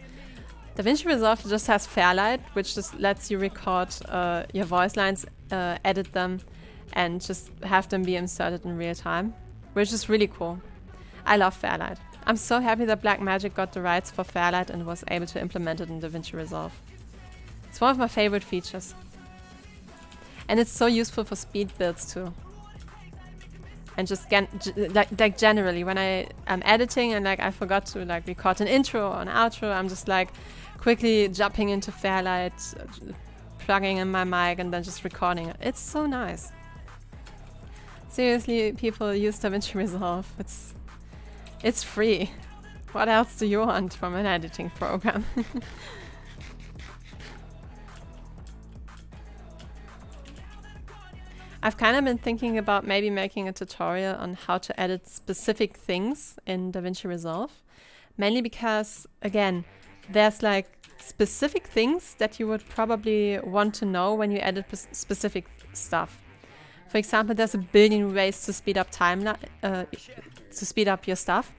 DaVinci Resolve just has Fairlight, which just lets you record your voice lines, edit them, and just have them be inserted in real time, which is really cool. I love Fairlight. I'm so happy that Blackmagic got the rights for Fairlight and was able to implement it in DaVinci Resolve. It's one of my favorite features. And it's so useful for speed builds too. And just like generally, when I'm editing and like I forgot to like record an intro or an outro, I'm just like quickly jumping into Fairlight, plugging in my mic, and then just recording it. It's so nice. Seriously, people use DaVinci Resolve. It's free. What else do you want from an editing program? I've kind of been thinking about maybe making a tutorial on how to edit specific things in DaVinci Resolve. Mainly because, again, there's like specific things that you would probably want to know when you edit specific stuff. For example, there's a billion ways to speed up your stuff.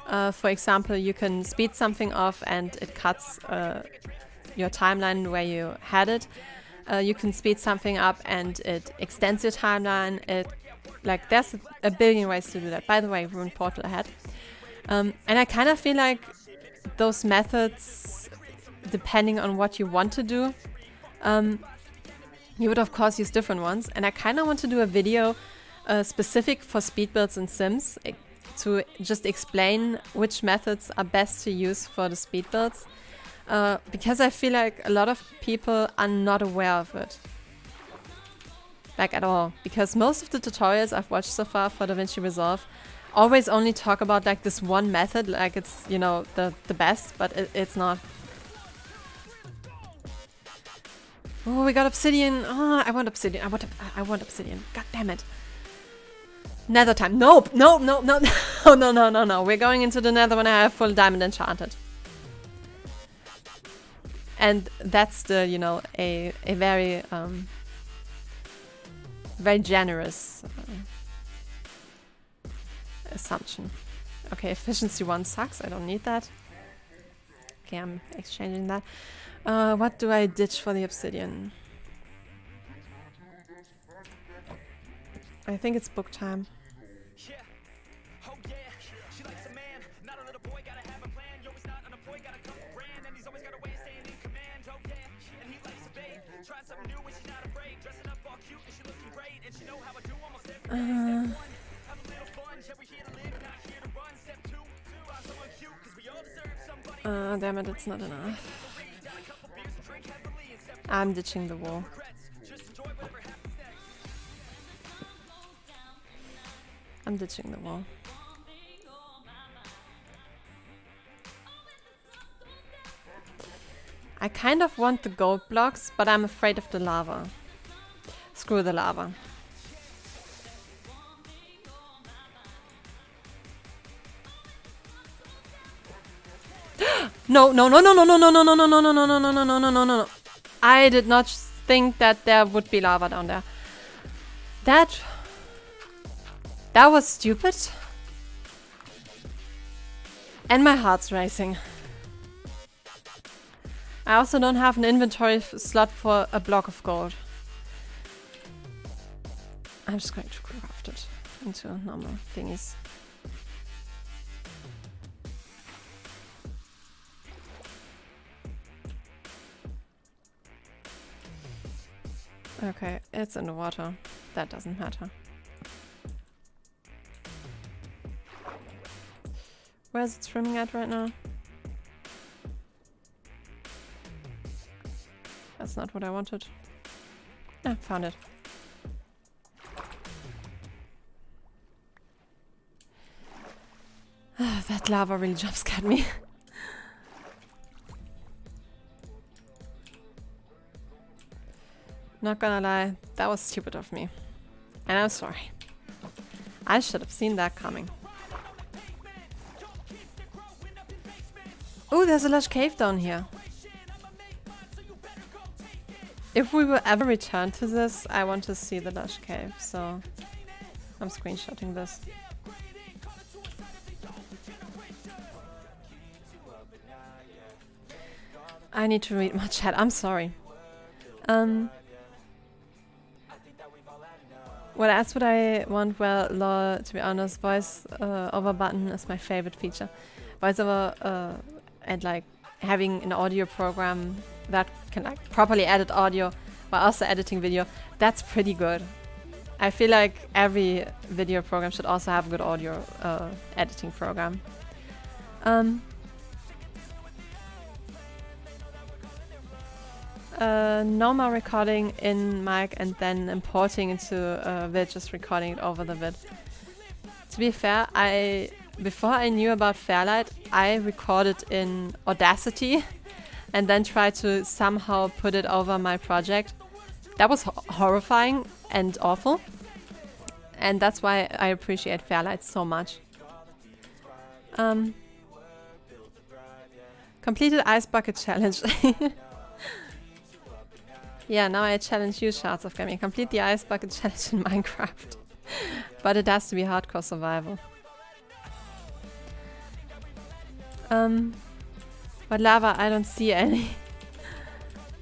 For example, you can speed something off and it cuts your timeline where you had it. You can speed something up and it extends your timeline. There's a billion ways to do that. By the way, ruined portal ahead. And I kind of feel like those methods, depending on what you want to do, you would of course use different ones. And I kind of want to do a video specific for speed builds in Sims to just explain which methods are best to use for the speed builds. Because I feel like a lot of people are not aware of it. Like at all. Because most of the tutorials I've watched so far for DaVinci Resolve always only talk about like this one method, like it's, you know, the best, but it's not. Oh, we got obsidian. Oh, I want obsidian. I want obsidian. God damn it. Nether time. Nope. No, no, no, no, no, no, no, no. We're going into the nether when I have full diamond enchanted. And that's the, you know, a very, very generous assumption. Okay, efficiency 1 sucks. I don't need that. Okay, I'm exchanging that. What do I ditch for the obsidian? I think it's book time. Damn it, it's not enough. I'm ditching the wall. I'm ditching the wall. I kind of want the gold blocks, but I'm afraid of the lava. Screw the lava. No, no, no, no, no, no, no, no, no, no, no, no, no, no, no, no, no, no, no, no. I did not think that there would be lava down there. That was stupid. And my heart's racing. I also don't have an inventory slot for a block of gold. I'm just going to craft it into normal thingies. Okay, it's in the water. That doesn't matter. Where's it swimming at right now? That's not what I wanted. Ah, found it. That lava really jump scared me. Not gonna lie, that was stupid of me. And I'm sorry. I should have seen that coming. Oh, there's a lush cave down here. If we will ever return to this, I want to see the lush cave, so I'm screenshotting this. I need to read my chat, I'm sorry. What else would I want? Well, lol, to be honest, voice over button is my favorite feature. Voice over and like having an audio program that can like properly edit audio while also editing video, that's pretty good. I feel like every video program should also have a good audio editing program. Normal recording in mic and then importing into vid, just recording it over the vid. To be fair, before I knew about Fairlight, I recorded in Audacity and then tried to somehow put it over my project. That was horrifying and awful, and that's why I appreciate Fairlight so much. Completed Ice Bucket Challenge. Yeah, now I challenge you, Shards of Gaming. Complete the Ice Bucket Challenge in Minecraft. But it has to be hardcore survival. But lava, I don't see any.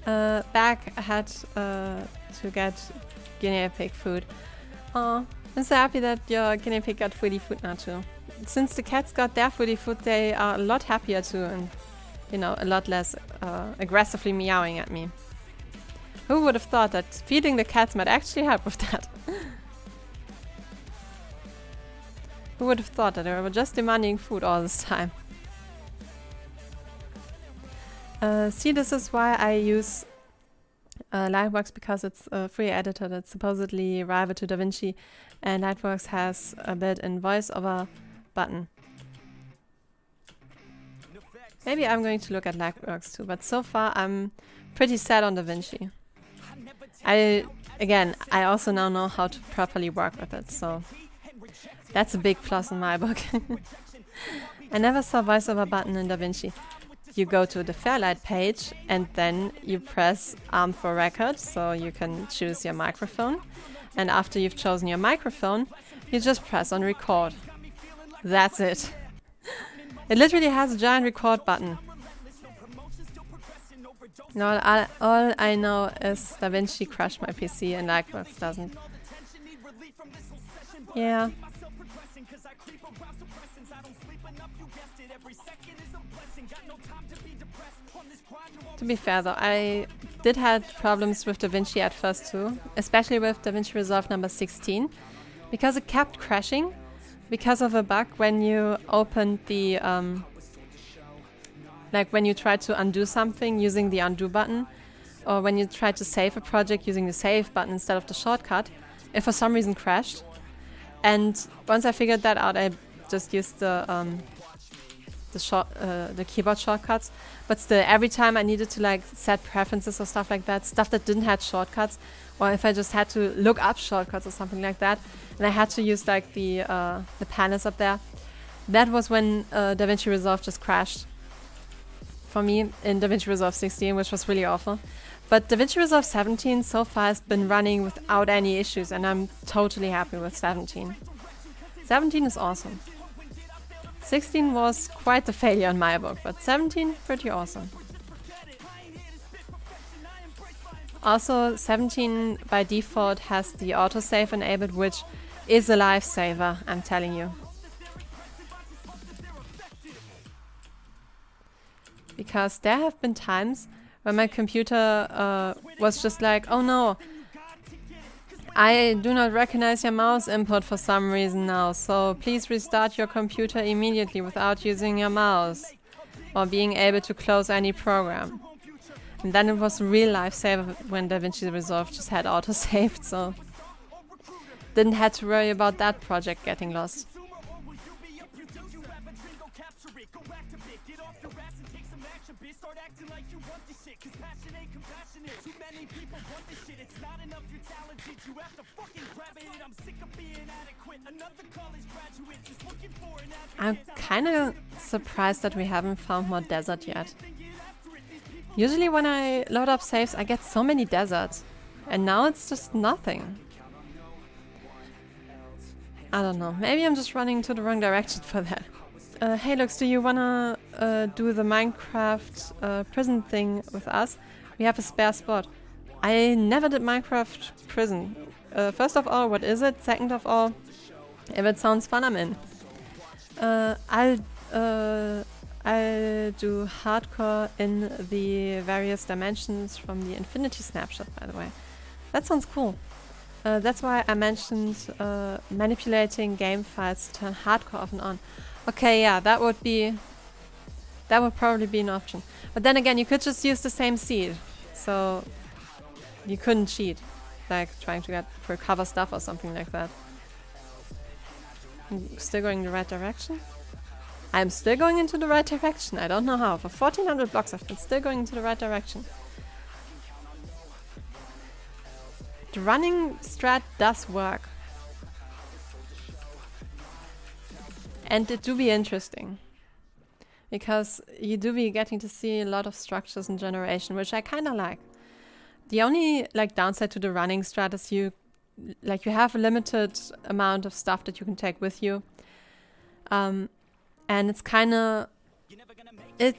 Back had to get guinea pig food. Oh, I'm so happy that your guinea pig got foodie food now too. Since the cats got their foodie food, they are a lot happier too, and you know, a lot less aggressively meowing at me. Who would have thought that feeding the cats might actually help with that? Who would have thought that they were just demanding food all this time? See, this is why I use Lightworks, because it's a free editor that's supposedly rival to DaVinci, and Lightworks has a built-in voiceover button. Maybe I'm going to look at Lightworks too, but so far I'm pretty set on DaVinci. I also now know how to properly work with it, so That's a big plus in my book. I never saw voiceover button in DaVinci. You go to the Fairlight page and then you press arm for record, so you can choose your microphone. And after you've chosen your microphone, you just press on record. That's it. It literally has a giant record button. No, all I know is DaVinci crashed my PC and Lightworks doesn't. Yeah. To be fair though, I did have problems with DaVinci at first too, especially with DaVinci Resolve number 16, because it kept crashing because of a bug when you opened the, like when you tried to undo something using the undo button, or when you tried to save a project using the save button instead of the shortcut, it for some reason crashed. And once I figured that out, I just used the keyboard shortcuts. But still, every time I needed to like set preferences or stuff like that, stuff that didn't have shortcuts, or if I just had to look up shortcuts or something like that, and I had to use like the panels up there, that was when DaVinci Resolve just crashed for me in DaVinci Resolve 16, which was really awful. But DaVinci Resolve 17 so far has been running without any issues, and I'm totally happy with 17. 17 is awesome. 16 was quite the failure in my book, but 17, pretty awesome. Also, 17 by default has the autosave enabled, which is a lifesaver, I'm telling you. Because there have been times when my computer was just like, oh no, I do not recognize your mouse input for some reason now, so please restart your computer immediately without using your mouse or being able to close any program. And then it was a real lifesaver when DaVinci Resolve just had autosaved, so didn't have to worry about that project getting lost. I'm kind of surprised that we haven't found more desert yet. Usually when I load up saves, I get so many deserts. And now it's just nothing. I don't know. Maybe I'm just running to the wrong direction for that. Hey Lux, do you wanna do the Minecraft prison thing with us? We have a spare spot. I never did Minecraft prison. First of all, what is it? Second of all, if it sounds fun, I'm in. I'll do hardcore in the various dimensions from the Infinity Snapshot, by the way. That sounds cool. That's why I mentioned manipulating game files to turn hardcore off and on. Okay, yeah, that would probably be an option. But then again, you could just use the same seed, so you couldn't cheat, like trying to recover stuff or something like that. I'm still going in the right direction? I'm still going into the right direction. I don't know how. For 1400 blocks, I've been still going into the right direction. The running strat does work. And it do be interesting. Because you do be getting to see a lot of structures and generation, which I kind of like. The only downside to the running strat is you have a limited amount of stuff that you can take with you. And it's kind of... It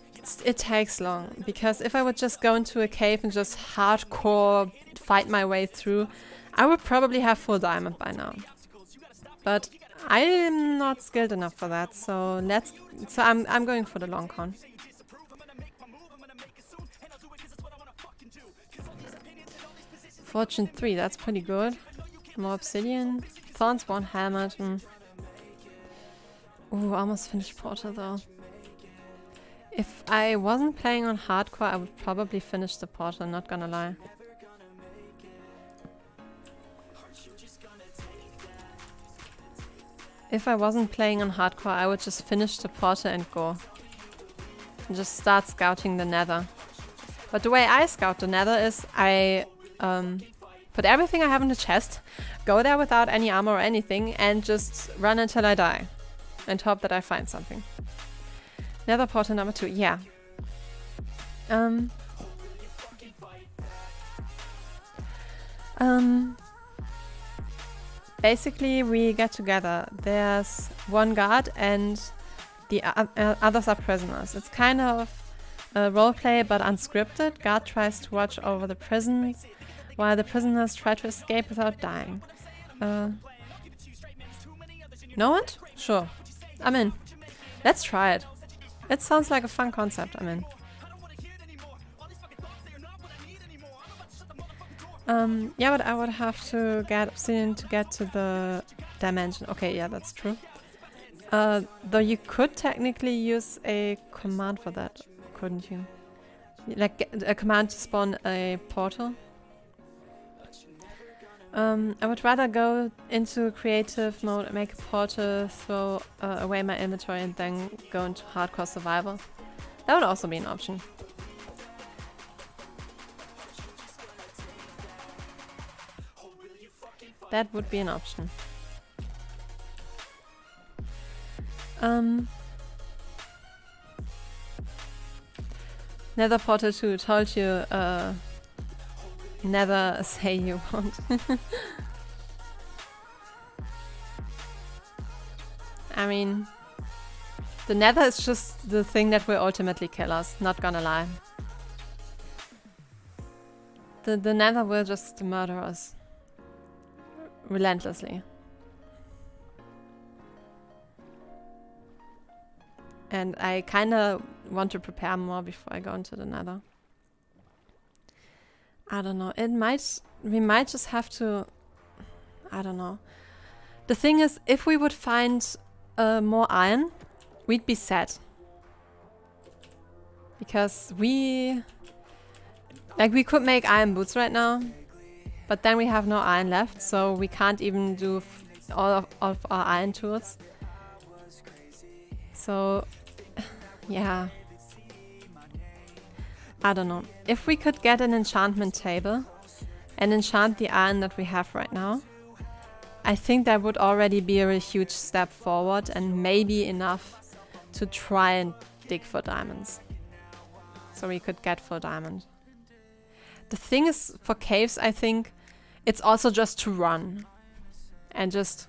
takes long, because if I would just go into a cave and just hardcore fight my way through, I would probably have full diamond by now. But I am not skilled enough for that, so I'm going for the long con. Fortune 3, that's pretty good. More obsidian. Thorns 1 helmet. Ooh, almost finished Portal though. If I wasn't playing on hardcore, I would probably finish the Portal, not gonna lie. If I wasn't playing on hardcore, I would just finish the Portal and go. And just start scouting the nether. But the way I scout the nether is I Put everything I have in the chest, go there without any armor or anything, and just run until I die. And hope that I find something. Nether portal number 2, yeah. Basically, we get together. There's one guard and the others are prisoners. It's kind of a roleplay, but unscripted. Guard tries to watch over the prisons, while the prisoners try to escape without dying. Know it? Sure. I'm in. Let's try it. It sounds like a fun concept. I'm in. Yeah, but I would have to get obsidian to get to the dimension. Okay, yeah, that's true. Though you could technically use a command for that, couldn't you? Like a command to spawn a portal. I would rather go into creative mode and make a portal, throw away my inventory, and then go into hardcore survival. That would also be an option. That would be an option. Nether Portal 2 told you, never say you won't. I mean, the Nether is just the thing that will ultimately kill us, not gonna lie. The Nether will just murder us. Relentlessly. And I kinda want to prepare more before I go into the Nether. I don't know. We might just have to... I don't know. The thing is, if we would find more iron, we'd be set. Because we could make iron boots right now, but then we have no iron left, so we can't even do all of our iron tools. So, yeah. I don't know. If we could get an enchantment table and enchant the iron that we have right now, I think that would already be a huge step forward and maybe enough to try and dig for diamonds. So we could get full diamond. The thing is, for caves, I think it's also just to run. And just...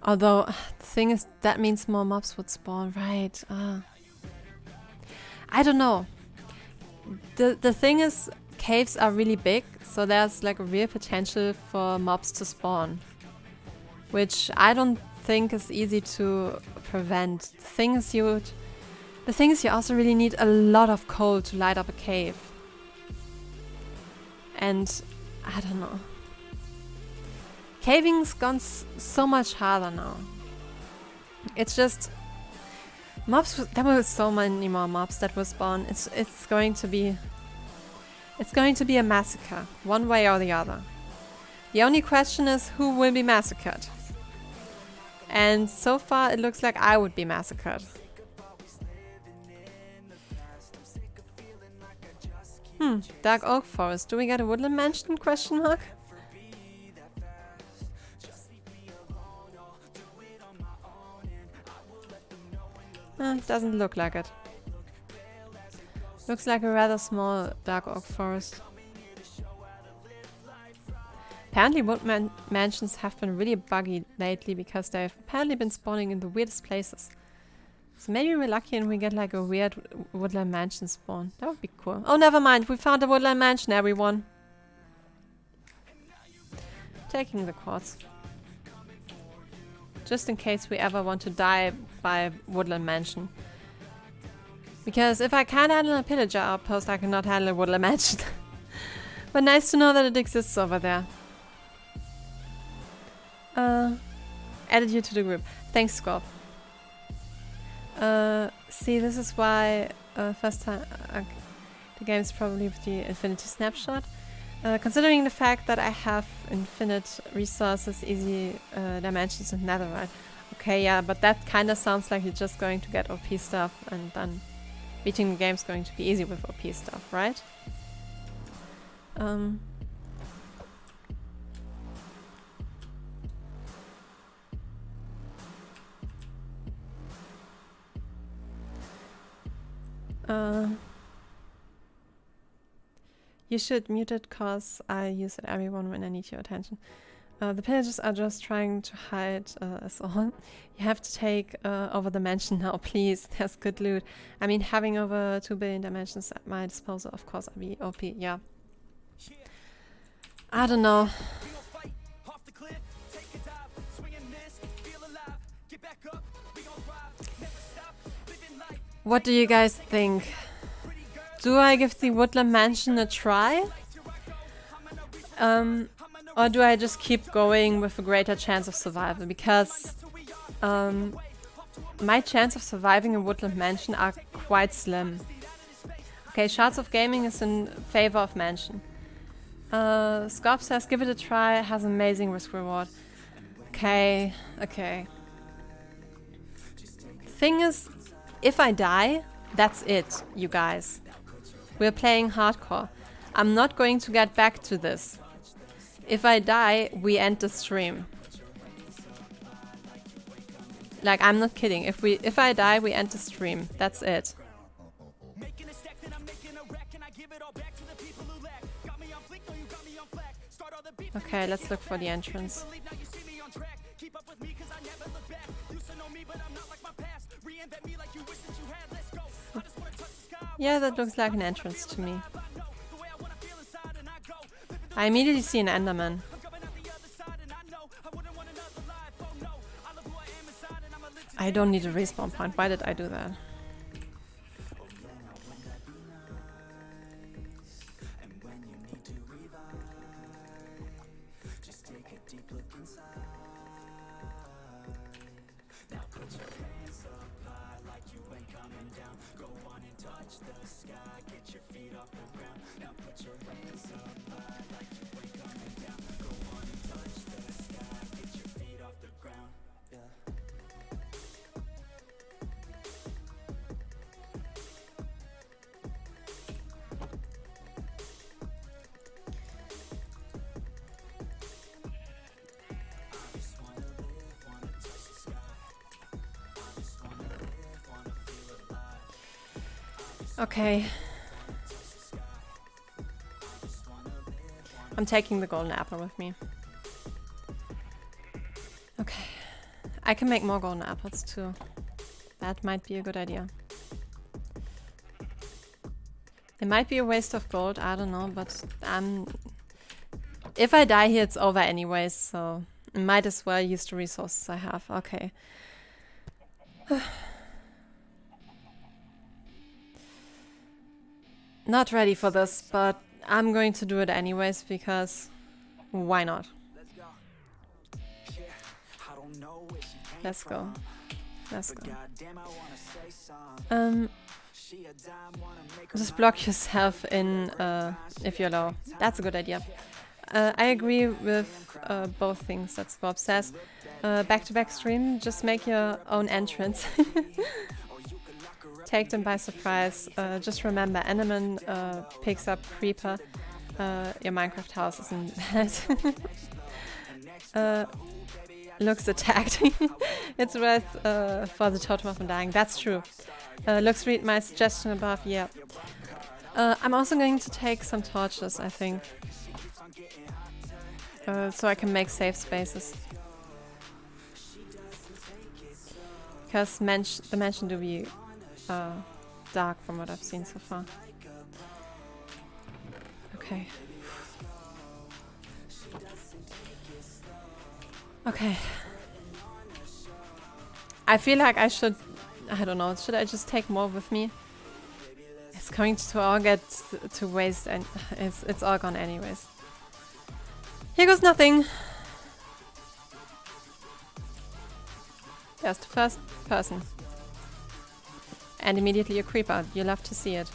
Although, the thing is, that means more mobs would spawn, right? I don't know. The thing is, caves are really big, so there's like a real potential for mobs to spawn. Which I don't think is easy to prevent. The thing is, you also really need a lot of coal to light up a cave. And I don't know. Caving's gone so much harder now. It's just mobs. There were so many more mobs that will spawn. It's going to be a massacre, one way or the other. The only question is who will be massacred. And so far it looks like I would be massacred. Dark Oak Forest. Do we get a woodland mansion? Question mark. Doesn't look like it. Looks like a rather small dark oak forest. Apparently wood mansions have been really buggy lately because they've apparently been spawning in the weirdest places. So maybe we're lucky and we get like a weird woodland mansion spawn. That would be cool. Oh, never mind. We found a woodland mansion, everyone. Taking the quartz. Just in case we ever want to die by woodland mansion. Because if I can't handle a pillager outpost, I cannot handle a woodland mansion. But nice to know that it exists over there. Added you to the group. Thanks, Scorp. See, this is why first time the game is probably with the infinity snapshot. Considering the fact that I have infinite resources, easy dimensions and netherite. Okay, yeah, but that kind of sounds like you're just going to get OP stuff and then beating the game is going to be easy with OP stuff, right? You should mute it cause I use it everyone when I need your attention. The pillagers are just trying to hide us all. You have to take over the mansion now, please. There's good loot. I mean, having over 2 billion dimensions at my disposal, of course, I'll be OP, yeah. I don't know. What do you guys think? Do I give the Woodland Mansion a try? Or do I just keep going with a greater chance of survival? Because my chance of surviving a Woodland Mansion are quite slim. Okay, Shards of Gaming is in favor of Mansion. Scorp says give it a try, has amazing risk reward. Okay, okay. Thing is, if I die, that's it, you guys. We're playing hardcore. I'm not going to get back to this. If I die, we end the stream. Like, I'm not kidding. If I die, we end the stream. That's it. Okay, let's look for the entrance. Yeah, that looks like an entrance to me. I immediately see an Enderman. I don't need a respawn point. Why did I do that? Okay. I'm taking the golden apple with me. Okay. I can make more golden apples too. That might be a good idea. It might be a waste of gold, I don't know, but if I die here, it's over anyways, so I might as well use the resources I have. Okay. Not ready for this, but I'm going to do it anyways because why not? Let's go. Let's go. Just block yourself in if you're low. That's a good idea. I agree with both things that Scorp says. Back-to-back stream, just make your own entrance. Take them by surprise. Just remember, Enderman picks up Creeper. Your Minecraft house isn't bad. Looks attacked. It's worth for the totem of undying. That's true. Looks, read my suggestion above. Yeah. I'm also going to take some torches, I think. So I can make safe spaces. Because the mansion do be dark from what I've seen so far. Okay. Okay. I feel like I should... I don't know. Should I just take more with me? It's going to all get to waste and it's all gone anyways. Here goes nothing. There's the first person. And immediately a creeper. You love to see it.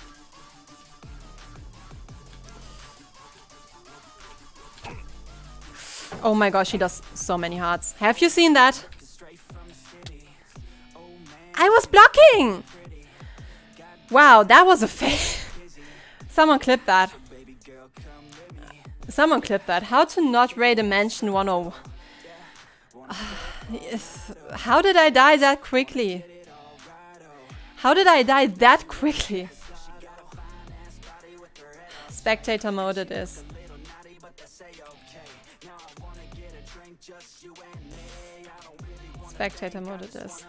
Oh my gosh, he does so many hearts. Have you seen that? I was blocking! Wow, that was a fail. Someone clip that. Someone clip that. How to not raid a mansion 101. How did I die that quickly? How did I die that quickly? Spectator mode it is. Spectator mode it is.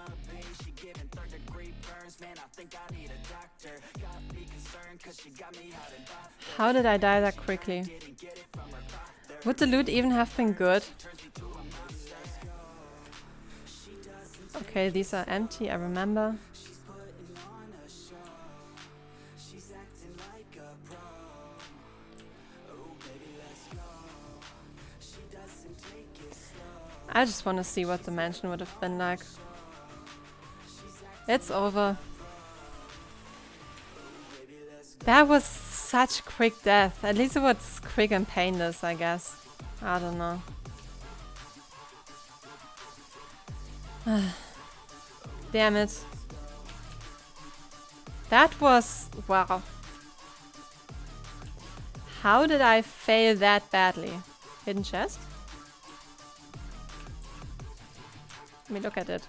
How did I die that quickly? Would the loot even have been good? Okay, these are empty, I remember. I just want to see what the mansion would have been like. It's over. That was such quick death. At least it was quick and painless, I guess. I don't know. Damn it. That was... wow. How did I fail that badly? Hidden chest? Let me look at it.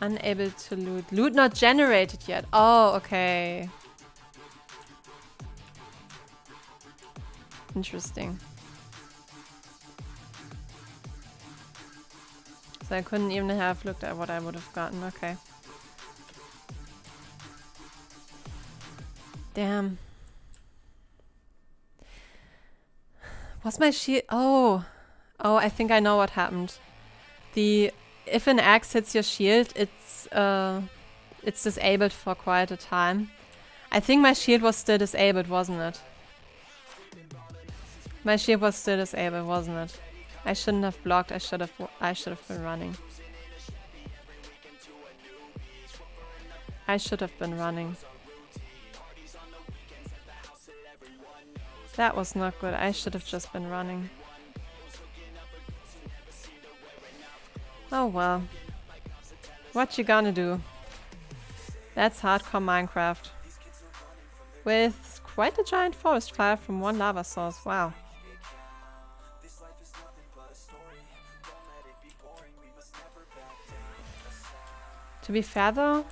Unable to loot. Loot not generated yet. Oh, okay. Interesting. So I couldn't even have looked at what I would have gotten. Okay. Damn. Was my shield... oh. Oh, I think I know what happened. If an axe hits your shield, it's disabled for quite a time. I think my shield was still disabled, wasn't it? My shield was still disabled, wasn't it? I shouldn't have blocked. I should have been running. I should have been running. That was not good. I should have just been running. Oh well. What you gonna do? That's hardcore Minecraft. With quite a giant forest fire from one lava source. Wow. To be fair though,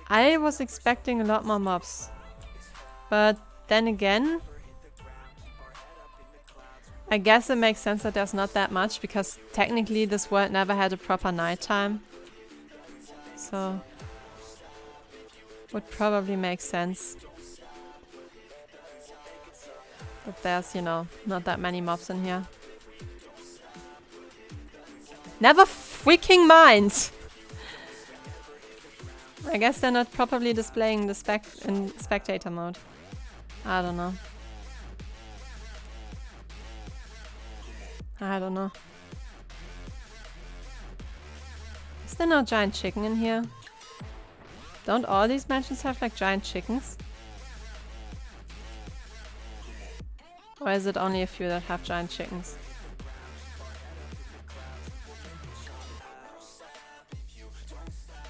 I was expecting a lot more mobs. But then again, I guess it makes sense that there's not that much, because technically this world never had a proper nighttime. So, would probably make sense. But there's, you know, not that many mobs in here. Never freaking mind! I guess they're not properly displaying the in spectator mode. I don't know. I don't know. Is there no giant chicken in here? Don't all these mansions have like giant chickens? Or is it only a few that have giant chickens?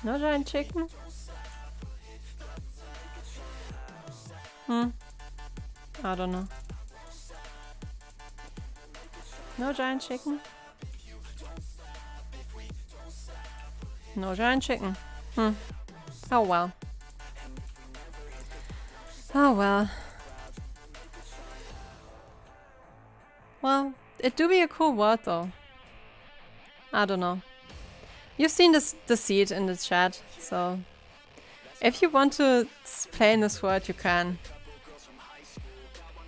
No giant chicken? I don't know. No giant chicken? No giant chicken. Oh well. Oh well. Well, it do be a cool world though. I don't know. You've seen the seed in the chat, so if you want to play in this world, you can.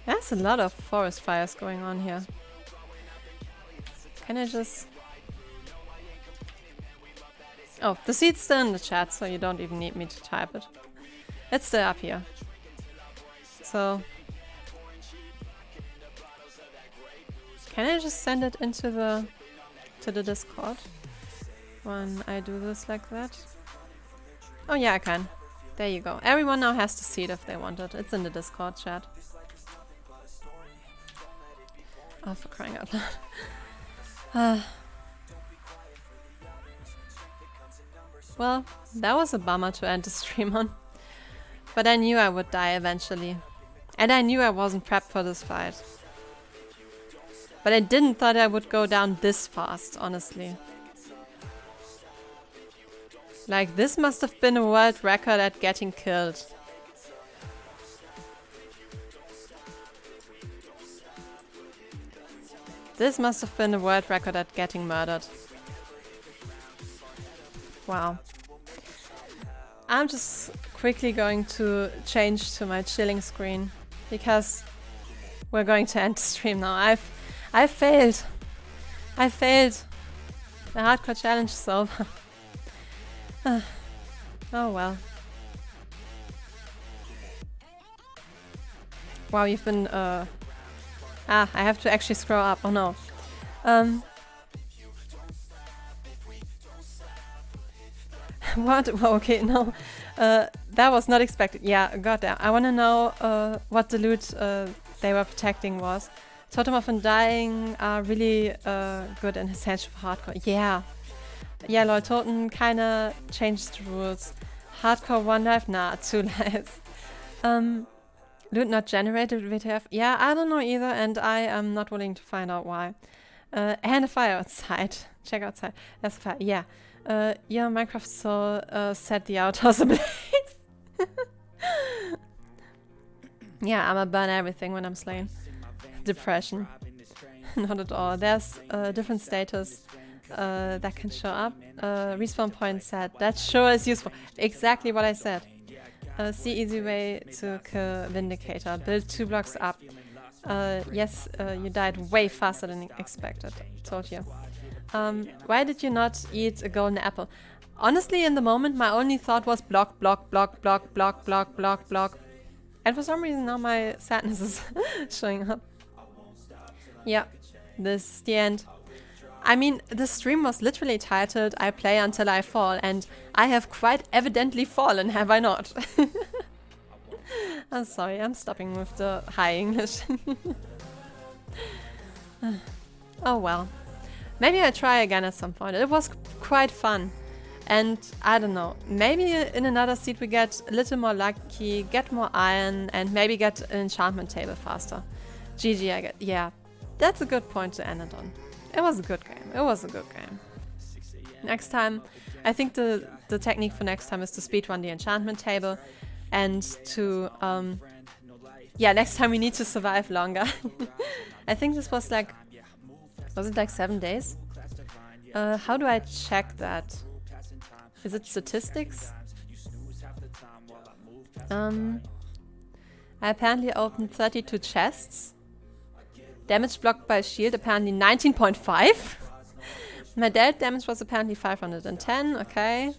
There's a lot of forest fires going on here. Can I just... oh, the seed's still in the chat, so you don't even need me to type it. It's still up here. So... can I just send it into the... to the Discord? When I do this like that? Oh yeah, I can. There you go. Everyone now has the seed if they want it. It's in the Discord chat. Oh, for crying out loud. Well, that was a bummer to end the stream on. But I knew I would die eventually. And I knew I wasn't prepped for this fight. But I didn't thought I would go down this fast, honestly. Like, this must have been a world record at getting killed. This must have been a world record at getting murdered. Wow. I'm just quickly going to change to my chilling screen because we're going to end the stream now. I failed. I failed. The hardcore challenge is over. Oh well. Wow, you've been I have to actually scroll up. Oh no. What? Oh, okay, no. That was not expected. Yeah, goddamn. I want to know what the loot they were protecting was. Totem of Undying are really good and essential for hardcore. Yeah. Yeah, lol, Totem kinda changed the rules. Hardcore 1 life? Nah, 2 lives. Loot not generated with WTF? Yeah, I don't know either, and I am not willing to find out why. And a fire outside. Check outside. There's a fire. Yeah. Yeah, Minecraft Soul set the outhouse ablaze. Yeah, I'ma burn everything when I'm slain. Depression. Not at all. There's different status that can show up. Respawn point set. That sure is useful. Exactly what I said. See easy way to kill Vindicator. Build 2 blocks up. Yes, you died way faster than expected. Told you. Why did you not eat a golden apple? Honestly, in the moment, my only thought was block, block, block, block, block, block, block, block. And for some reason now my sadness is showing up. Yeah, this is the end. I mean, the stream was literally titled I Play Until I Fall, and I have quite evidently fallen, have I not? I'm sorry, I'm stopping with the high English. Oh well. Maybe I try again at some point. It was quite fun. And I don't know, maybe in another seed we get a little more lucky, get more iron, and maybe get an enchantment table faster. GG, I get. Yeah, that's a good point to end it on. It was a good game. It was a good game. Next time, I think the technique for next time is to speedrun the enchantment table and to, yeah, next time we need to survive longer. I think this was like, was it like 7 days? How do I check that? Is it statistics? I apparently opened 32 chests. Damage blocked by shield apparently 19.5. My dealt damage was apparently 510. Okay.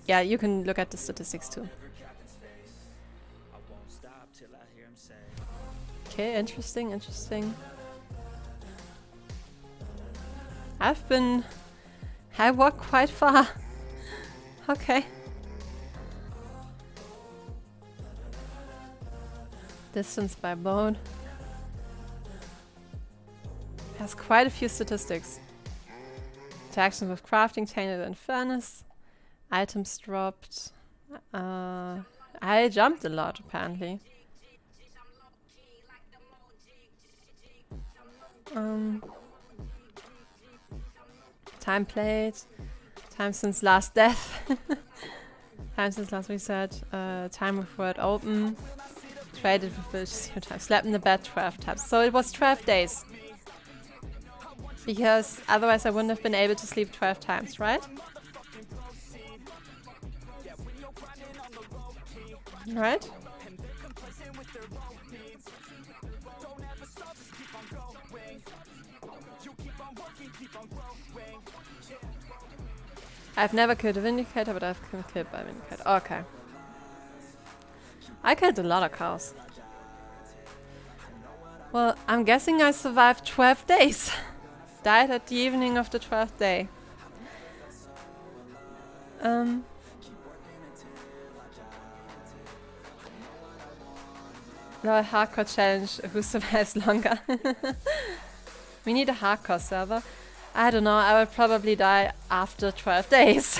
Yeah, you can look at the statistics too. Okay, interesting, interesting. I walked quite far. Okay. Distance by boat. Has quite a few statistics. Interactions with crafting, tainted and furnace. Items dropped. I jumped a lot apparently. Time played. Time since last death. Time since last reset. Time with word open. Traded with village 0 times. Slept in the bed 12 times. So it was 12 days. Because otherwise I wouldn't have been able to sleep 12 times, right? Right? I've never killed a Vindicator, but I've been killed by a Vindicator. Okay. I killed a lot of cows. Well, I'm guessing I survived 12 days. Died at the evening of the 12th day. The hardcore challenge, who survives longer? We need a hardcore server. I don't know, I will probably die after 12 days.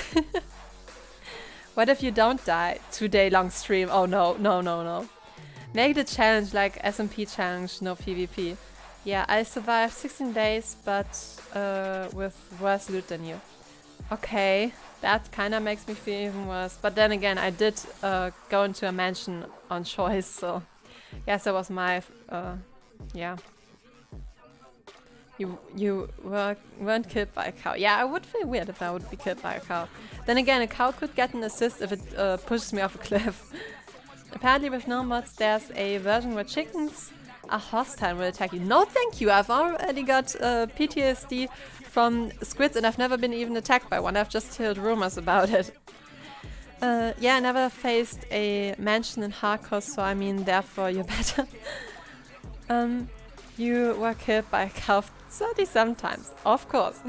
What if you don't die? 2-day long stream. Oh no, no, no, no. Make the challenge like SMP challenge, no PvP. Yeah, I survived 16 days, but with worse loot than you. Okay. That kind of makes me feel even worse. But then again, I did go into a mansion on choice, so yes, that was my yeah. You weren't killed by a cow. Yeah, I would feel weird if I would be killed by a cow. Then again, a cow could get an assist if it pushes me off a cliff. Apparently with no mods, there's a version where chickens are hostile and will attack you. No thank you, I've already got PTSD from squids and I've never been even attacked by one. I've just heard rumors about it. Yeah, I never faced a mansion in hardcore, so I mean, therefore you're better. You were killed by a cow 37 times, of course.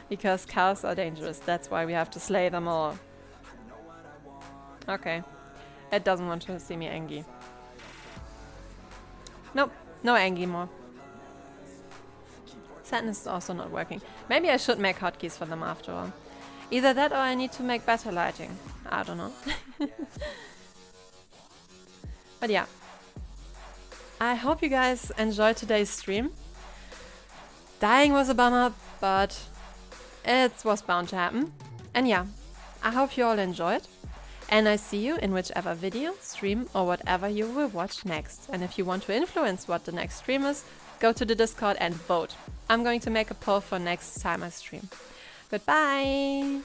Because cows are dangerous, that's why we have to slay them all. Okay. It doesn't want to see me angry. Nope, no angry more. Sadness is also not working. Maybe I should make hotkeys for them after all. Either that or I need to make better lighting. I don't know. But yeah. I hope you guys enjoyed today's stream. Dying was a bummer, but it was bound to happen. And yeah, I hope you all enjoyed. And I see you in whichever video, stream or whatever you will watch next. And if you want to influence what the next stream is, go to the Discord and vote. I'm going to make a poll for next time I stream. Goodbye!